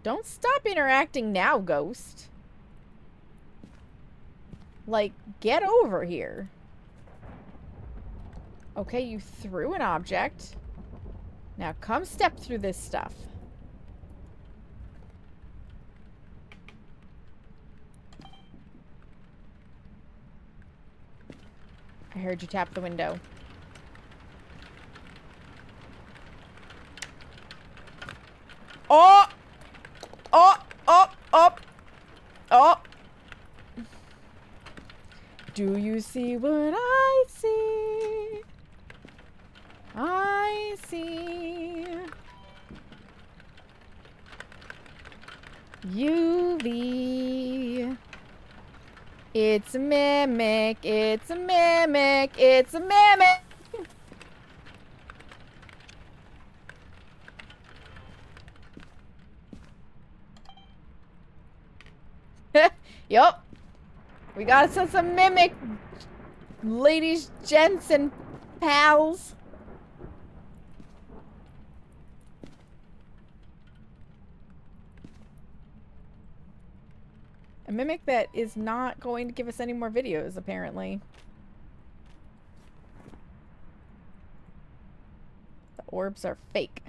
Don't stop interacting now, ghost. Like, get over here. Okay, you threw an object. Now come step through this stuff. I heard you tap the window. Oh! Oh! Oh! Oh! Oh! Do you see what I see? I see UV. It's a mimic. It's a mimic. It's a mimic. Yup. We gotta set some mimic, ladies, gents, and pals. A mimic that is not going to give us any more videos, apparently. The orbs are fake.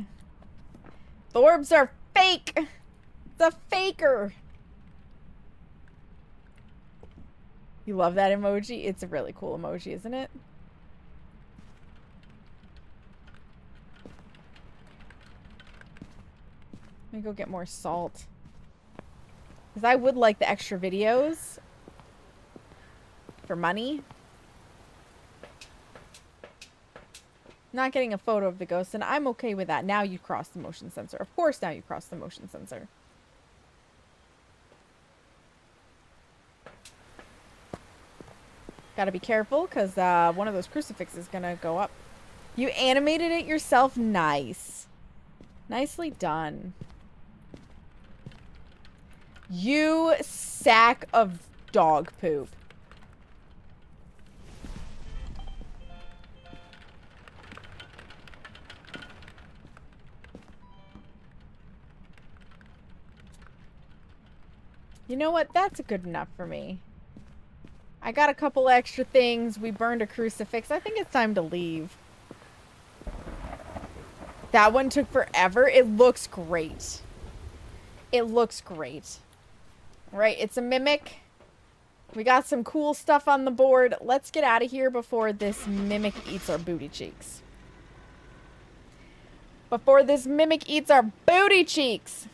The orbs are fake! It's a faker! You love that emoji? It's a really cool emoji, isn't it? Let me go get more salt. Because I would like the extra videos for money. Not getting a photo of the ghost, and I'm okay with that. Now you cross the motion sensor. Of course now you cross the motion sensor. Gotta be careful, because one of those crucifixes is gonna go up. You animated it yourself? Nice. Nicely done. You sack of dog poop. You know what? That's good enough for me. I got a couple extra things. We burned a crucifix. I think it's time to leave. That one took forever. It looks great. It looks great. Right, it's a mimic. We got some cool stuff on the board. Let's get out of here before this mimic eats our booty cheeks. Before this mimic eats our booty cheeks.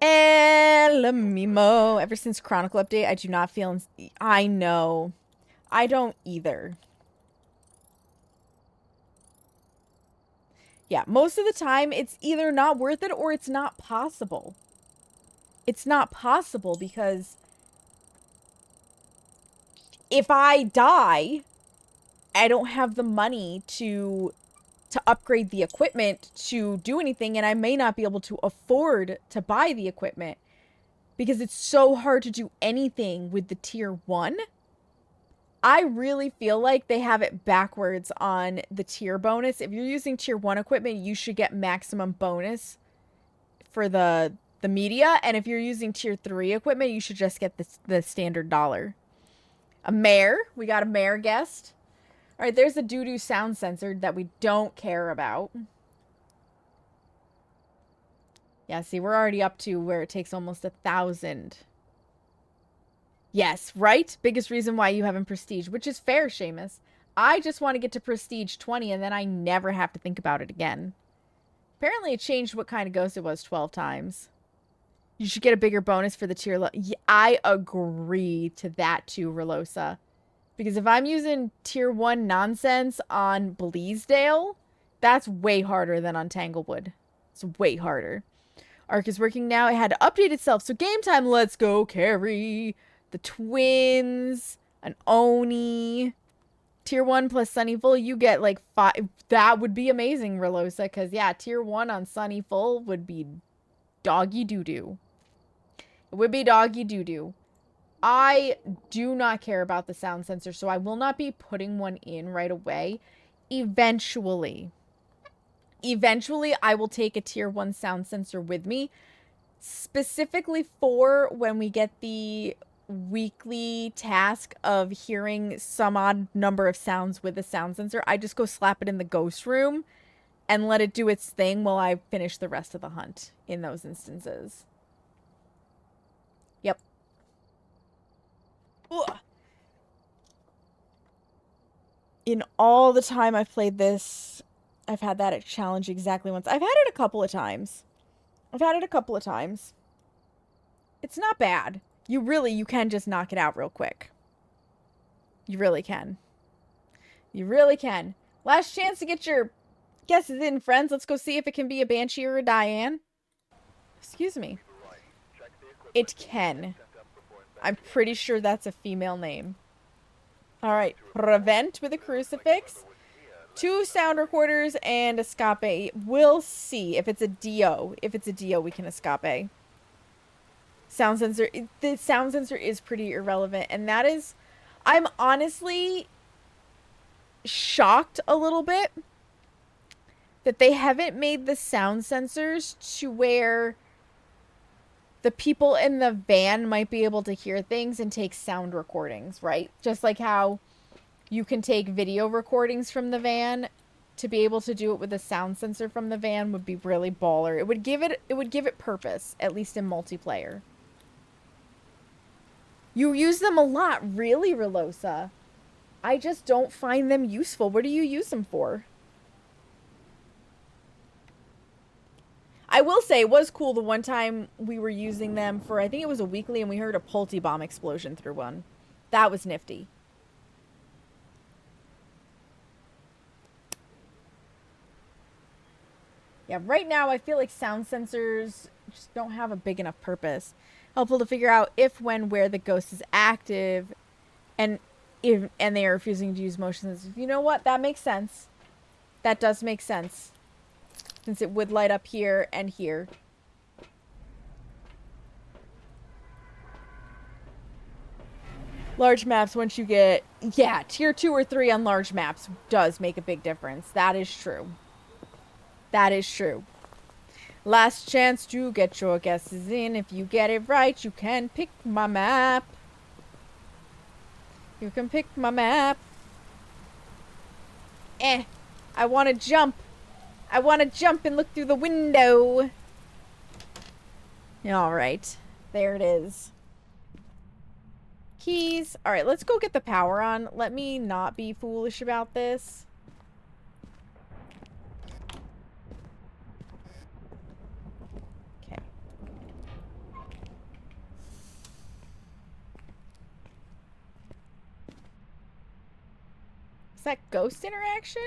El Mimo. Ever since Chronicle update, I do not feel... I know. I don't either. Yeah, most of the time, it's either not worth it or it's not possible. It's not possible because if I die, I don't have the money to upgrade the equipment to do anything, and I may not be able to afford to buy the equipment because it's so hard to do anything with the tier 1. I really feel like they have it backwards on the tier bonus. If you're using tier 1 equipment, you should get maximum bonus for the media, and if you're using tier 3 equipment, you should just get the standard dollar. A mayor. We got a mayor guest. All right, there's the doo-doo sound sensor that we don't care about. Yeah, see, we're already up to where it takes almost 1,000. Yes, right? Biggest reason why you haven't prestige, which is fair, Seamus. I just want to get to prestige 20 and then I never have to think about it again. Apparently it changed what kind of ghost it was 12 times. You should get a bigger bonus for the tier yeah, I agree to that too, Relosa. Because if I'm using tier 1 nonsense on Bleasdale, that's way harder than on Tanglewood. It's way harder. Arc is working now. It had to update itself. So game time, let's go, Carrie. The twins. An Oni. Tier 1 plus Sunnyful, you get like 5. That would be amazing, Relosa. Because, yeah, tier 1 on Sunnyful would be doggy doo-doo. It would be doggy doo-doo. I do not care about the sound sensor, so I will not be putting one in right away. Eventually, I will take a tier 1 sound sensor with me, specifically for when we get the weekly task of hearing some odd number of sounds with a sound sensor. I just go slap it in the ghost room and let it do its thing while I finish the rest of the hunt in those instances. Yep. Ugh. In all the time I've played this, I've had that challenge exactly once. I've had it a couple of times. It's not bad. You can just knock it out real quick. You really can. Last chance to get your guesses in, friends. Let's go see if it can be a Banshee or a Diane. Excuse me. It can. I'm pretty sure that's a female name. Alright. Prevent with a crucifix. 2 sound recorders and escape. We'll see if it's a DO. If it's a DO, we can escape. Sound sensor. The sound sensor is pretty irrelevant. And that is... I'm honestly shocked a little bit that they haven't made the sound sensors to where the people in the van might be able to hear things and take sound recordings, right? Just like how you can take video recordings from the van. To be able to do it with a sound sensor from the van would be really baller. It would give it purpose, at least in multiplayer. You use them a lot, really, Relosa. I just don't find them useful. What do you use them for? I will say, it was cool the one time we were using them for, I think it was a weekly, and we heard a Pulte bomb explosion through one. That was nifty. Yeah, right now I feel like sound sensors just don't have a big enough purpose. Helpful to figure out if, when, where the ghost is active, and they are refusing to use motion sensors. You know what? That makes sense. That does make sense. Since it would light up here and here. Large maps, once you get... Yeah, tier 2 or 3 on large maps does make a big difference. That is true. That is true. Last chance to get your guesses in. If you get it right, you can pick my map. You can pick my map. I want to jump. I want to jump and look through the window. Alright. There it is. Keys. Alright, let's go get the power on. Let me not be foolish about this. Okay. Is that ghost interaction?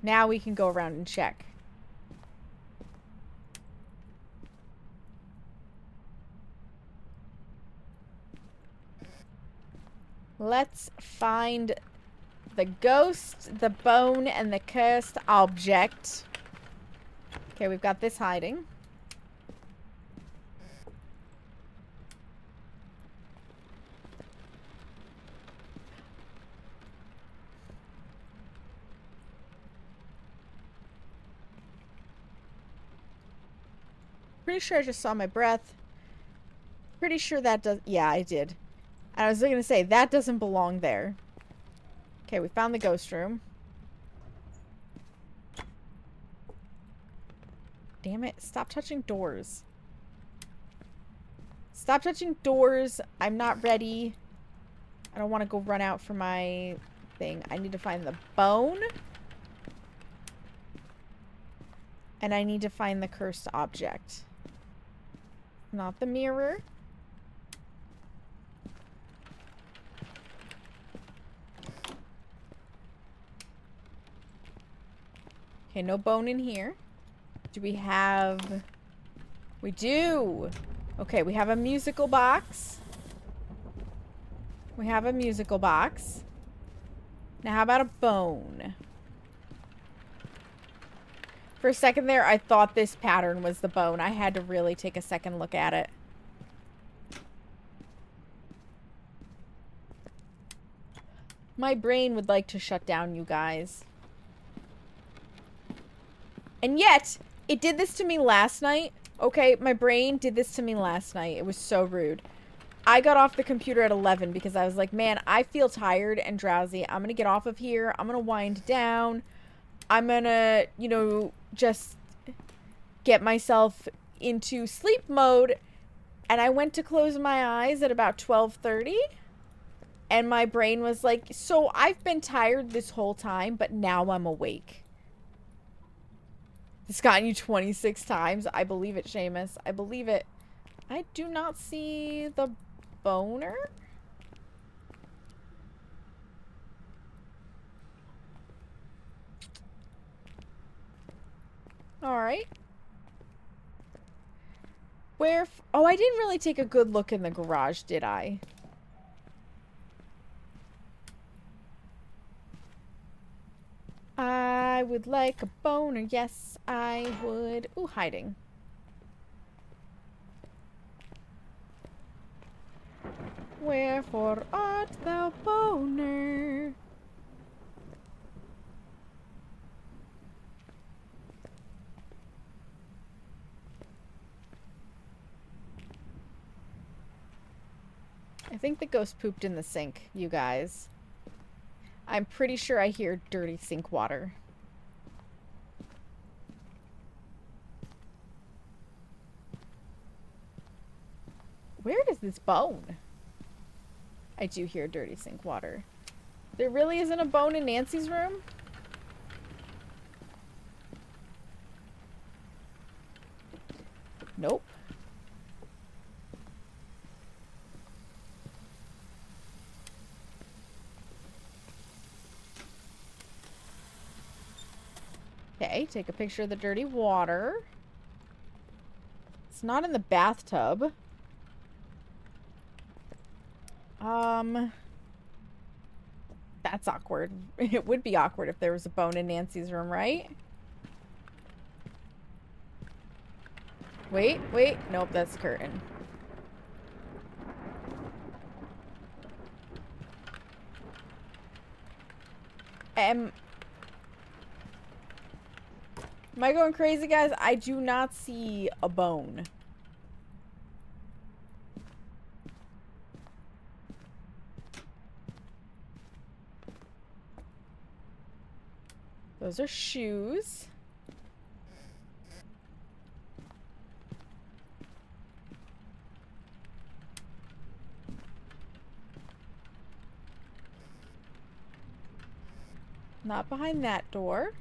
Now we can go around and check. Let's find the ghost, the bone, and the cursed object. Okay, we've got this hiding. Pretty sure I just saw my breath. Pretty sure that does... Yeah, I did. And I was going to say, that doesn't belong there. Okay, we found the ghost room. Damn it. Stop touching doors. Stop touching doors. I'm not ready. I don't want to go run out for my thing. I need to find the bone. And I need to find the cursed object. Not the mirror. Okay, no bone in here. Do we have... We do! Okay, we have a musical box. We have a musical box. Now, how about a bone? For a second there, I thought this pattern was the bone. I had to really take a second look at it. My brain would like to shut down, you guys. And yet, it did this to me last night. Okay, my brain did this to me last night. It was so rude. I got off the computer at 11 because I was like, man, I feel tired and drowsy. I'm going to get off of here. I'm going to wind down. I'm going to, you know, just get myself into sleep mode. And I went to close my eyes at about 12:30. And my brain was like, so I've been tired this whole time, but now I'm awake. It's gotten you 26 times. I believe it, Seamus. I believe it. I do not see the boner. Alright. Where... Oh, I didn't really take a good look in the garage, did I? I would like a boner. Yes, I would. Ooh, hiding. Wherefore art thou boner? I think the ghost pooped in the sink, you guys. I'm pretty sure I hear dirty sink water. Where is this bone? I do hear dirty sink water. There really isn't a bone in Nancy's room? Nope. Okay, take a picture of the dirty water. It's not in the bathtub. That's awkward. It would be awkward if there was a bone in Nancy's room, right? Wait, wait. Nope, that's the curtain. Am I going crazy, guys? I do not see a bone. Those are shoes. Not behind that door.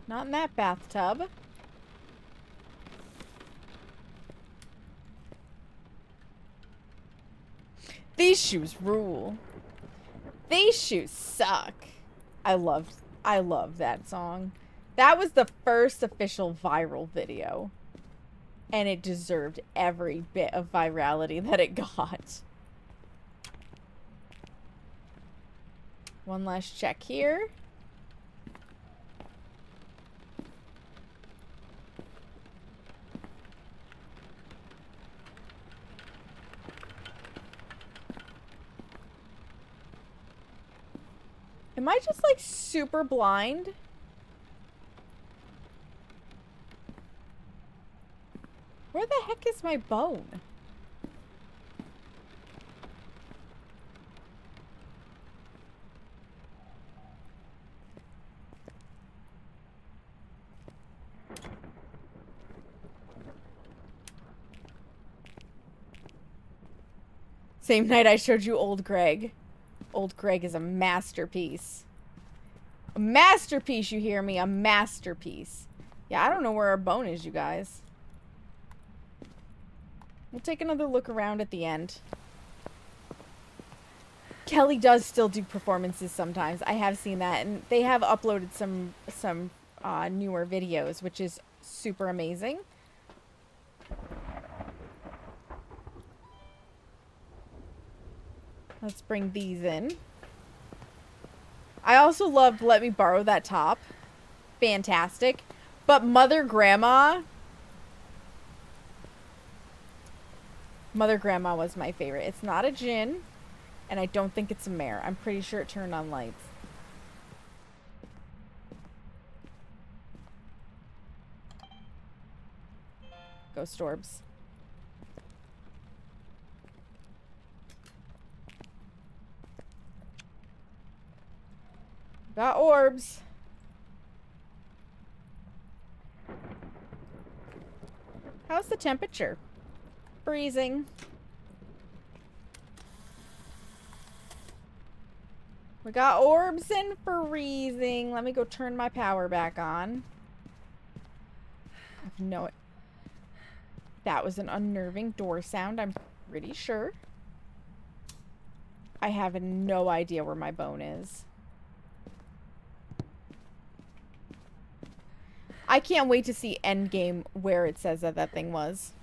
Not in that bathtub. These shoes rule. These shoes suck. I love that song. That was the first official viral video. And it deserved every bit of virality that it got. One last check here. Am I just like super blind? Where the heck is my bone? Same night I showed you Old Greg. Old Greg is a masterpiece. A masterpiece, you hear me? A masterpiece. Yeah, I don't know where our bone is, you guys. We'll take another look around at the end. Kelly does still do performances sometimes. I have seen that, and they have uploaded some newer videos, which is super amazing. Let's bring these in. I also loved Let Me Borrow That Top. Fantastic. But Mother Grandma was my favorite. It's not a djinn, and I don't think it's a mare. I'm pretty sure it turned on lights. Ghost orbs. Got orbs. How's the temperature? Freezing. We got orbs and freezing. Let me go turn my power back on. No, that was an unnerving door sound, I'm pretty sure. I have no idea where my bone is. I can't wait to see Endgame where it says that that thing was.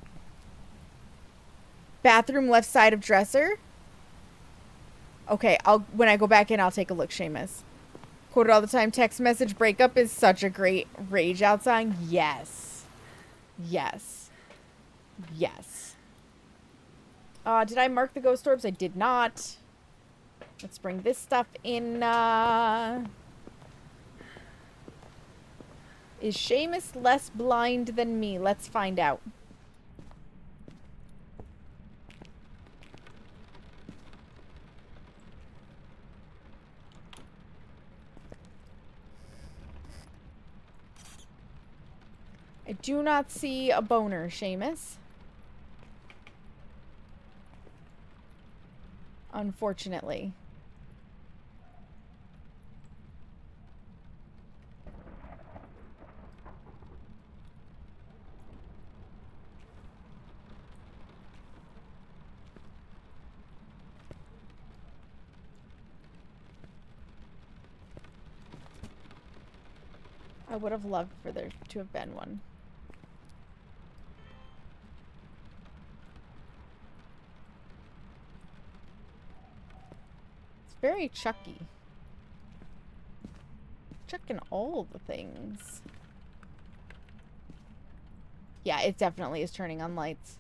Bathroom left side of dresser. Okay, when I go back in, I'll take a look, Seamus. Quoted all the time, text message breakup is such a great rage out song. Yes. Yes. Yes. Did I mark the ghost orbs? I did not. Let's bring this stuff in. Is Seamus less blind than me? Let's find out. I do not see a boner, Seamus. Unfortunately. I would have loved for there to have been one. It's very Chucky. Checking all the things. Yeah, it definitely is turning on lights.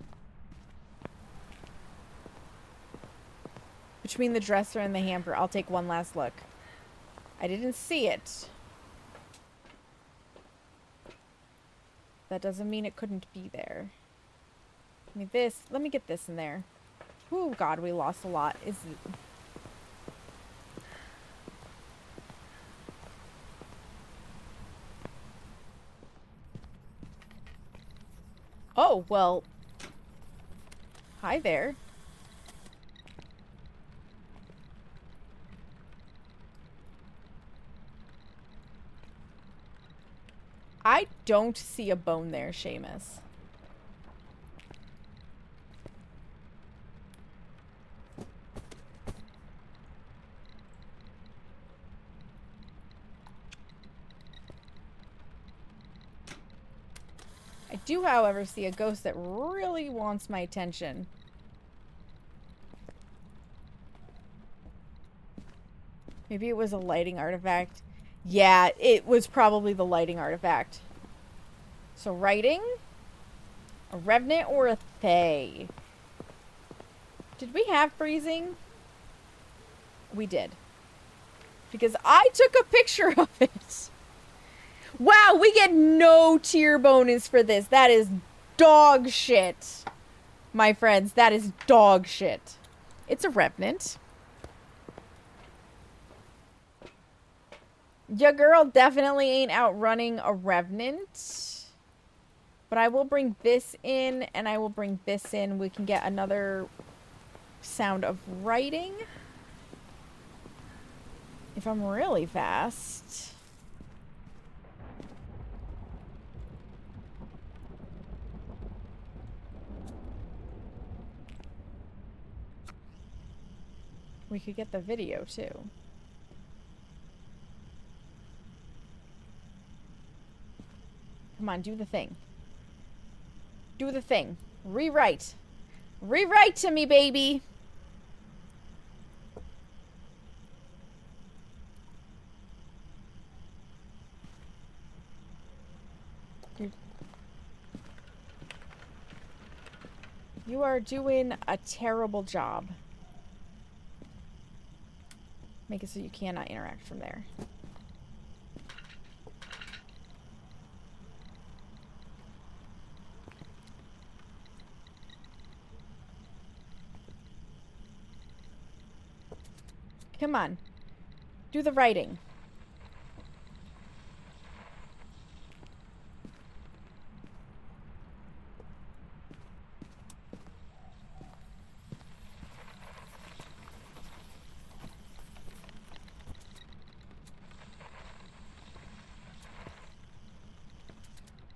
Between the dresser and the hamper, I'll take one last look. I didn't see it. That doesn't mean it couldn't be there. Give me this. Let me get this in there. Oh God, we lost a lot. Is it... Oh, well. Hi there. I don't see a bone there, Seamus. I do, however, see a ghost that really wants my attention. Maybe it was a lighting artifact. Yeah, it was probably the lighting artifact. So writing, a revenant or a Thay. Did we have freezing? We did. Because I took a picture of it. Wow, we get no tier bonus for this. That is dog shit. My friends, that is dog shit. It's a revenant. Your girl definitely ain't outrunning a revenant. But I will bring this in, and I will bring this in. We can get another sound of writing. If I'm really fast. We could get the video too. Come on, do the thing. Do the thing. Rewrite. Rewrite to me, baby. You are doing a terrible job. Make it so you cannot interact from there. Come on. Do the writing.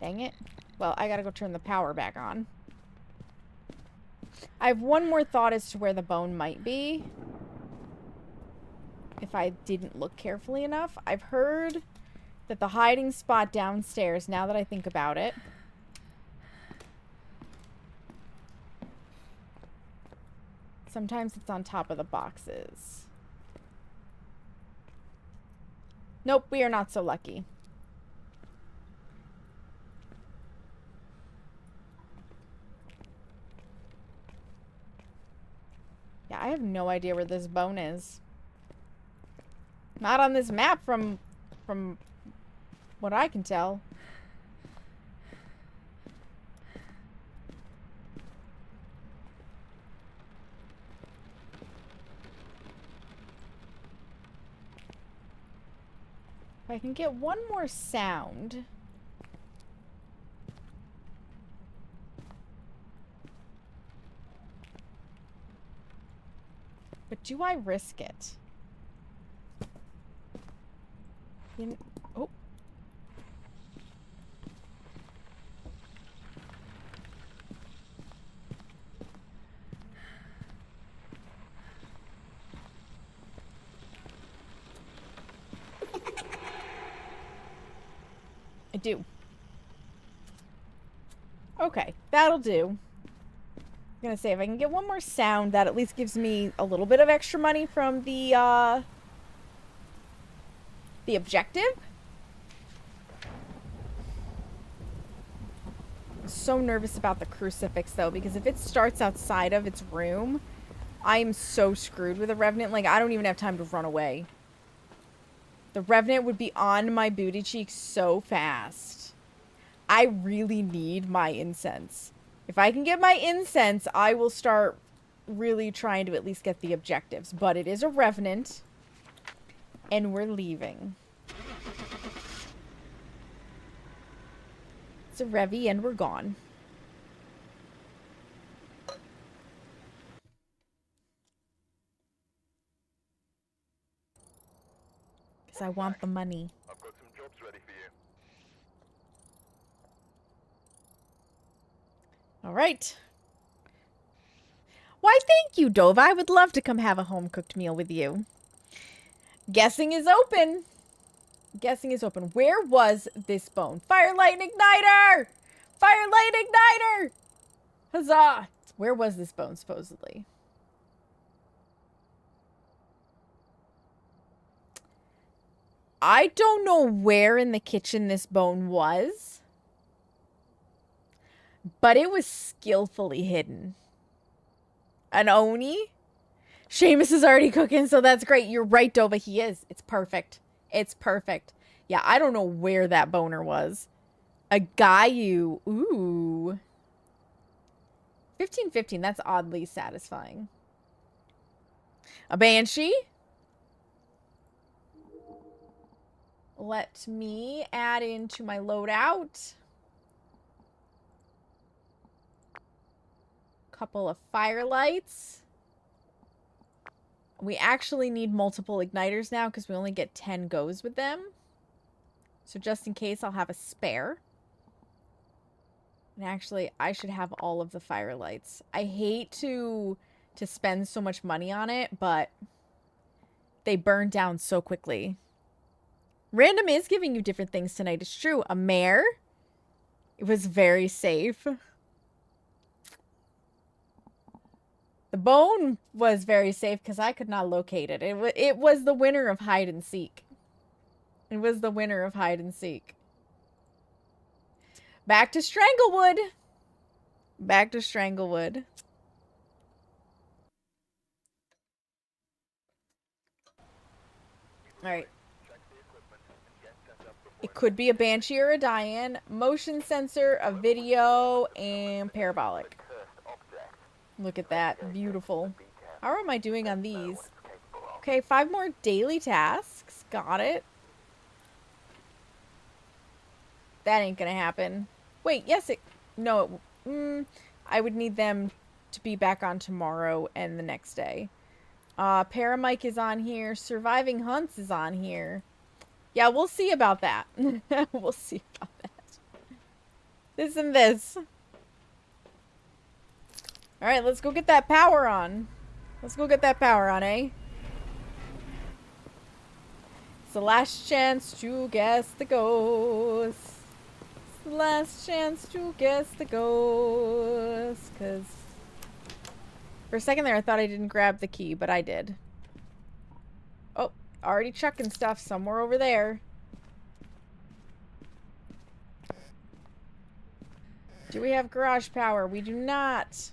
Dang it. Well, I gotta go turn the power back on. I have one more thought as to where the bone might be. If I didn't look carefully enough. I've heard that the hiding spot downstairs, now that I think about it. Sometimes it's on top of the boxes. Nope, we are not so lucky. Yeah, I have no idea where this bone is. Not on this map from what I can tell. If I can get one more sound. But do I risk it? Oh. I do. Okay, that'll do. I'm gonna say if I can get one more sound, that at least gives me a little bit of extra money from the objective. I'm so nervous about the crucifix though, because if it starts outside of its room, I am so screwed with a revenant. Like, I don't even have time to run away. The revenant would be on my booty cheek so fast. I really need my incense. If I can get my incense, I will start really trying to at least get the objectives. But it is a revenant. And we're leaving. It's a revy and we're gone. Because I want the money. I've got some jobs ready for you. All right. Why, thank you, Dova. I would love to come have a home-cooked meal with you. Guessing is open. Guessing is open. Where was this bone? Firelight and igniter! Firelight igniter! Huzzah! Where was this bone, supposedly? I don't know where in the kitchen this bone was. But it was skillfully hidden. An Oni? Seamus is already cooking, so that's great. You're right, Dova. He is. It's perfect. It's perfect. Yeah, I don't know where that boner was. A Gayu. Ooh. 15-15. That's oddly satisfying. A Banshee. Let me add into my loadout. Couple of firelights. We actually need multiple igniters now because we only get 10 goes with them. So just in case, I'll have a spare. And actually, I should have all of the firelights. I hate to spend so much money on it, but they burn down so quickly. Random is giving you different things tonight. It's true. A mare. It was very safe. The bone was very safe because I could not locate it. It was the winner of hide and seek. It was the winner of hide and seek. Back to Stranglewood. Back to Stranglewood. Alright. It could be a Banshee or a Diane. Motion sensor, a video, and parabolic. Look at that. Beautiful. How am I doing on these? Okay, 5 more daily tasks. Got it. That ain't gonna happen. Wait, yes it... No, I would need them to be back on tomorrow and the next day. Paramike is on here. Surviving Hunts is on here. Yeah, we'll see about that. We'll see about that. This and this. Alright, let's go get that power on. Let's go get that power on, eh? It's the last chance to guess the ghost. It's the last chance to guess the ghost. Because for a second there, I thought I didn't grab the key, but I did. Oh, already chucking stuff somewhere over there. Do we have garage power? We do not.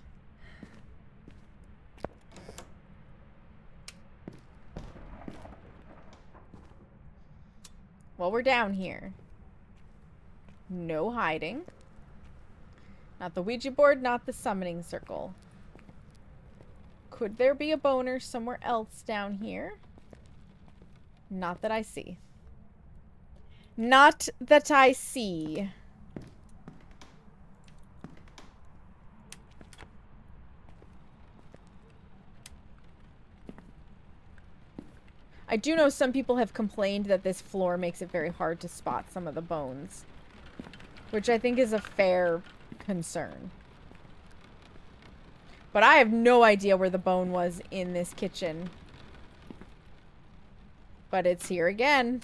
Well, we're down here. No hiding. Not the Ouija board, not the summoning circle. Could there be a boner somewhere else down here? Not that I see. Not that I see. I do know some people have complained that this floor makes it very hard to spot some of the bones. Which I think is a fair concern. But I have no idea where the bone was in this kitchen. But it's here again.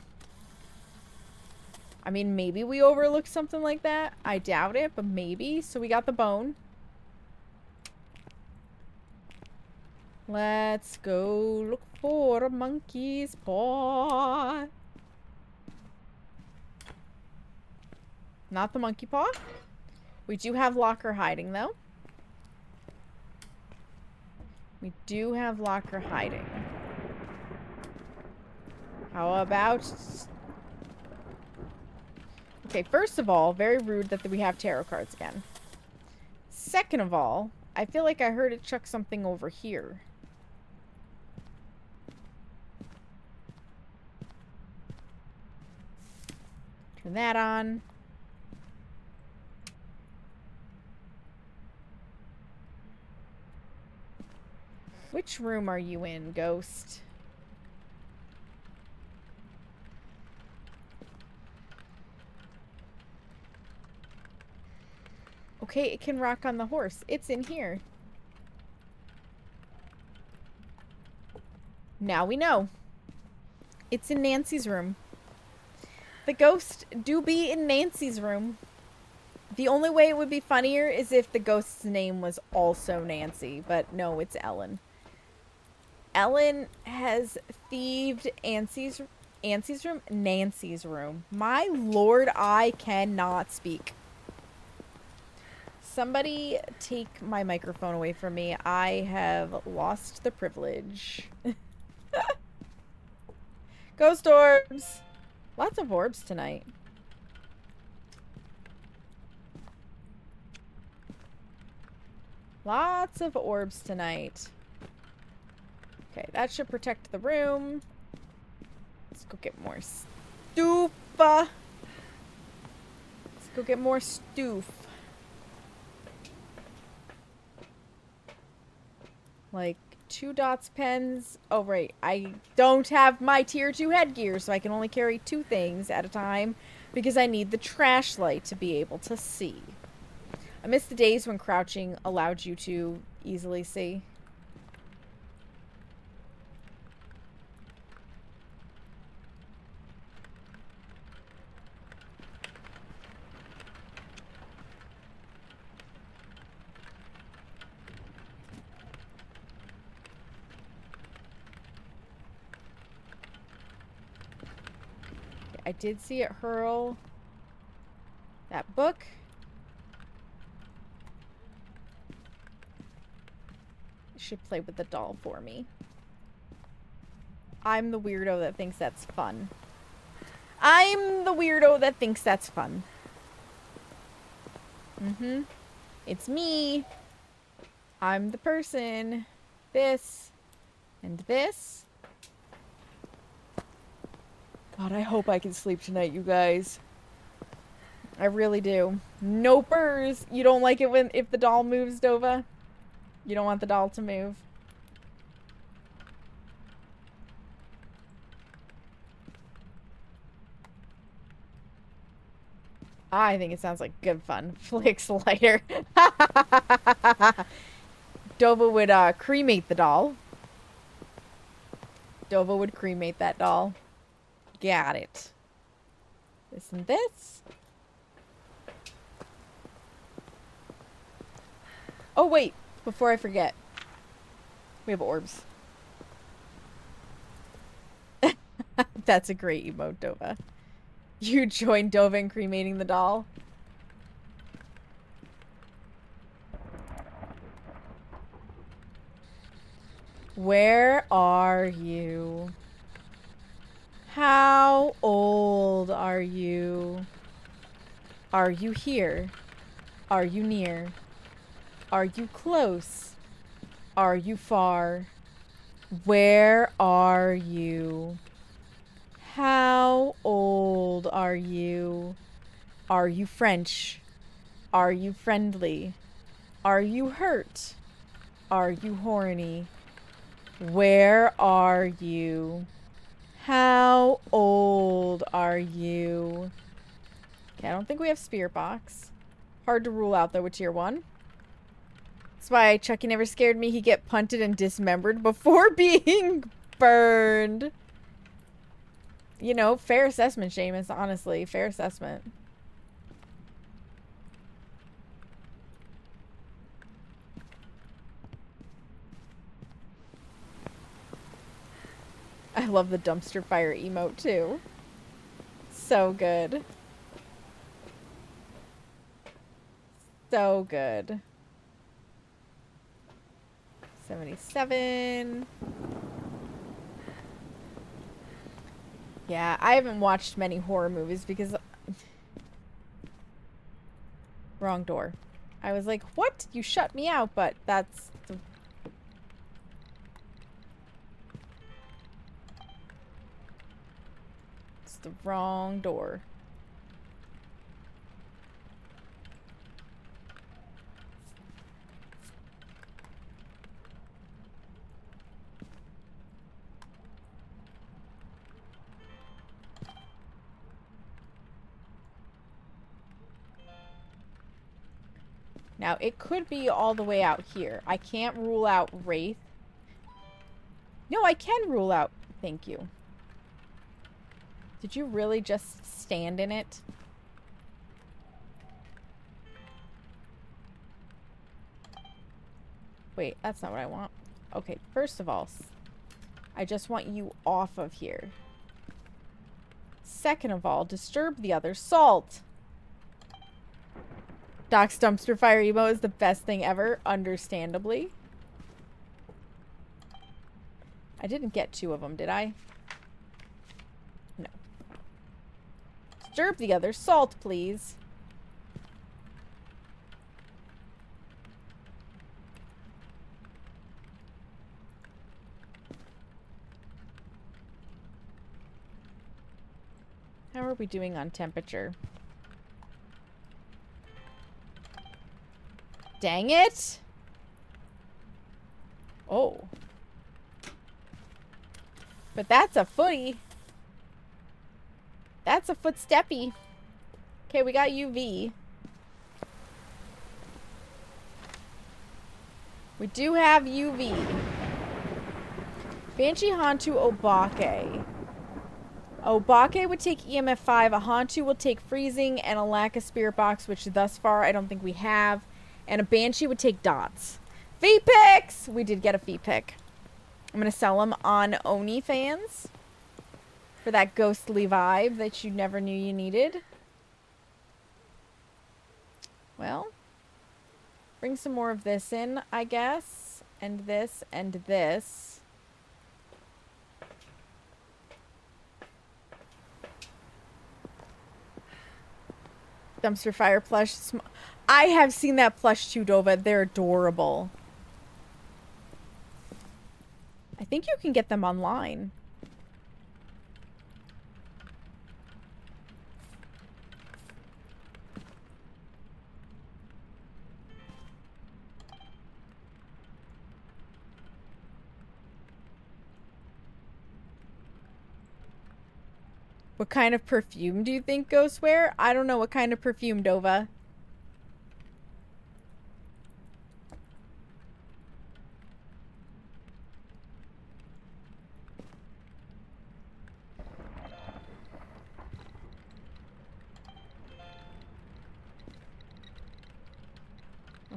I mean, maybe we overlooked something like that. I doubt it, but maybe. So we got the bone. Let's go look for a monkey's paw. Not the monkey paw. We do have locker hiding, though. We do have locker hiding. How about... Okay, first of all, very rude that we have tarot cards again. Second of all, I feel like I heard it chuck something over here. Turn that on. Which room are you in, ghost? Okay, it can rock on the horse. It's in here. Now we know. It's in Nancy's room. The ghost do be in Nancy's room. The only way it would be funnier is if the ghost's name was also Nancy, but no, it's Ellen. Ellen has thieved Nancy's room. My lord, I cannot speak. Somebody take my microphone away from me. I have lost the privilege. Ghost orbs! Lots of orbs tonight. Lots of orbs tonight. Okay, that should protect the room. Let's go get more stoof. Let's go get more stoof. Like 2 dots pens. Oh, right. I don't have my tier 2 headgear, so I can only carry 2 things at a time because I need the trash light to be able to see. I miss the days when crouching allowed you to easily see. I did see it hurl that book. It should play with the doll for me. I'm the weirdo that thinks that's fun. I'm the weirdo that thinks that's fun. Mm-hmm. It's me. I'm the person. This. And this. God, I hope I can sleep tonight, you guys. I really do. Nopers! You don't like it if the doll moves, Dova? You don't want the doll to move? I think it sounds like good fun. Flicks lighter. Dova would cremate the doll. Dova would cremate that doll. Got it. This and this. Oh, wait. Before I forget. We have orbs. That's a great emote, Dova. You joined Dova in cremating the doll. Where are you? How old are you? Are you here? Are you near? Are you close? Are you far? Where are you? How old are you? Are you French? Are you friendly? Are you hurt? Are you horny? Where are you? How old are you? Okay, I don't think we have Spirit Box. Hard to rule out, though, with Tier 1. That's why Chucky never scared me. He'd get punted and dismembered before being burned. You know, fair assessment, Seamus, honestly. Fair assessment. I love the dumpster fire emote, too. So good. So good. 77. Yeah, I haven't watched many horror movies because... Wrong door. I was like, what? You shut me out, but that's... It's the wrong door. Now, it could be all the way out here. I can't rule out Wraith. No, I can rule out... Thank you. Did you really just stand in it? Wait, that's not what I want. Okay, first of all, I just want you off of here. Second of all, disturb the other salt. Doc's dumpster fire emo is the best thing ever, understandably. I didn't get 2 of them, did I? No. Disturb the other. Salt, please. How are we doing on temperature? Dang it! Oh. But that's a footy. That's a footsteppy. Okay, we got UV. We do have UV. Banshee, Hantu, Obake. Obake would take EMF 5, a Hantu will take freezing, and a lack of spirit box, which thus far I don't think we have. And a Banshee would take dots. Fee picks! We did get a fee pick. I'm going to sell them on OnlyFans for that ghostly vibe that you never knew you needed. Well, bring some more of this in, I guess. And this and this. Dumpster fire plush. I have seen that plush too, Dova. They're adorable. I think you can get them online. What kind of perfume do you think ghosts wear? I don't know what kind of perfume, Dova.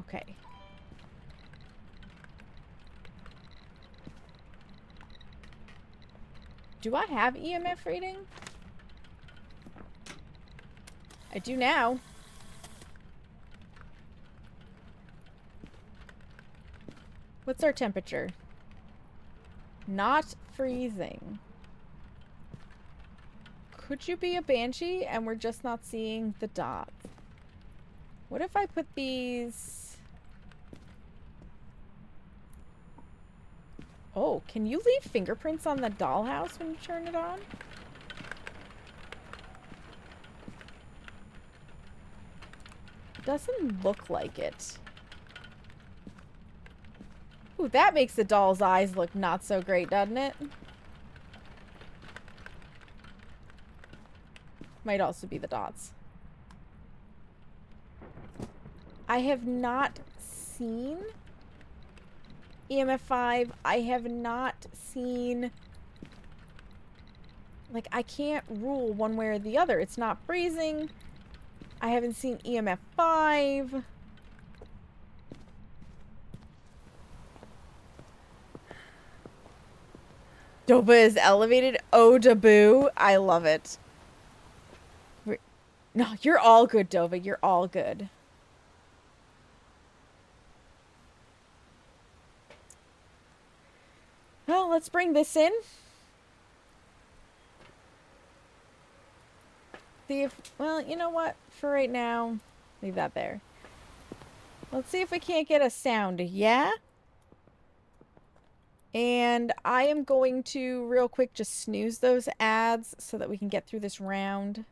Okay. Do I have EMF reading? I do now. What's our temperature? Not freezing. Could you be a banshee and we're just not seeing the dots? What if I put these... Oh, can you leave fingerprints on the dollhouse when you turn it on? Doesn't look like it. Ooh, that makes the doll's eyes look not so great, doesn't it? Might also be the dots. I have not seen EMF 5. I have not seen... Like, I can't rule one way or the other. It's not freezing. I haven't seen EMF 5. Dova is elevated. Oh, Daboo. I love it. No, you're all good, Dova. You're all good. Well, let's bring this in. See if... Well, you know what? For right now, leave that there. Let's see if we can't get a sound. Yeah? And I am going to, real quick, just snooze those ads so that we can get through this round.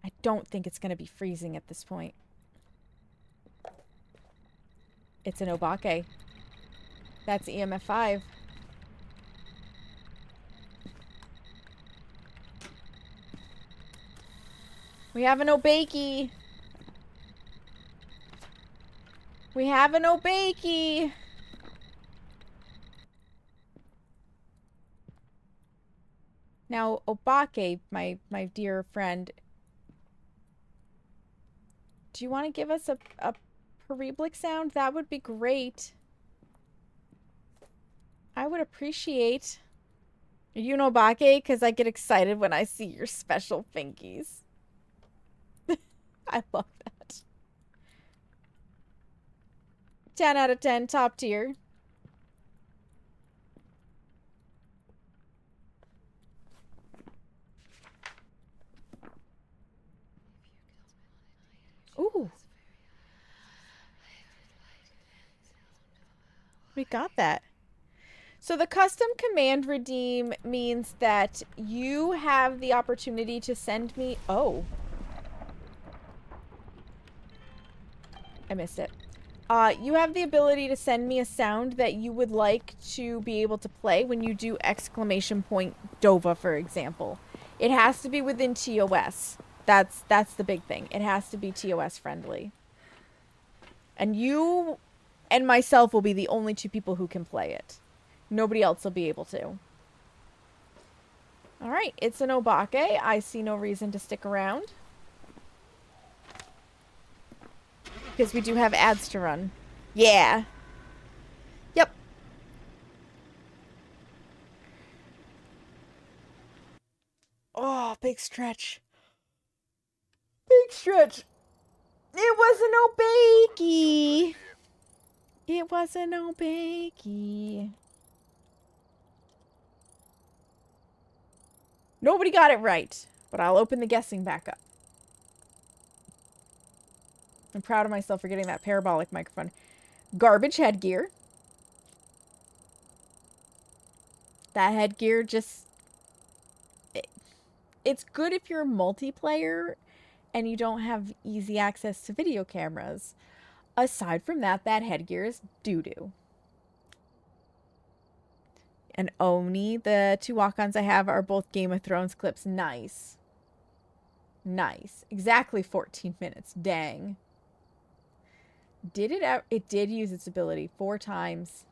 I don't think it's going to be freezing at this point. It's an Obake. That's EMF 5. We have an Obakey. We have an Obakey. Now, Obake, my dear friend, do you want to give us a parablic sound? That would be great. I would appreciate Unobake because I get excited when I see your special fingies. I love that. 10 out of 10, top tier. Ooh. We got that. So the custom command redeem means that you have the opportunity to send me... Oh. I missed it. You have the ability to send me a sound that you would like to be able to play when you do exclamation point Dova, for example. It has to be within TOS. That's the big thing. It has to be TOS friendly. And you and myself will be the only two people who can play it. Nobody else will be able to. Alright, it's an Obake. I see no reason to stick around. Because we do have ads to run. Yeah. Yep. Oh, big stretch. Big stretch. It was an Obakey. It was an Obakey. Nobody got it right, but I'll open the guessing back up. I'm proud of myself for getting that parabolic microphone. Garbage headgear. That headgear just... It's good if you're a multiplayer and you don't have easy access to video cameras. Aside from that, that headgear is doo-doo. And Oni, the two walk-ons I have are both Game of Thrones clips. Nice. Nice. Exactly 14 minutes. Dang. Did it? It did use its ability 4 times.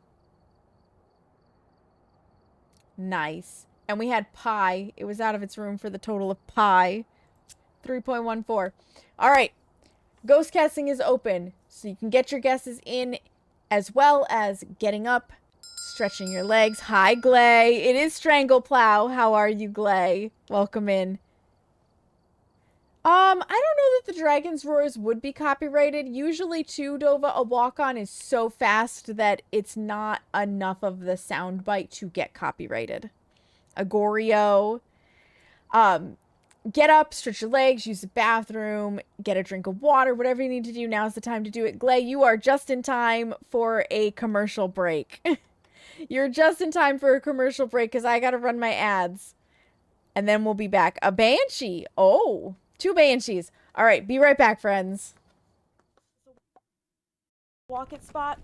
Nice. And we had pi. It was out of its room for the total of pi. 3.14. All right. Ghost casting is open. So you can get your guesses in as well as getting up, stretching your legs. Hi, Glay. It is Strangle Plow. How are you, Glay? Welcome in. I don't know that the Dragon's Roars would be copyrighted. Usually, too, Dova, a walk-on is so fast that it's not enough of the soundbite to get copyrighted. Agorio. Get up, stretch your legs, use the bathroom, get a drink of water, whatever you need to do. Now's the time to do it. Glay, you are just in time for a commercial break. You're just in time for a commercial break because I got to run my ads. And then we'll be back. A Banshee. Oh, 2 Banshees. All right, be right back, friends. Walk it spot.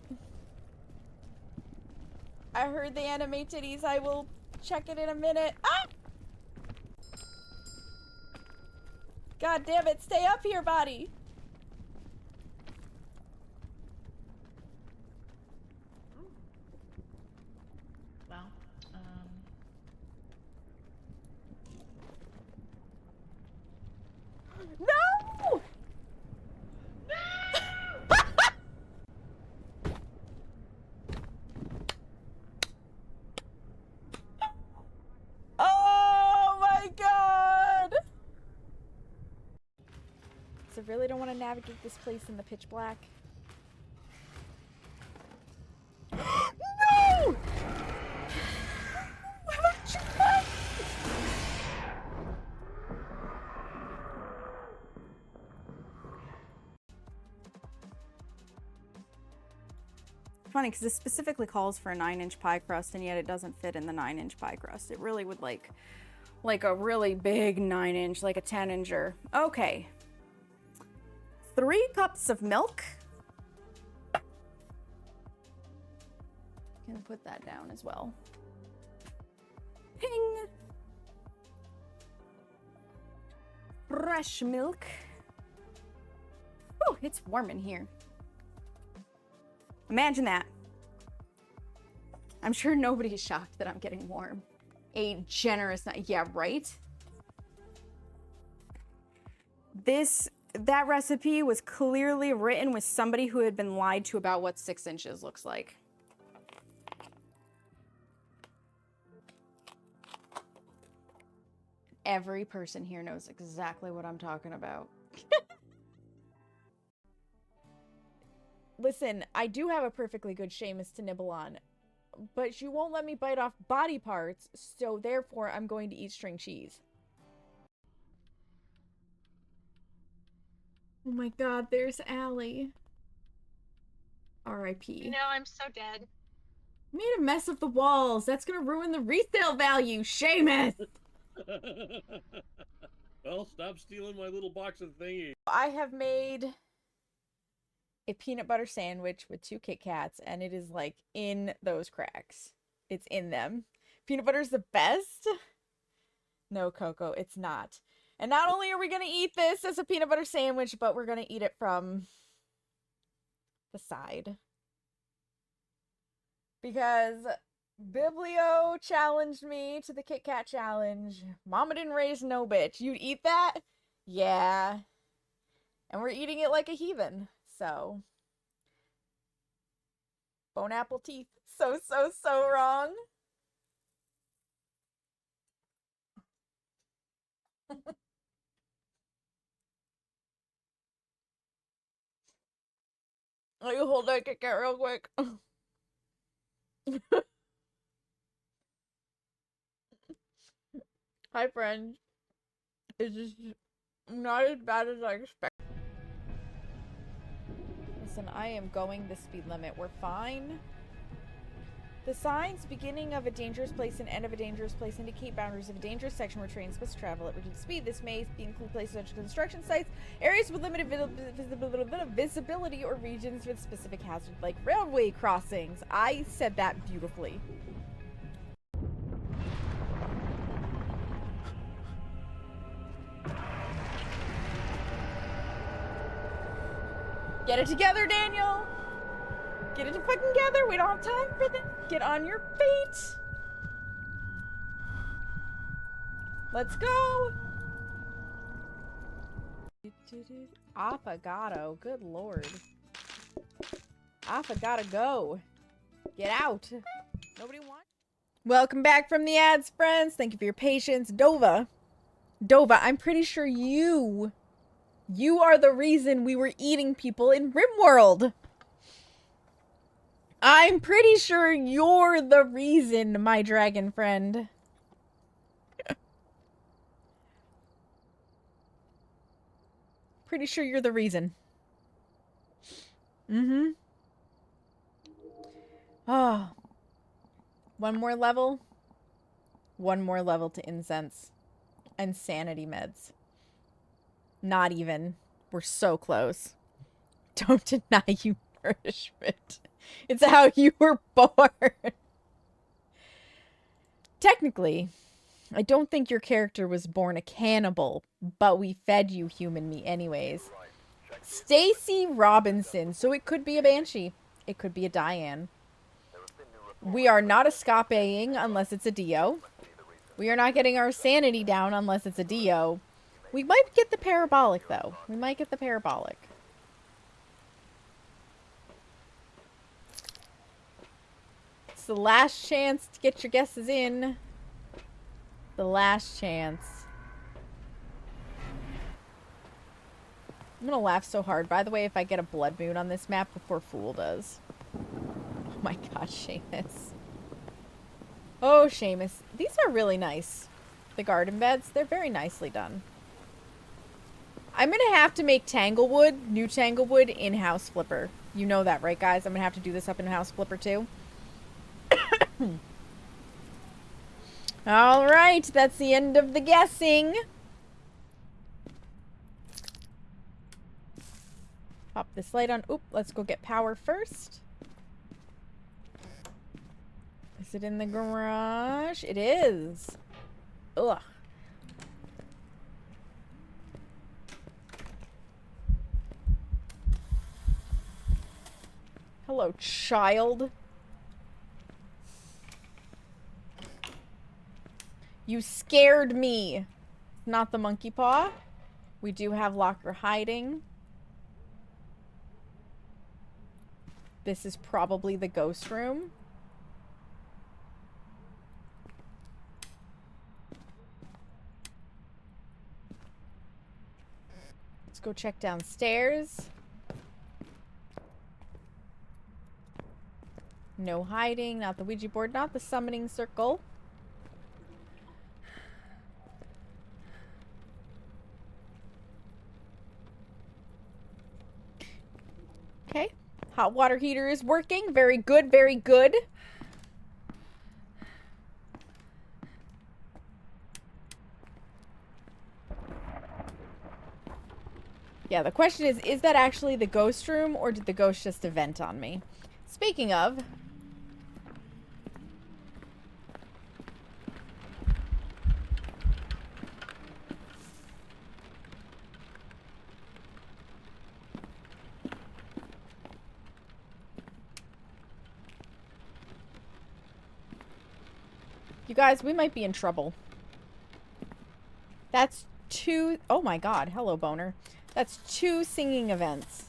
I heard the anime titties. I will check it in a minute. Ah! God damn it, stay up here, buddy. Well, No! Oh my god! So I really don't want to navigate this place in the pitch black. No! Funny because this specifically calls for a 9-inch pie crust, and yet it doesn't fit in the 9-inch pie crust. It really would like a really big 9-inch, like a 10-incher. Okay. 3 cups of milk. Gonna put that down as well. Ping. Fresh milk. Oh, it's warm in here. Imagine that. I'm sure nobody's shocked that I'm getting warm. A generous night. Yeah, right? That recipe was clearly written with somebody who had been lied to about what 6 inches looks like. Every person here knows exactly what I'm talking about. Listen, I do have a perfectly good Seamus to nibble on, but you won't let me bite off body parts, so therefore I'm going to eat string cheese. Oh my god, there's Allie. R.I.P. No, I'm so dead. Made a mess of the walls. That's gonna ruin the resale value. Seamus! Well, stop stealing my little box of thingy. I have made a peanut butter sandwich with 2 Kit Kats, and it is like in those cracks. It's in them. Peanut butter is the best. No, Coco, it's not. And not only are we gonna eat this as a peanut butter sandwich, but we're gonna eat it from the side. Because Biblio challenged me to the Kit Kat challenge. Mama didn't raise no bitch. You'd eat that? Yeah. And we're eating it like a heathen. So. Bone apple teeth. So wrong. Let me hold that Kit Kat real quick. Hi, friends. It's just not as bad as I expected. Listen, I am going the speed limit. We're fine. The signs beginning of a dangerous place and end of a dangerous place indicate boundaries of a dangerous section where trains must travel at reduced speed. This may include places such as construction sites, areas with limited visibility, or regions with specific hazards like railway crossings. I said that beautifully. Get it together, Daniel! Get it fucking together! We don't have time for this! Get on your feet! Let's go! Affogato, good lord. Affogato, go! Get out! Nobody wants. Welcome back from the ads, friends! Thank you for your patience. Dova, I'm pretty sure you are the reason we were eating people in RimWorld. I'm pretty sure you're the reason, my dragon friend. Pretty sure you're the reason. Mm-hmm. Oh. One more level. One more level to incense. And sanity meds. Not even. We're so close. Don't deny you nourishment. It's how you were born. Technically, I don't think your character was born a cannibal, but we fed you human meat anyways. Stacy Robinson. So it could be a Banshee. It could be a Diane. We are not escaping unless it's a Dio. We are not getting our sanity down unless it's a Dio. We might get the parabolic, though. We might get the parabolic. It's the last chance to get your guesses in. The last chance. I'm gonna laugh so hard. By the way, if I get a blood moon on this map before Fool does. Oh my god, Seamus. Oh, Seamus. These are really nice. The garden beds, they're very nicely done. I'm gonna have to make Tanglewood, new Tanglewood, in-house flipper. You know that, right, guys? I'm gonna have to do this up in-house flipper, too. Alright, that's the end of the guessing. Pop this light on. Oop, let's go get power first. Is it in the garage? It is. Ugh. Hello, child. You scared me. Not the monkey paw. We do have locker hiding. This is probably the ghost room. Let's go check downstairs. No hiding, not the Ouija board, not the summoning circle. Okay. Hot water heater is working. Very good, very good. Yeah, the question is that actually the ghost room, or did the ghost just event on me? Speaking of... You guys, we might be in trouble. That's 2... Oh my god, hello, boner. That's 2 singing events.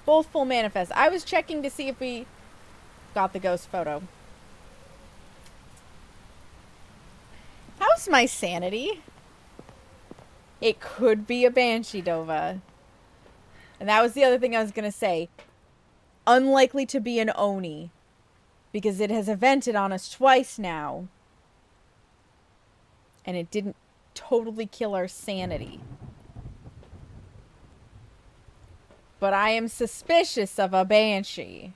Both full manifest. I was checking to see if we got the ghost photo. How's my sanity? It could be a banshee, Dova. And that was the other thing I was going to say. Unlikely to be an Oni. Because it has evented on us twice now. And it didn't totally kill our sanity. But I am suspicious of a banshee.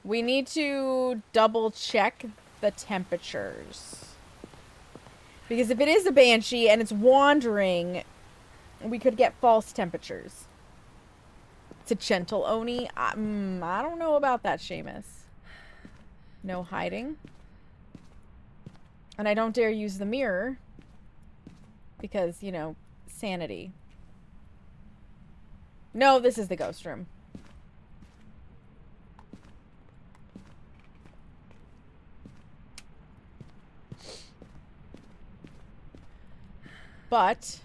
We need to double check the temperatures. Because if it is a banshee and it's wandering, we could get false temperatures. It's a gentle Oni. I don't know about that, Seamus. No hiding. And I don't dare use the mirror. Because, you know, sanity. No, this is the ghost room. But...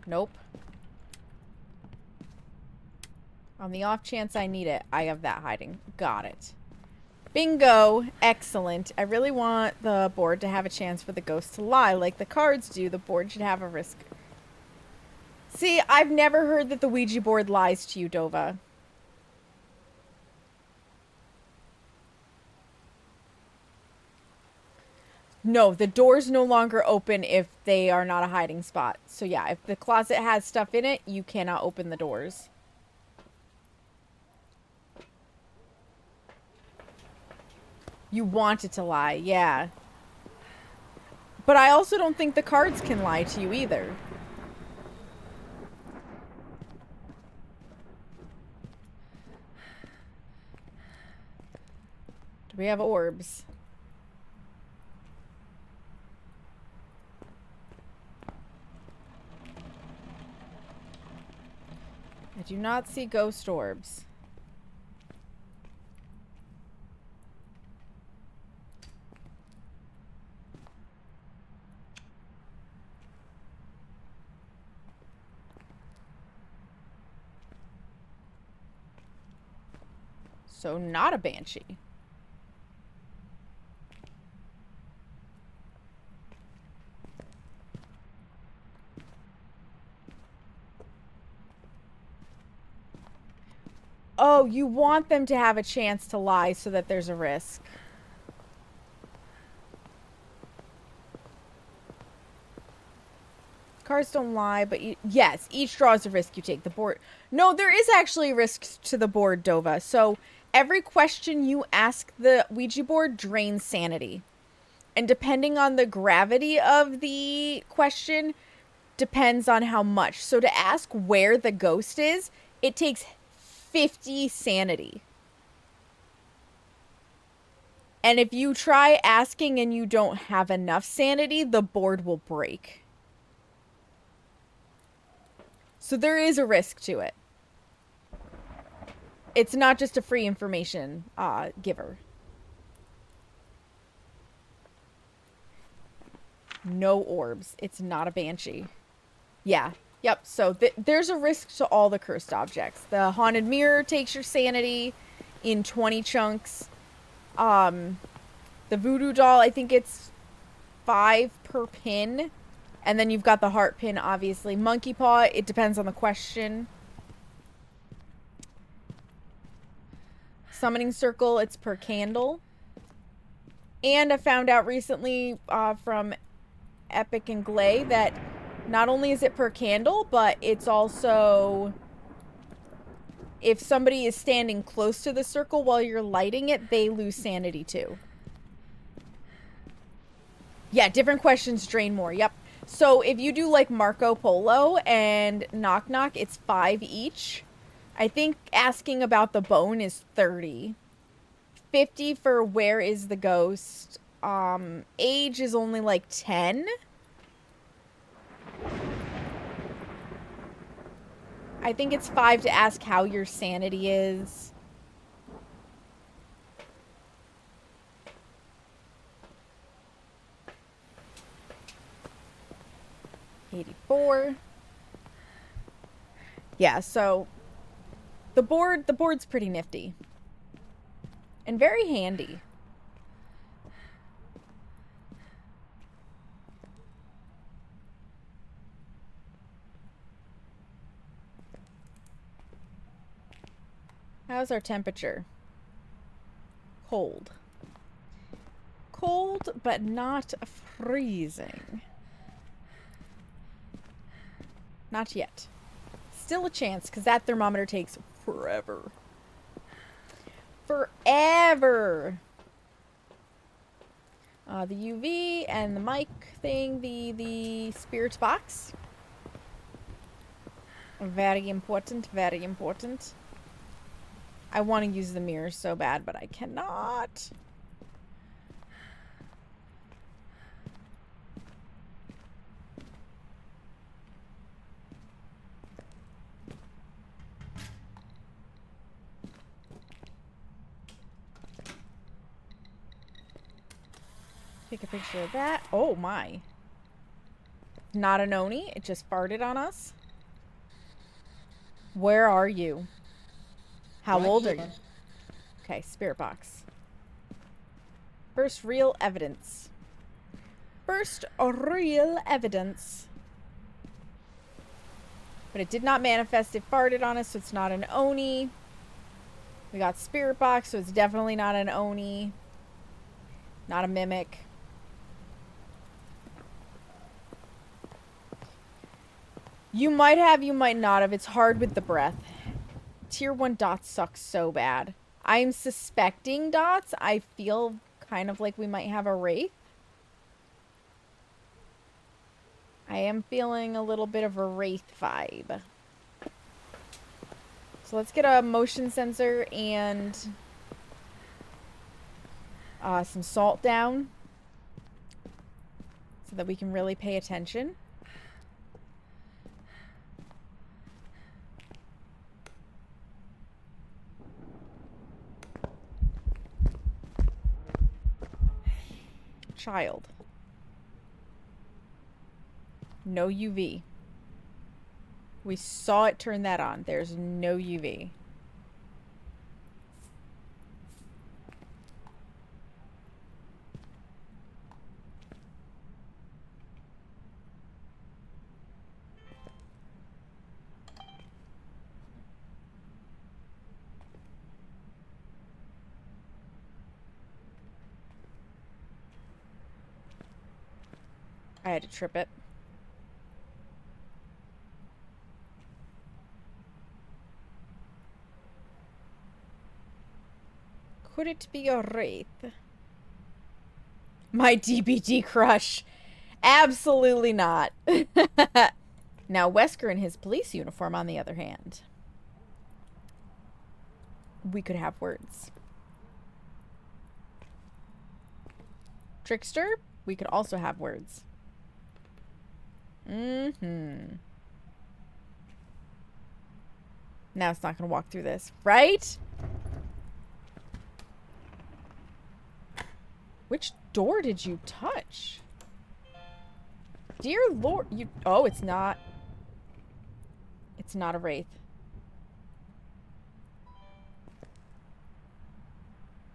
Nope. On the off chance I need it, I have that hiding. Got it. Bingo! Excellent. I really want the board to have a chance for the ghost to lie. Like the cards do, the board should have a risk. See, I've never heard that the Ouija board lies to you, Dova. No, the doors no longer open if they are not a hiding spot. So yeah, if the closet has stuff in it, you cannot open the doors. You want it to lie, yeah. But I also don't think the cards can lie to you either. Do we have orbs? I do not see ghost orbs. So not a banshee. Oh, you want them to have a chance to lie so that there's a risk. Cards don't lie, but yes, each draw is a risk you take. The board... No, there is actually a risk to the board, Dova. So every question you ask the Ouija board drains sanity. And depending on the gravity of the question, depends on how much. So to ask where the ghost is, it takes 50 sanity. And if you try asking and you don't have enough sanity, the board will break. So there is a risk to it. It's not just a free information giver. No orbs. It's not a banshee. Yeah. Yep. So there's a risk to all the cursed objects. The haunted mirror takes your sanity in 20 chunks. The voodoo doll, I think it's 5 per pin. And then you've got the heart pin, obviously. Monkey paw, it depends on the question. Summoning circle, it's per candle. And I found out recently from Epic and Glay that not only is it per candle, but it's also... if somebody is standing close to the circle while you're lighting it, they lose sanity too. Yeah, different questions drain more. Yep. So if you do like Marco Polo and Knock Knock, it's 5 each. I think asking about the bone is 30. 50 for Where is the Ghost. Age is only like 10. I think it's 5 to ask how your sanity is. $84. Yeah, so the board's pretty nifty. And very handy. How's our temperature? Cold. Cold, but not freezing. Not yet. Still a chance, because that thermometer takes forever. Forever! The UV and the mic thing, the spirit box. Very important, very important. I want to use the mirror so bad, but I cannot. Take a picture of that. Oh my. Not an Oni. It just farted on us. Where are you? How old are you? Okay, spirit box. First real evidence. First real evidence. But it did not manifest. It farted on us, so it's not an Oni. We got spirit box, so it's definitely not an Oni. Not a mimic. You might have, you might not have. It's hard with the breath. Tier 1 dots suck so bad. I'm suspecting dots. I feel kind of like we might have a wraith. I am feeling a little bit of a wraith vibe. So let's get a motion sensor and some salt down so that we can really pay attention. Child. No UV. We saw it turn that on. There's no UV. I had to trip it. Could it be a wraith? My DBD crush. Absolutely not. Now, Wesker in his police uniform, on the other hand. We could have words. Trickster, we could also have words. Mm-hmm. Now it's not going to walk through this, right? Which door did you touch? Dear Lord, you... Oh, it's not. It's not a wraith.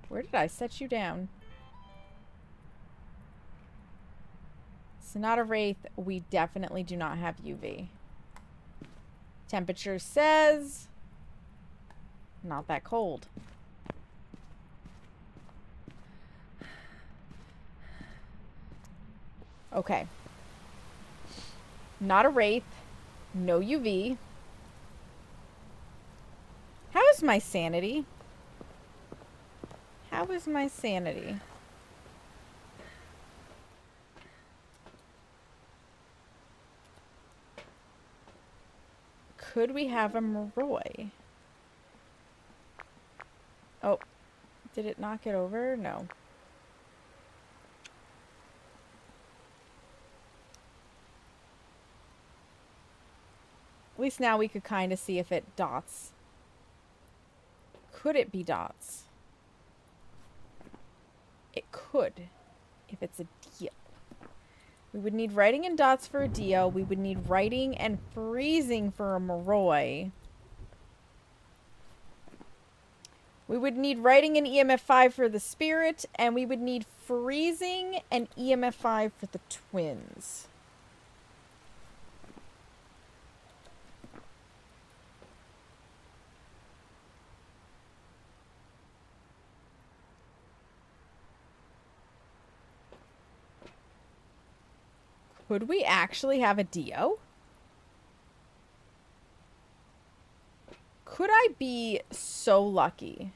Where did I set you down? Sonata Wraith, we definitely do not have UV. Temperature says not that cold. Okay. Not a Wraith. No UV. How is my sanity? How is my sanity? Could we have a Moroi? Oh, did it knock it over? No. At least now we could kind of see if it dots. Could it be dots? It could, if it's a deal. We would need writing and dots for a Dio. We would need writing and freezing for a Moroi. We would need writing and EMF 5 for the spirit, and we would need freezing and EMF 5 for the twins. Could we actually have a Dio? Could I be so lucky?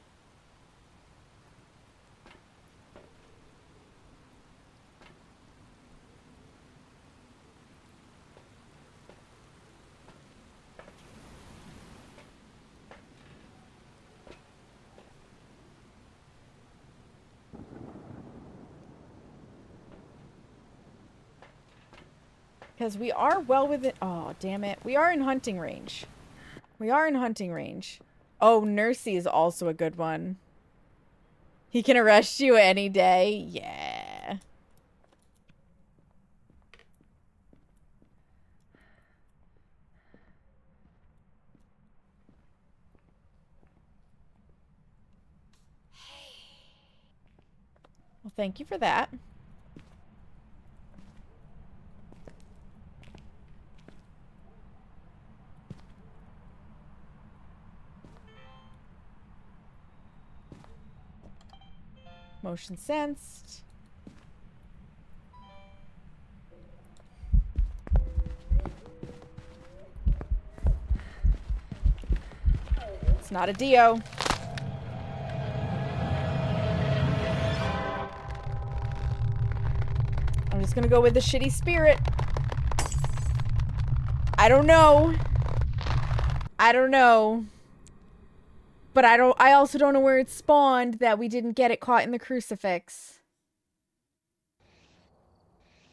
Because we are well within... Oh, damn it. We are in hunting range. We are in hunting range. Oh, Nursey is also a good one. He can arrest you any day. Yeah. Well, thank you for that. Motion sensed. It's not a Dio. I'm just gonna go with the shitty spirit. I don't know. I don't know. But I also don't know where it spawned that we didn't get it caught in the crucifix.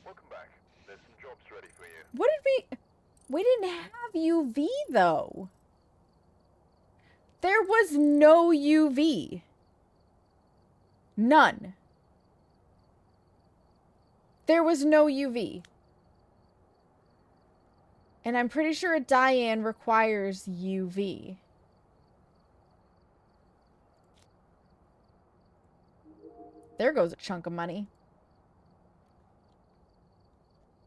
Welcome back. There's some jobs ready for you. What did we didn't have UV though. There was no UV. None. There was no UV. And I'm pretty sure a Diane requires UV. There goes a chunk of money.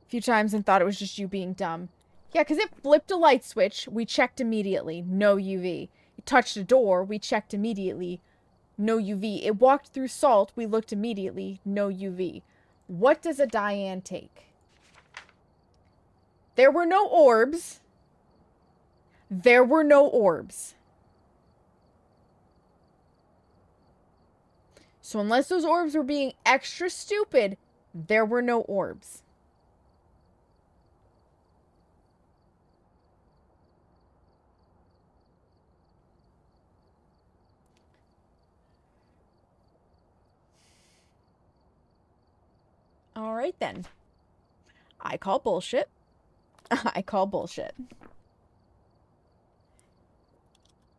A few times and thought it was just you being dumb. Yeah, because it flipped a light switch. We checked immediately. No UV. It touched a door. We checked immediately. No UV. It walked through salt. We looked immediately. No UV. What does a Diane take? There were no orbs. There were no orbs. So unless those orbs were being extra stupid, there were no orbs. All right then. I call bullshit. I call bullshit.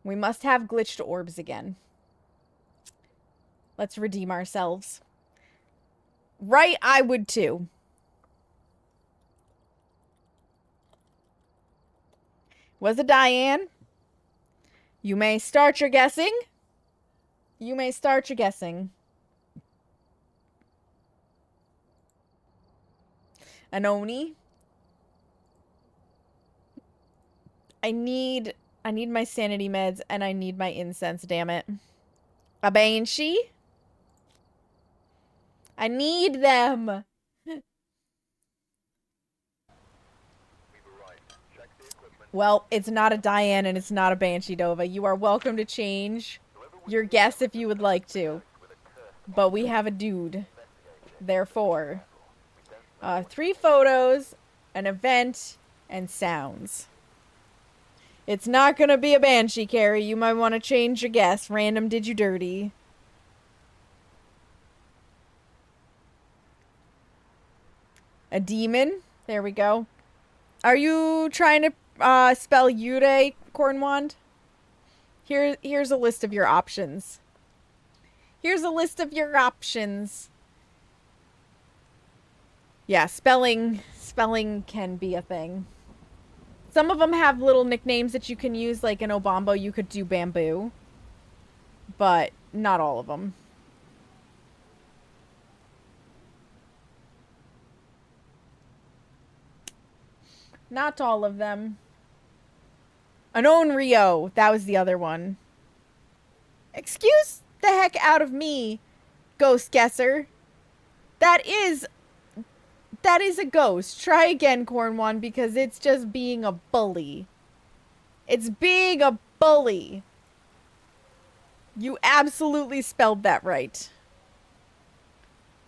We must have glitched orbs again. Let's redeem ourselves. Right, I would too. Was it Diane? You may start your guessing. You may start your guessing. An Oni. I need my sanity meds and I need my incense, damn it. A Banshee? I need them. Well, it's not a Diane and it's not a Banshee, Dova. You are welcome to change your guess if you would like to. But we have a dude. Therefore, 3 photos, an event, and sounds. It's not gonna be a Banshee, Carrie. You might want to change your guess. Random did you dirty. A demon? There we go. Are you trying to spell Yurei, Cornwand? Here's a list of your options. Here's a list of your options. Yeah, spelling can be a thing. Some of them have little nicknames that you can use, like in Obambo you could do bamboo. But not all of them. Not all of them. Anon Rio. That was the other one. Excuse the heck out of me, ghost guesser. That is a ghost. Try again, Cornwan, because it's just being a bully. It's being a bully. You absolutely spelled that right.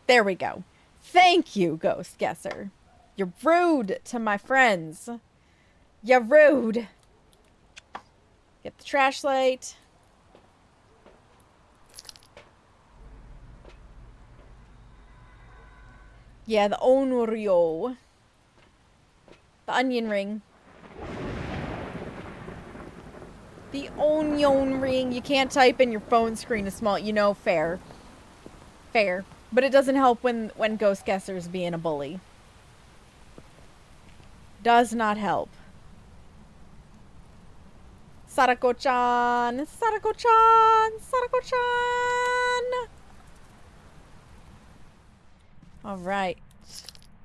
There we go. Thank you, ghost guesser. You're rude to my friends. You're rude. Get the trash light. Yeah, the Onryo. The onion ring. The onion ring. You can't type and your phone screen is small. You know, fair. Fair. But it doesn't help when Ghost Guesser's being a bully. Does not help. Sadako-chan! Sadako-chan! Sadako-chan! Alright.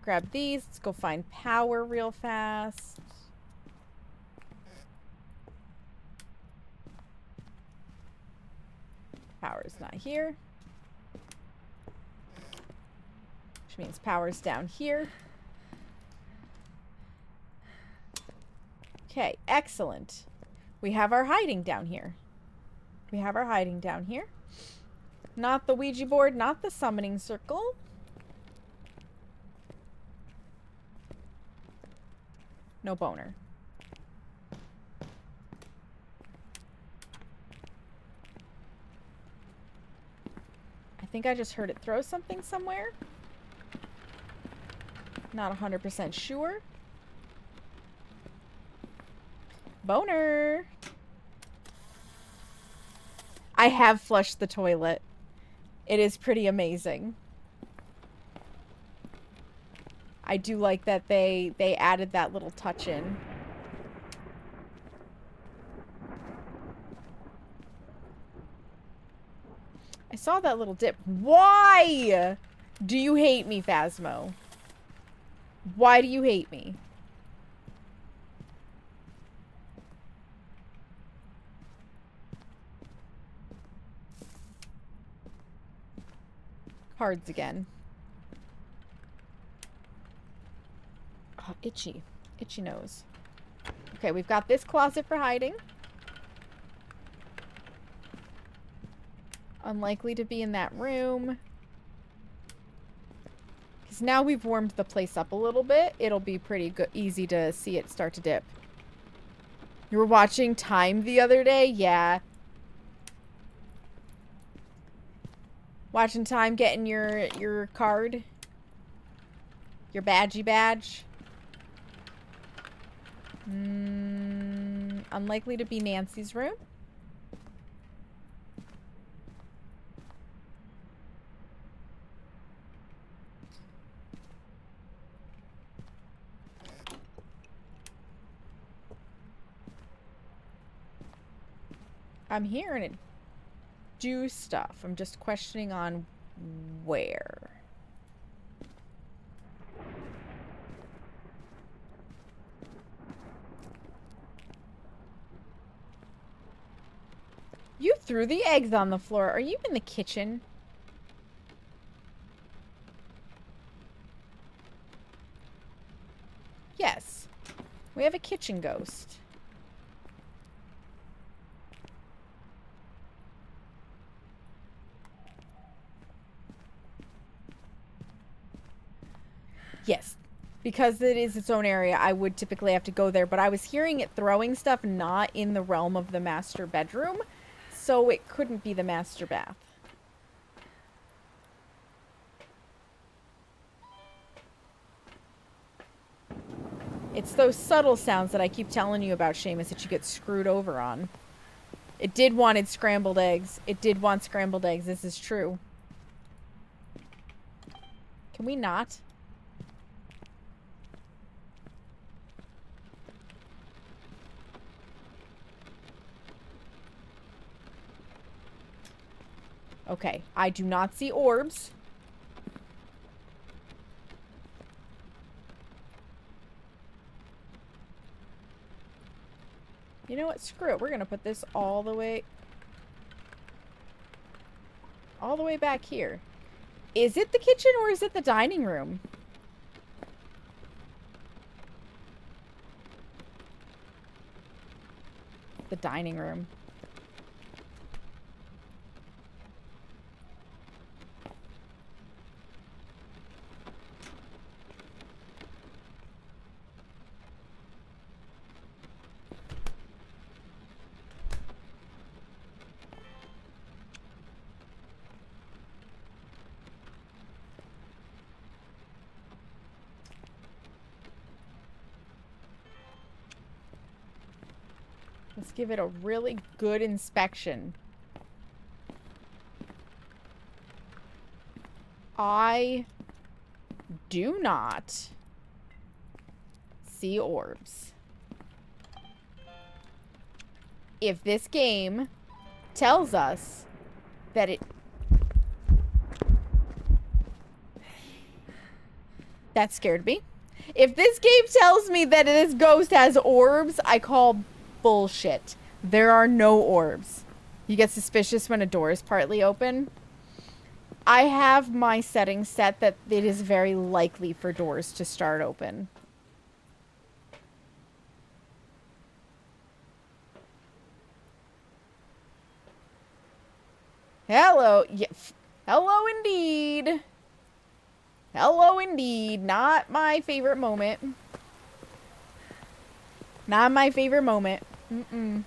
Grab these. Let's go find power real fast. Power's not here. Which means power's down here. Okay, excellent. We have our hiding down here. We have our hiding down here. Not the Ouija board, not the summoning circle. No boner. I think I just heard it throw something somewhere. Not 100% sure. Boner. I have flushed the toilet. It is pretty amazing. I do like that they added that little touch in. I saw that little dip. Why do you hate me, Phasmo? Why do you hate me? Cards again. Oh, itchy. Itchy nose. Okay, we've got this closet for hiding. Unlikely to be in that room. Because now we've warmed the place up a little bit, it'll be pretty good, easy to see it start to dip. You were watching Time the other day? Yeah. Watching Time, getting your card. Your badgy badge. Unlikely to be Nancy's room. I'm hearing it. do stuff. I'm just questioning on where. You threw the eggs on the floor. Are you in the kitchen? Yes. We have a kitchen ghost. Yes. Because it is its own area, I would typically have to go there, but I was hearing it throwing stuff not in the realm of the master bedroom, so it couldn't be the master bath. It's those subtle sounds that I keep telling you about, Seamus, that you get screwed over on. It did wanted scrambled eggs. It did want scrambled eggs. This is true. Can we not? Okay, I do not see orbs. You know what? Screw it. We're gonna put this all the way back here. Is it the kitchen or is it the dining room? The dining room. Let's give it a really good inspection. I do not see orbs. If this game tells us that it... That scared me. If this game tells me that this ghost has orbs, I call bullshit. There are no orbs. You get suspicious when a door is partly open. I have my settings set that it is very likely for doors to start open. Hello. Yeah. Hello indeed. Hello indeed. Not my favorite moment. Not my favorite moment. Mm-mm.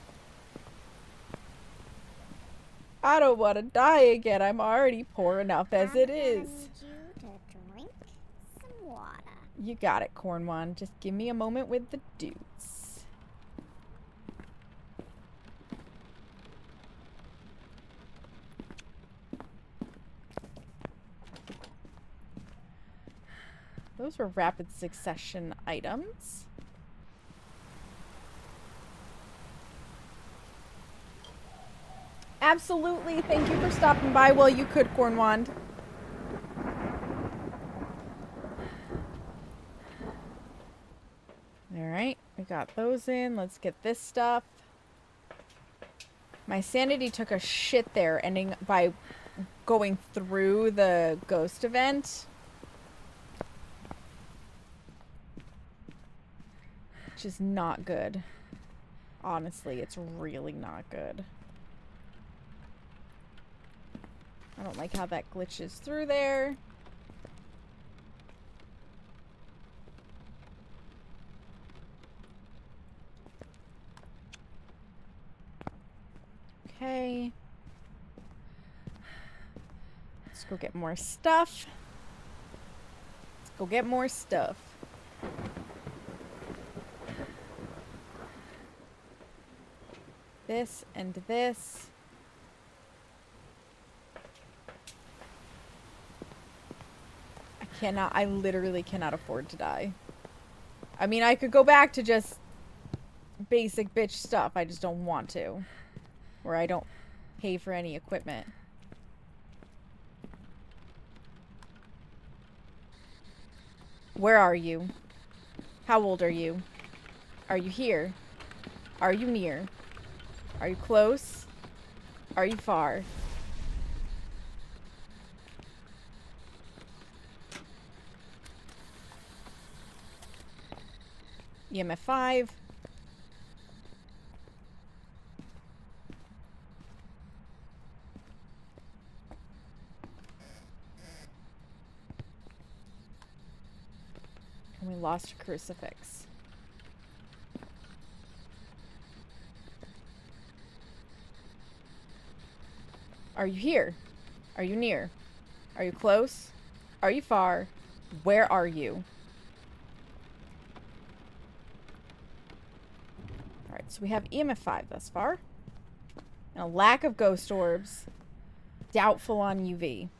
I don't want to die again. I'm already poor enough as it is. You to drink some water. You got it, Cornwan. Just give me a moment with the dudes. Those were rapid succession items. Absolutely. Thank you for stopping by while you could, Cornwand. Alright, we got those in. Let's get this stuff. My sanity took a shit there, ending by going through the ghost event. Which is not good. Honestly, it's really not good. I don't like how that glitches through there. Okay. Let's go get more stuff. Let's go get more stuff. This and this. I literally cannot afford to die. I mean, I could go back to just basic bitch stuff. I just don't want to. Or I don't pay for any equipment. Where are you? How old are you? Are you here? Are you near? Are you close? Are you far? EMF 5. And we lost a crucifix. Are you here? Are you near? Are you close? Are you far? Where are you? Alright, so we have EMF 5 thus far. And a lack of ghost orbs. Doubtful on UV.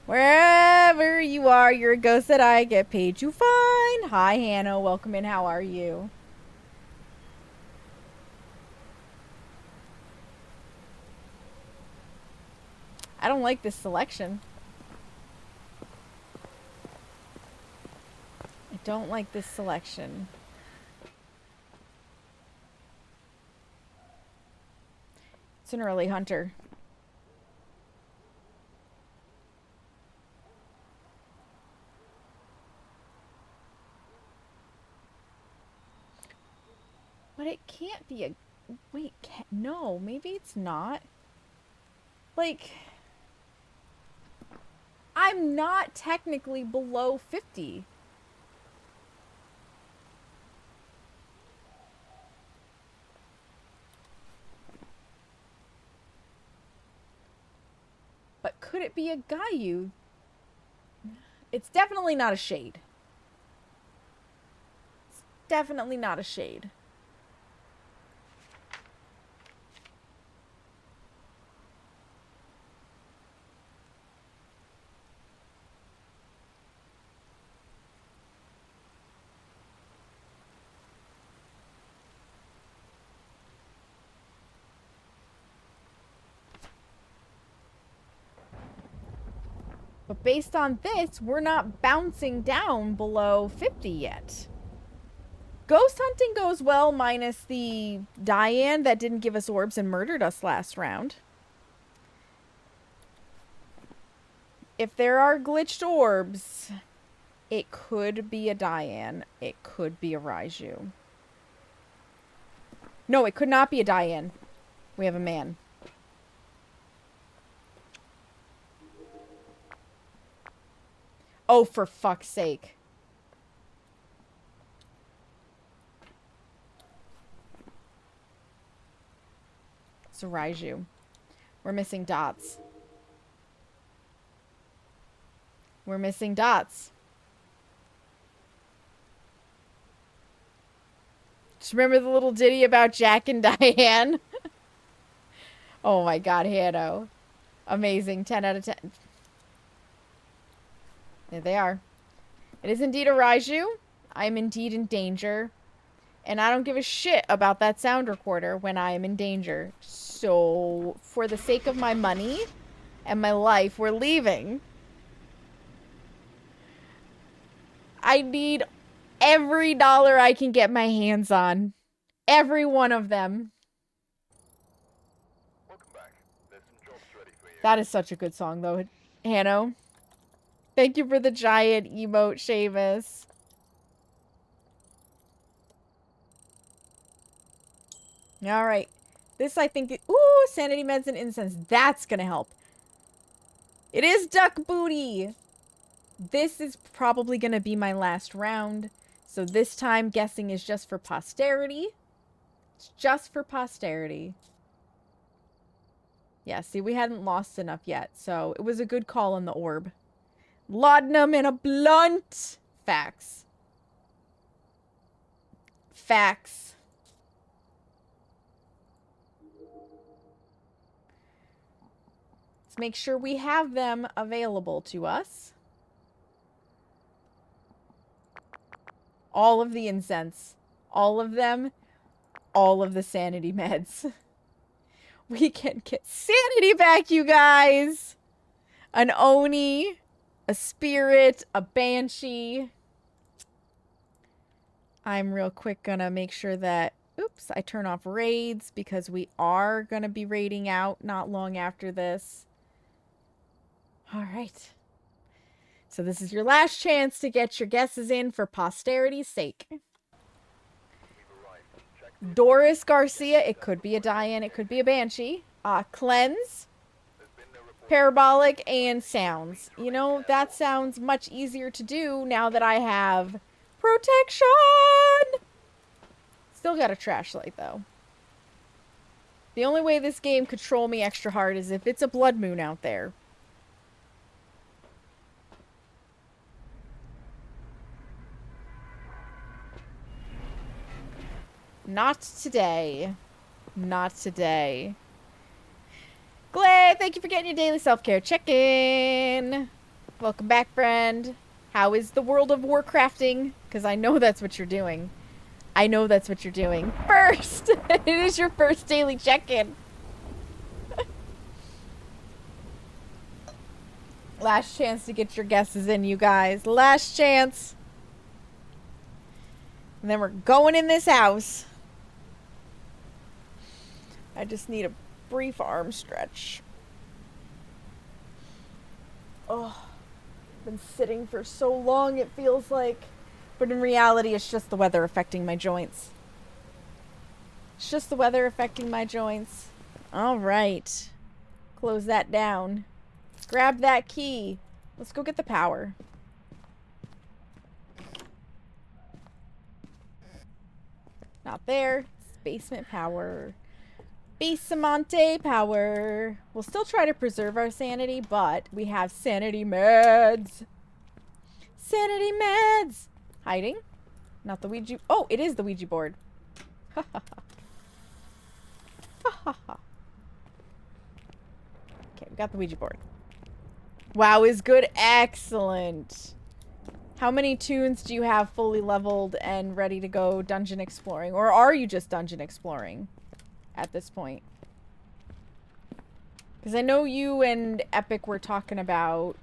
Wherever you are, you're a ghost that I get paid to find. Hi, Hannah. Welcome in. How are you? I don't like this selection. I don't like this selection. It's an early hunter. But it can't be a... Wait, no, maybe it's not. Like... I'm not technically below 50. But could it be a Gayu? It's definitely not a shade. It's definitely not a shade. But based on this, we're not bouncing down below 50 yet. Ghost hunting goes well minus the Diane that didn't give us orbs and murdered us last round. If there are glitched orbs, it could be a Diane. It could be a Raiju. No, it could not be a Diane. We have a man. Oh, for fuck's sake. It's a Raiju. We're missing dots. We're missing dots. Just remember the little ditty about Jack and Diane? Oh my god, Hanno. Amazing. 10 out of 10. There they are. It is indeed a Raiju. I am indeed in danger. And I don't give a shit about that sound recorder when I am in danger. So, for the sake of my money and my life, we're leaving. I need every dollar I can get my hands on. Every one of them. Welcome back. There's some jobs ready for you. That is such a good song, though, Hanno. Thank you for the giant emote, Seamus. Alright. This, I think... Ooh, sanity meds and incense. That's gonna help. It is Duck Booty! This is probably gonna be my last round. So this time, guessing is just for posterity. It's just for posterity. Yeah, see, we hadn't lost enough yet. So, it was a good call on the orb. Laudanum in a blunt. Facts. Facts. Let's make sure we have them available to us. All of the incense. All of them. All of the sanity meds. We can get sanity back, you guys! An Oni, a spirit, a banshee. I'm real quick gonna make sure that, oops, I turn off raids because we are gonna be raiding out not long after this. Alright. So this is your last chance to get your guesses in for posterity's sake. Doris Garcia, it could be a Diane, it could be a Banshee. Cleanse, Parabolic, and Sounds. You know, that sounds much easier to do now that I have Protection! Still got a trash light, though. The only way this game could troll me extra hard is if it's a blood moon out there. Not today. Not today. Glad, thank you for getting your daily self-care check-in. Welcome back, friend. How is the world of Warcrafting? Because I know that's what you're doing. I know that's what you're doing. First! It is your first daily check-in. Last chance to get your guesses in, you guys. Last chance. And then we're going in this house. I just need a brief arm stretch. Oh, been sitting for so long it feels like. But in reality, it's just the weather affecting my joints. It's just the weather affecting my joints. All right. Close that down. Grab that key. Let's go get the power. Not there. It's basement power. Basamente power. We'll still try to preserve our sanity, but we have sanity meds. Sanity meds. Hiding? Not the Ouija. Oh, it is the Ouija board. Ha ha ha. Ha ha ha. Okay, we got the Ouija board. WoW is good. Excellent. How many tunes do you have fully leveled and ready to go dungeon exploring? Or are you just dungeon exploring at this point? Because I know you and Epic were talking about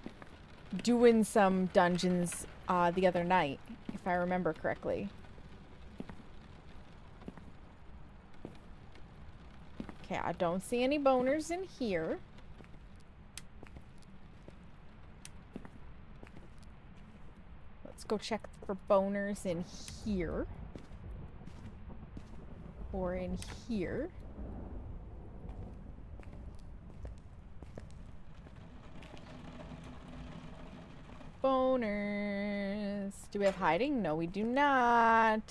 doing some dungeons the other night, if I remember correctly. Okay, I don't see any boners in here. Let's go check for boners in here. Or in here. Boners. Do we have hiding? No, we do not.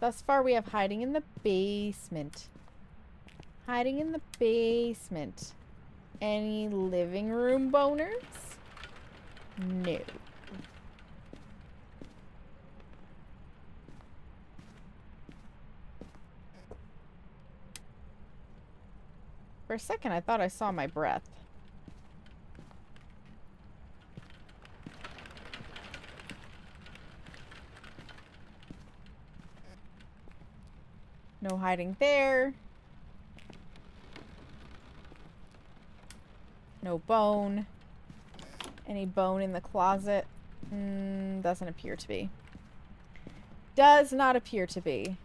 Thus far, we have hiding in the basement. Hiding in the basement. Any living room boners? No. For a second, I thought I saw my breath. No hiding there. No bone. Any bone in the closet? Doesn't appear to be. Does not appear to be.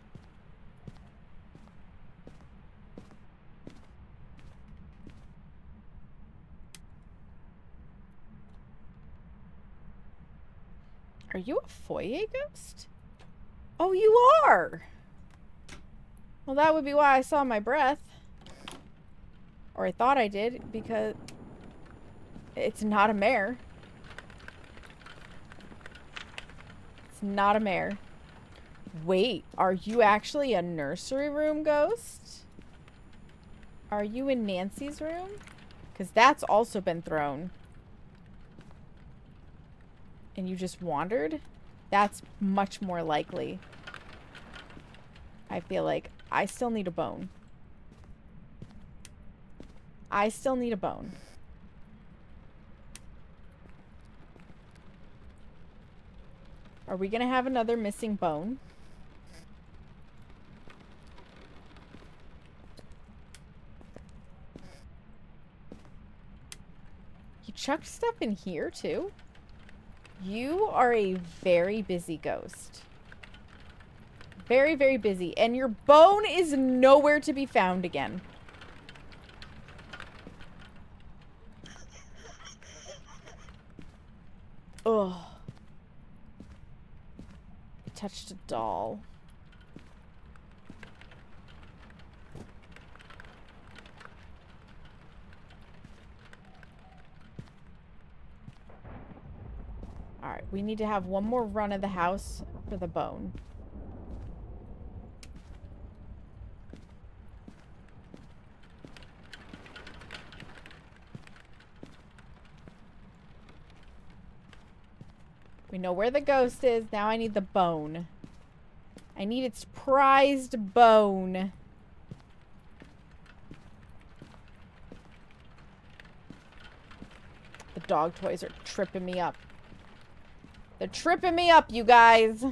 Are you a foyer ghost? Oh, you are! Well, that would be why I saw my breath. Or I thought I did, because it's not a mare. It's not a mare. Wait, are you actually a nursery room ghost? Are you in Nancy's room? Because that's also been thrown. And you just wandered? That's much more likely. I feel like I still need a bone. I still need a bone. Are we gonna have another missing bone? chucked stuff in here too? You are a very busy ghost. Very, very busy. And your bone is nowhere to be found again. Ugh. I touched a doll. Alright, we need to have one more run of the house for the bone. We know where the ghost is. Now I need the bone. I need its prized bone. The dog toys are tripping me up. They're tripping me up, you guys.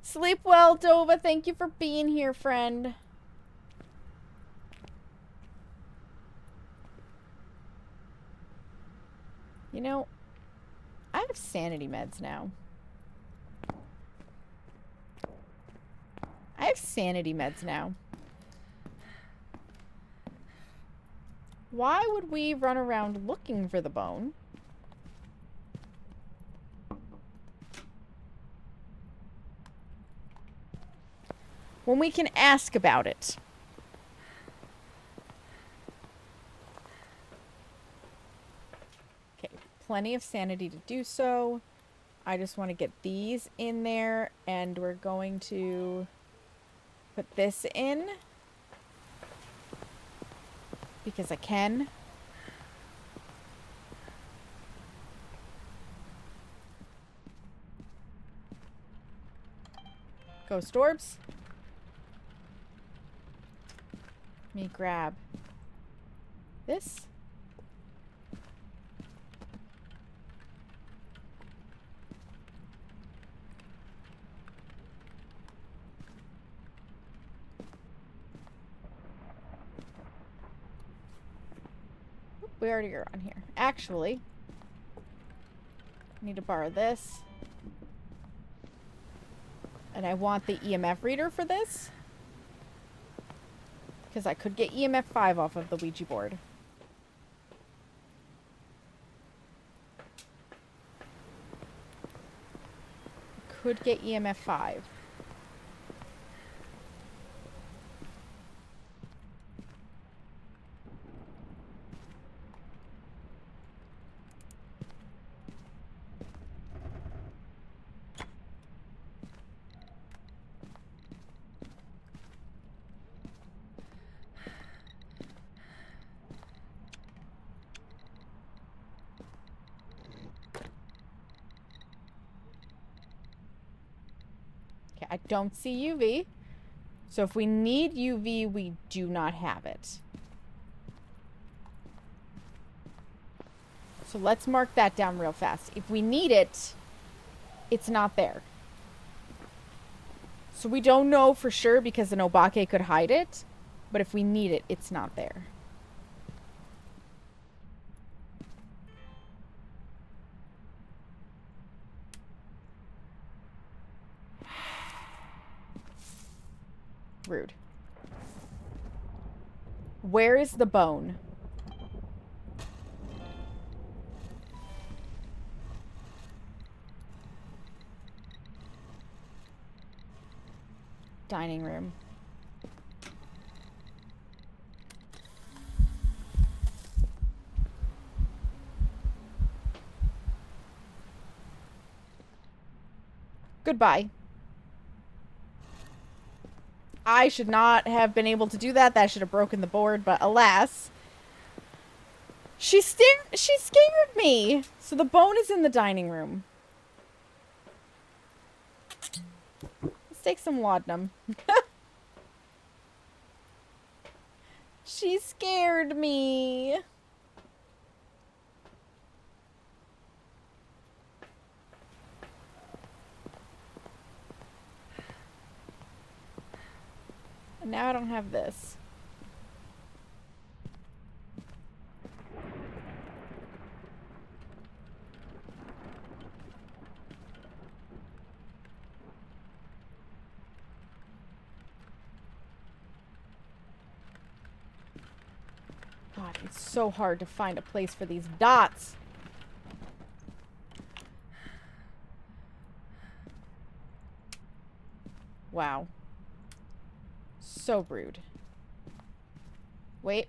Sleep well, Dova. Thank you for being here, friend. You know, I have sanity meds now. I have sanity meds now. Why would we run around looking for the bone? When we can ask about it. Okay, plenty of sanity to do so. I just want to get these in there, and we're going to put this in. Because I can. Ghost orbs. Let me grab this. We already are on here. Actually, I need to borrow this. And I want the EMF reader for this. Because I could get EMF 5 off of the Ouija board. Could get EMF 5. I don't see UV. So if we need UV, we do not have it. So let's mark that down real fast. If we need it, it's not there. So we don't know for sure because an Obake could hide it. But if we need it, it's not there. Rude. Where is the bone? Dining room. Goodbye. I should not have been able to do that. That should have broken the board, but alas. She scared me. So the bone is in the dining room. Let's take some laudanum. She scared me. now I don't have this. God, it's so hard to find a place for these dots. Wow. So rude. Wait.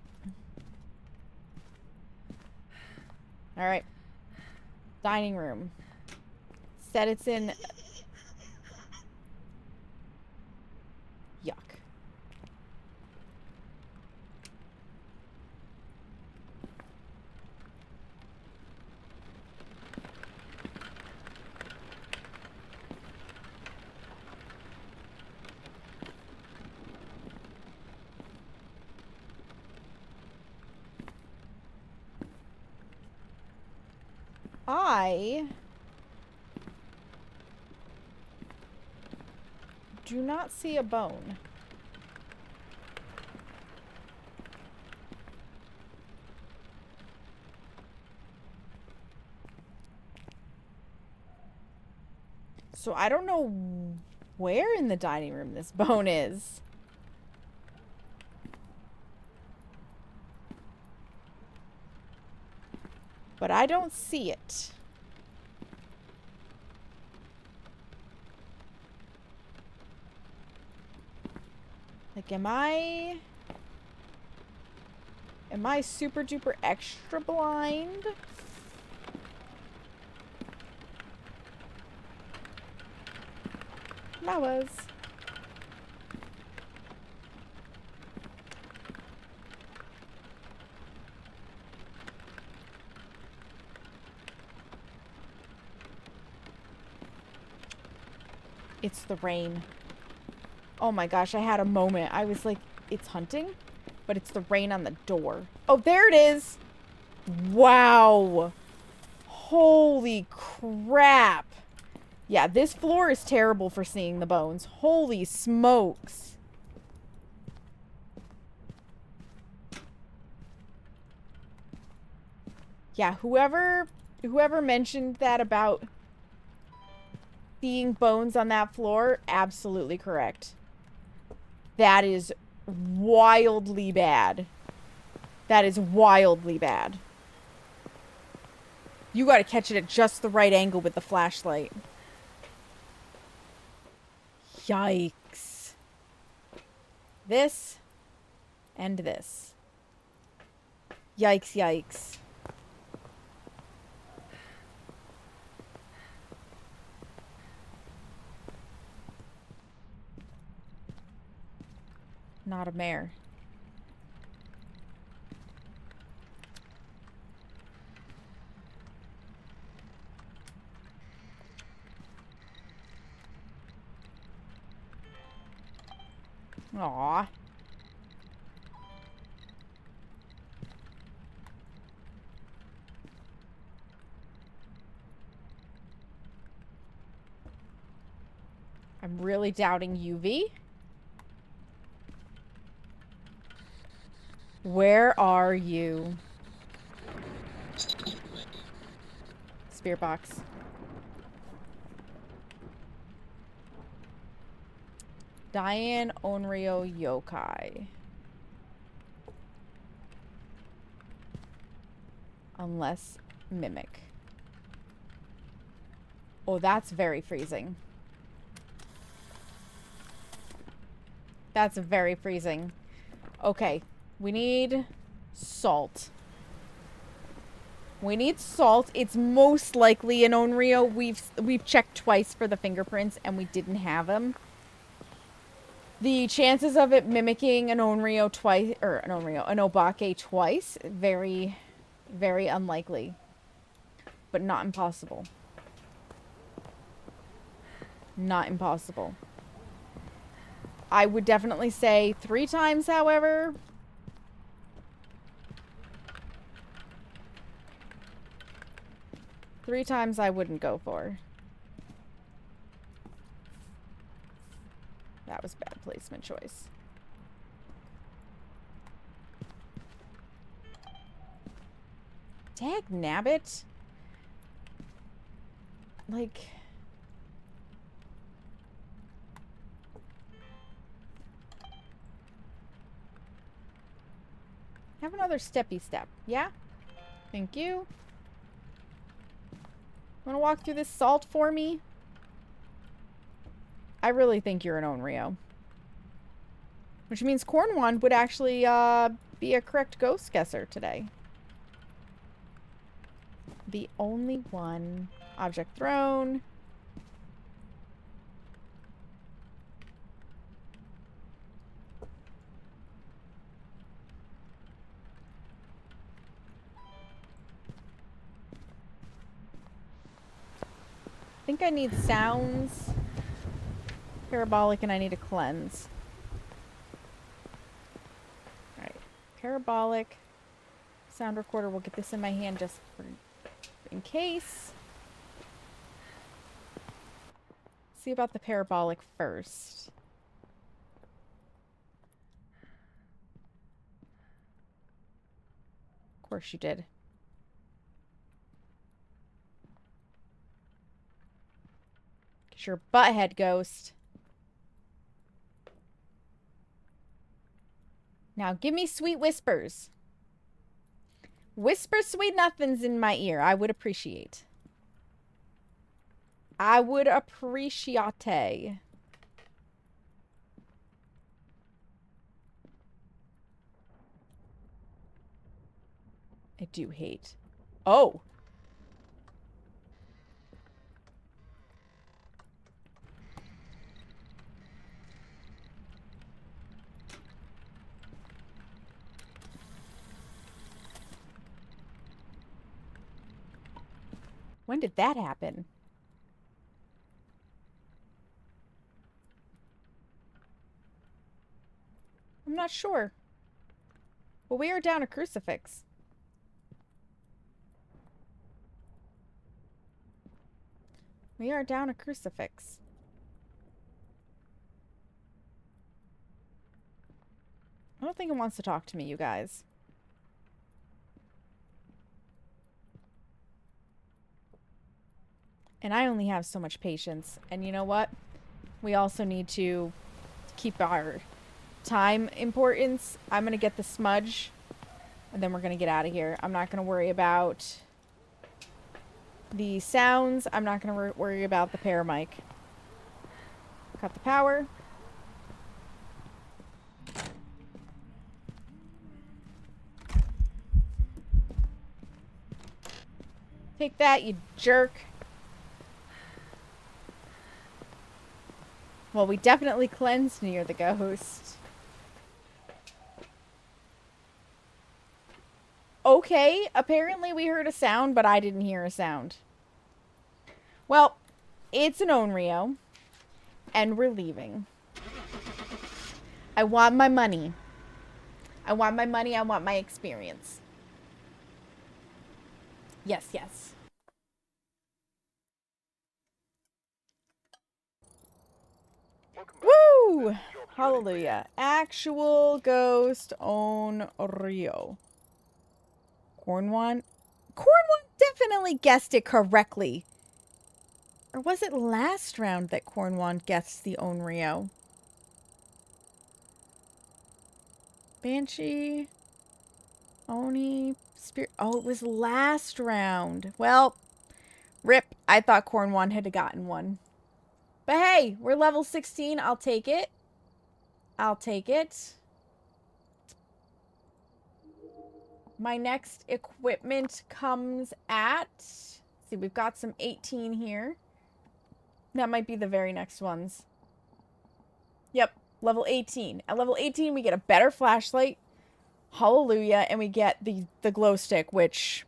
Alright. Dining room. Said it's in... Yuck. I do not see a bone. So I don't know where in the dining room this bone is. But I don't see it. Like, am I super duper extra blind? Flowers. It's the rain. Oh my gosh, I had a moment. I was like, it's hunting? But it's the rain on the door. Oh, there it is! Wow! Holy crap! Yeah, this floor is terrible for seeing the bones. Holy smokes! Yeah, whoever mentioned that about seeing bones on that floor, absolutely correct. That is wildly bad. That is wildly bad. You gotta catch it at just the right angle with the flashlight. Yikes. This and this. Yikes, yikes. Not a mare. Aww. I'm really doubting UV. Where are you? Spirit box. Diane Onryo Yokai. Unless Mimic. Oh, that's very freezing. That's very freezing. Okay. We need salt. We need salt. It's most likely an Onryo. We've checked twice for the fingerprints and we didn't have them. The chances of it mimicking an Onryo twice, or an Obake twice, very, very unlikely. But not impossible. Not impossible. I would definitely say 3 times, however. Three times I wouldn't go for. That was bad placement choice. Dag nabbit. Like... Have another steppy step. Yeah? Thank you. Want to walk through this salt for me? I really think you're an Onryo. Which means Cornwand would actually be a correct ghost guesser today. The only one. Object thrown. I think I need sounds, parabolic, and I need a cleanse. Alright, parabolic, sound recorder. We'll get this in my hand just for in case. See about the parabolic first. Of course you did. Your butthead ghost. Now give me sweet whispers. Whisper sweet nothings in my ear. I would appreciate. I would appreciate. I do hate. Oh. When did that happen? I'm not sure. Well, we are down a crucifix. We are down a crucifix. I don't think it wants to talk to me, you guys. And I only have so much patience. And you know what? We also need to keep our time importance. I'm going to get the smudge. And then we're going to get out of here. I'm not going to worry about the sounds. I'm not going to worry about the paramic. Cut the power. Take that, you jerk. Well, we definitely cleansed near the ghost. Okay, apparently we heard a sound, but I didn't hear a sound. Well, it's an Onryo, and we're leaving. I want my money. I want my money, I want my experience. Yes, yes. Woo! Hallelujah. Actual ghost Onryo. Cornwand? Cornwand definitely guessed it correctly. Or was it last round that Cornwand guessed the Onryo? Banshee. Oni. Spirit. Oh, it was last round. Well, rip. I thought Cornwand had gotten one. But hey, we're level 16. I'll take it. I'll take it. My next equipment comes at... Let's see, we've got some 18 here. That might be the very next ones. Yep, level 18. At level 18, we get a better flashlight. Hallelujah. And we get the glow stick, which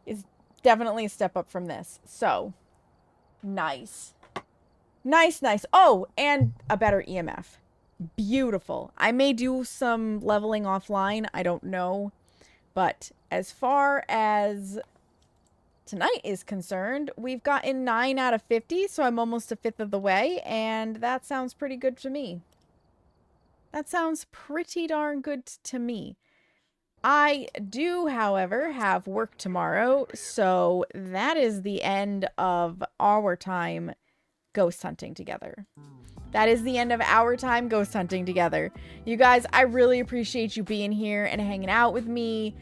is definitely a step up from this. So, nice. Nice, nice. Oh, and a better EMF. Beautiful. I may do some leveling offline. I don't know. But as far as tonight is concerned, we've gotten 9 out of 50, so I'm almost a fifth of the way, and that sounds pretty good to me. That sounds pretty darn good to me. I do, however, have work tomorrow, so that is the end of our time ghost hunting together. That is the end of our time ghost hunting together. You guys, I really appreciate you being here and hanging out with me,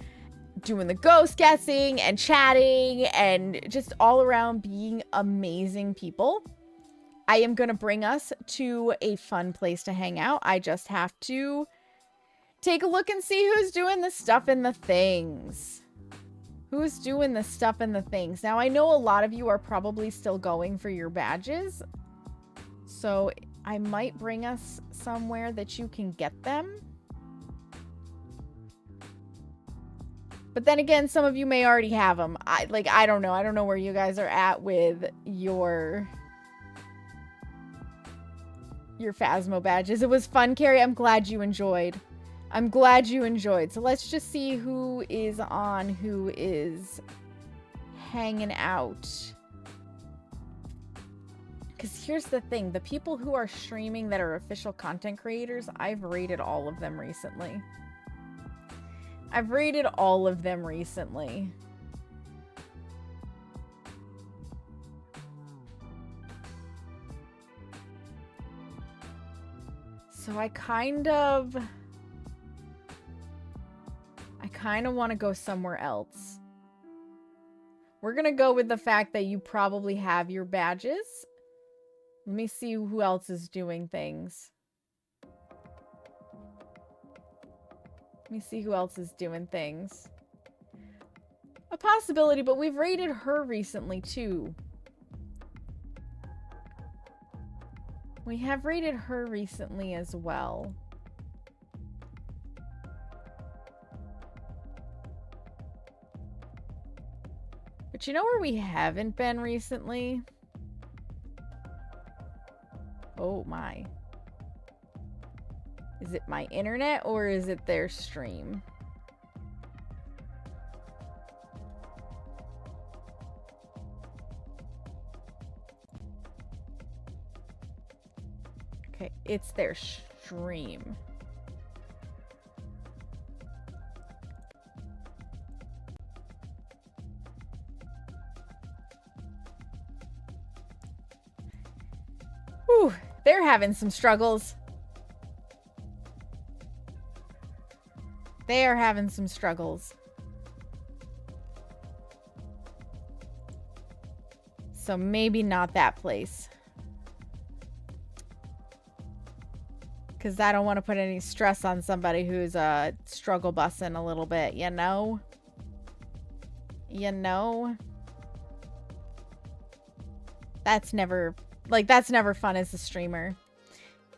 doing the ghost guessing and chatting and just all around being amazing people. I am going to bring us to a fun place to hang out. I just have to take a look and see who's doing the stuff and the things. Who's doing the stuff and the things. Now, I know a lot of you are probably still going for your badges, so I might bring us somewhere that you can get them. But then again, some of you may already have them. I don't know. I don't know where you guys are at with your Phasmo badges. It was fun, Carrie. I'm glad you enjoyed. I'm glad you enjoyed. So let's just see who is on, who is hanging out. Because here's the thing. The people who are streaming that are official content creators, I've rated all of them recently. I've rated all of them recently. So I kind of want to go somewhere else. We're going to go with the fact that you probably have your badges. Let me see who else is doing things. Let me see who else is doing things. A possibility, but we've rated her recently too. We have rated her recently as well. But you know where we haven't been recently? Oh my. Is it my internet or is it their stream? Okay, it's their stream. Whew, they're having some struggles. They are having some struggles. So maybe not that place. Because I don't want to put any stress on somebody who's struggle bussing a little bit, you know? You know? That's never fun as a streamer.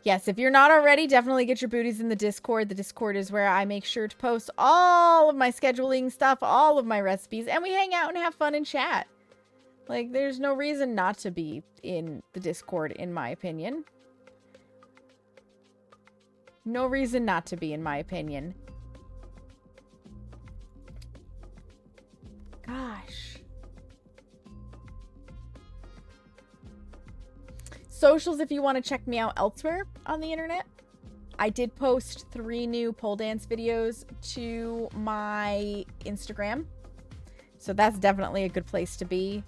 Yes, if you're not already, definitely get your booties in the Discord. The Discord is where I make sure to post all of my scheduling stuff, all of my recipes, and we hang out and have fun and chat. Like, there's no reason not to be in the Discord, in my opinion. No reason not to be, in my opinion. Gosh. Socials if you want to check me out elsewhere on the internet. I did post 3 new pole dance videos to my Instagram. So that's definitely a good place to be.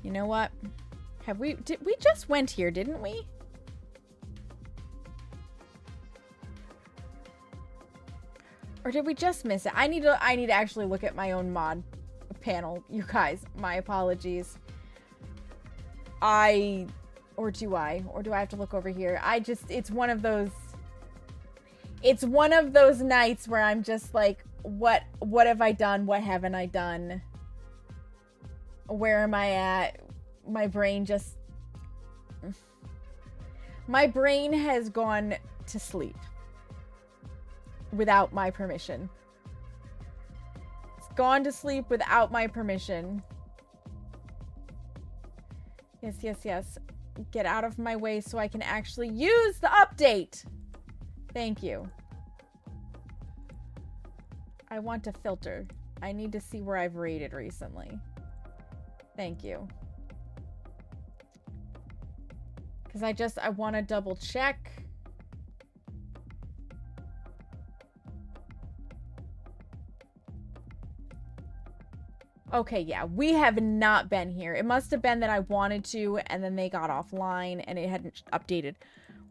You know what? We just went here, didn't we? Or did we just miss it? I need to actually look at my own mod panel, you guys. My apologies. Or do I have to look over here? It's one of those nights where I'm just like, what have I done? What haven't I done? Where am I at? My brain has gone to sleep. Without my permission. It's gone to sleep without my permission. Yes, yes, yes. Get out of my way so I can actually use the update. Thank you. I want to filter. I need to see where I've rated recently. Thank you. Because I want to double check. Okay, yeah, we have not been here. It must have been that I wanted to, and then they got offline, and it hadn't updated.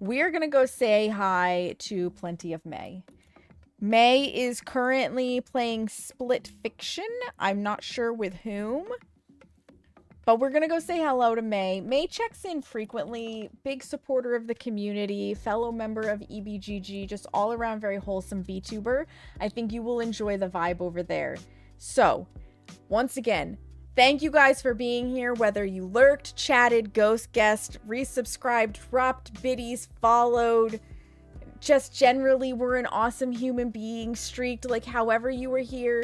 We're gonna go say hi to Plenty of May. May is currently playing Split Fiction. I'm not sure with whom. But we're gonna go say hello to May. May checks in frequently, big supporter of the community, fellow member of EBGG, just all around very wholesome VTuber. I think you will enjoy the vibe over there. So, once again, thank you guys for being here, whether you lurked, chatted, ghost guessed, resubscribed, dropped biddies, followed, just generally were an awesome human being, streaked, like however you were here,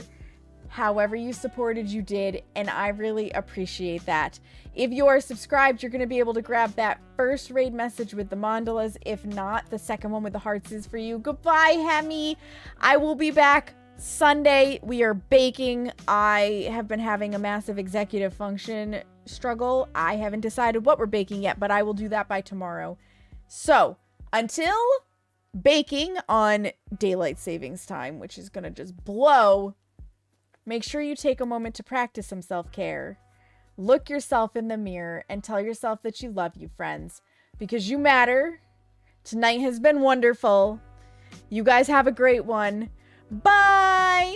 however you supported, you did, and I really appreciate that. If you are subscribed, you're going to be able to grab that first raid message with the mandalas. If not, the second one with the hearts is for you. Goodbye, Hemi. I will be back Sunday. We are baking. I have been having a massive executive function struggle. I haven't decided what we're baking yet, but I will do that by tomorrow. So, until baking on daylight savings time, which is going to just blow, make sure you take a moment to practice some self-care. Look yourself in the mirror and tell yourself that you love you, friends, because you matter. Tonight has been wonderful. You guys have a great one. Bye!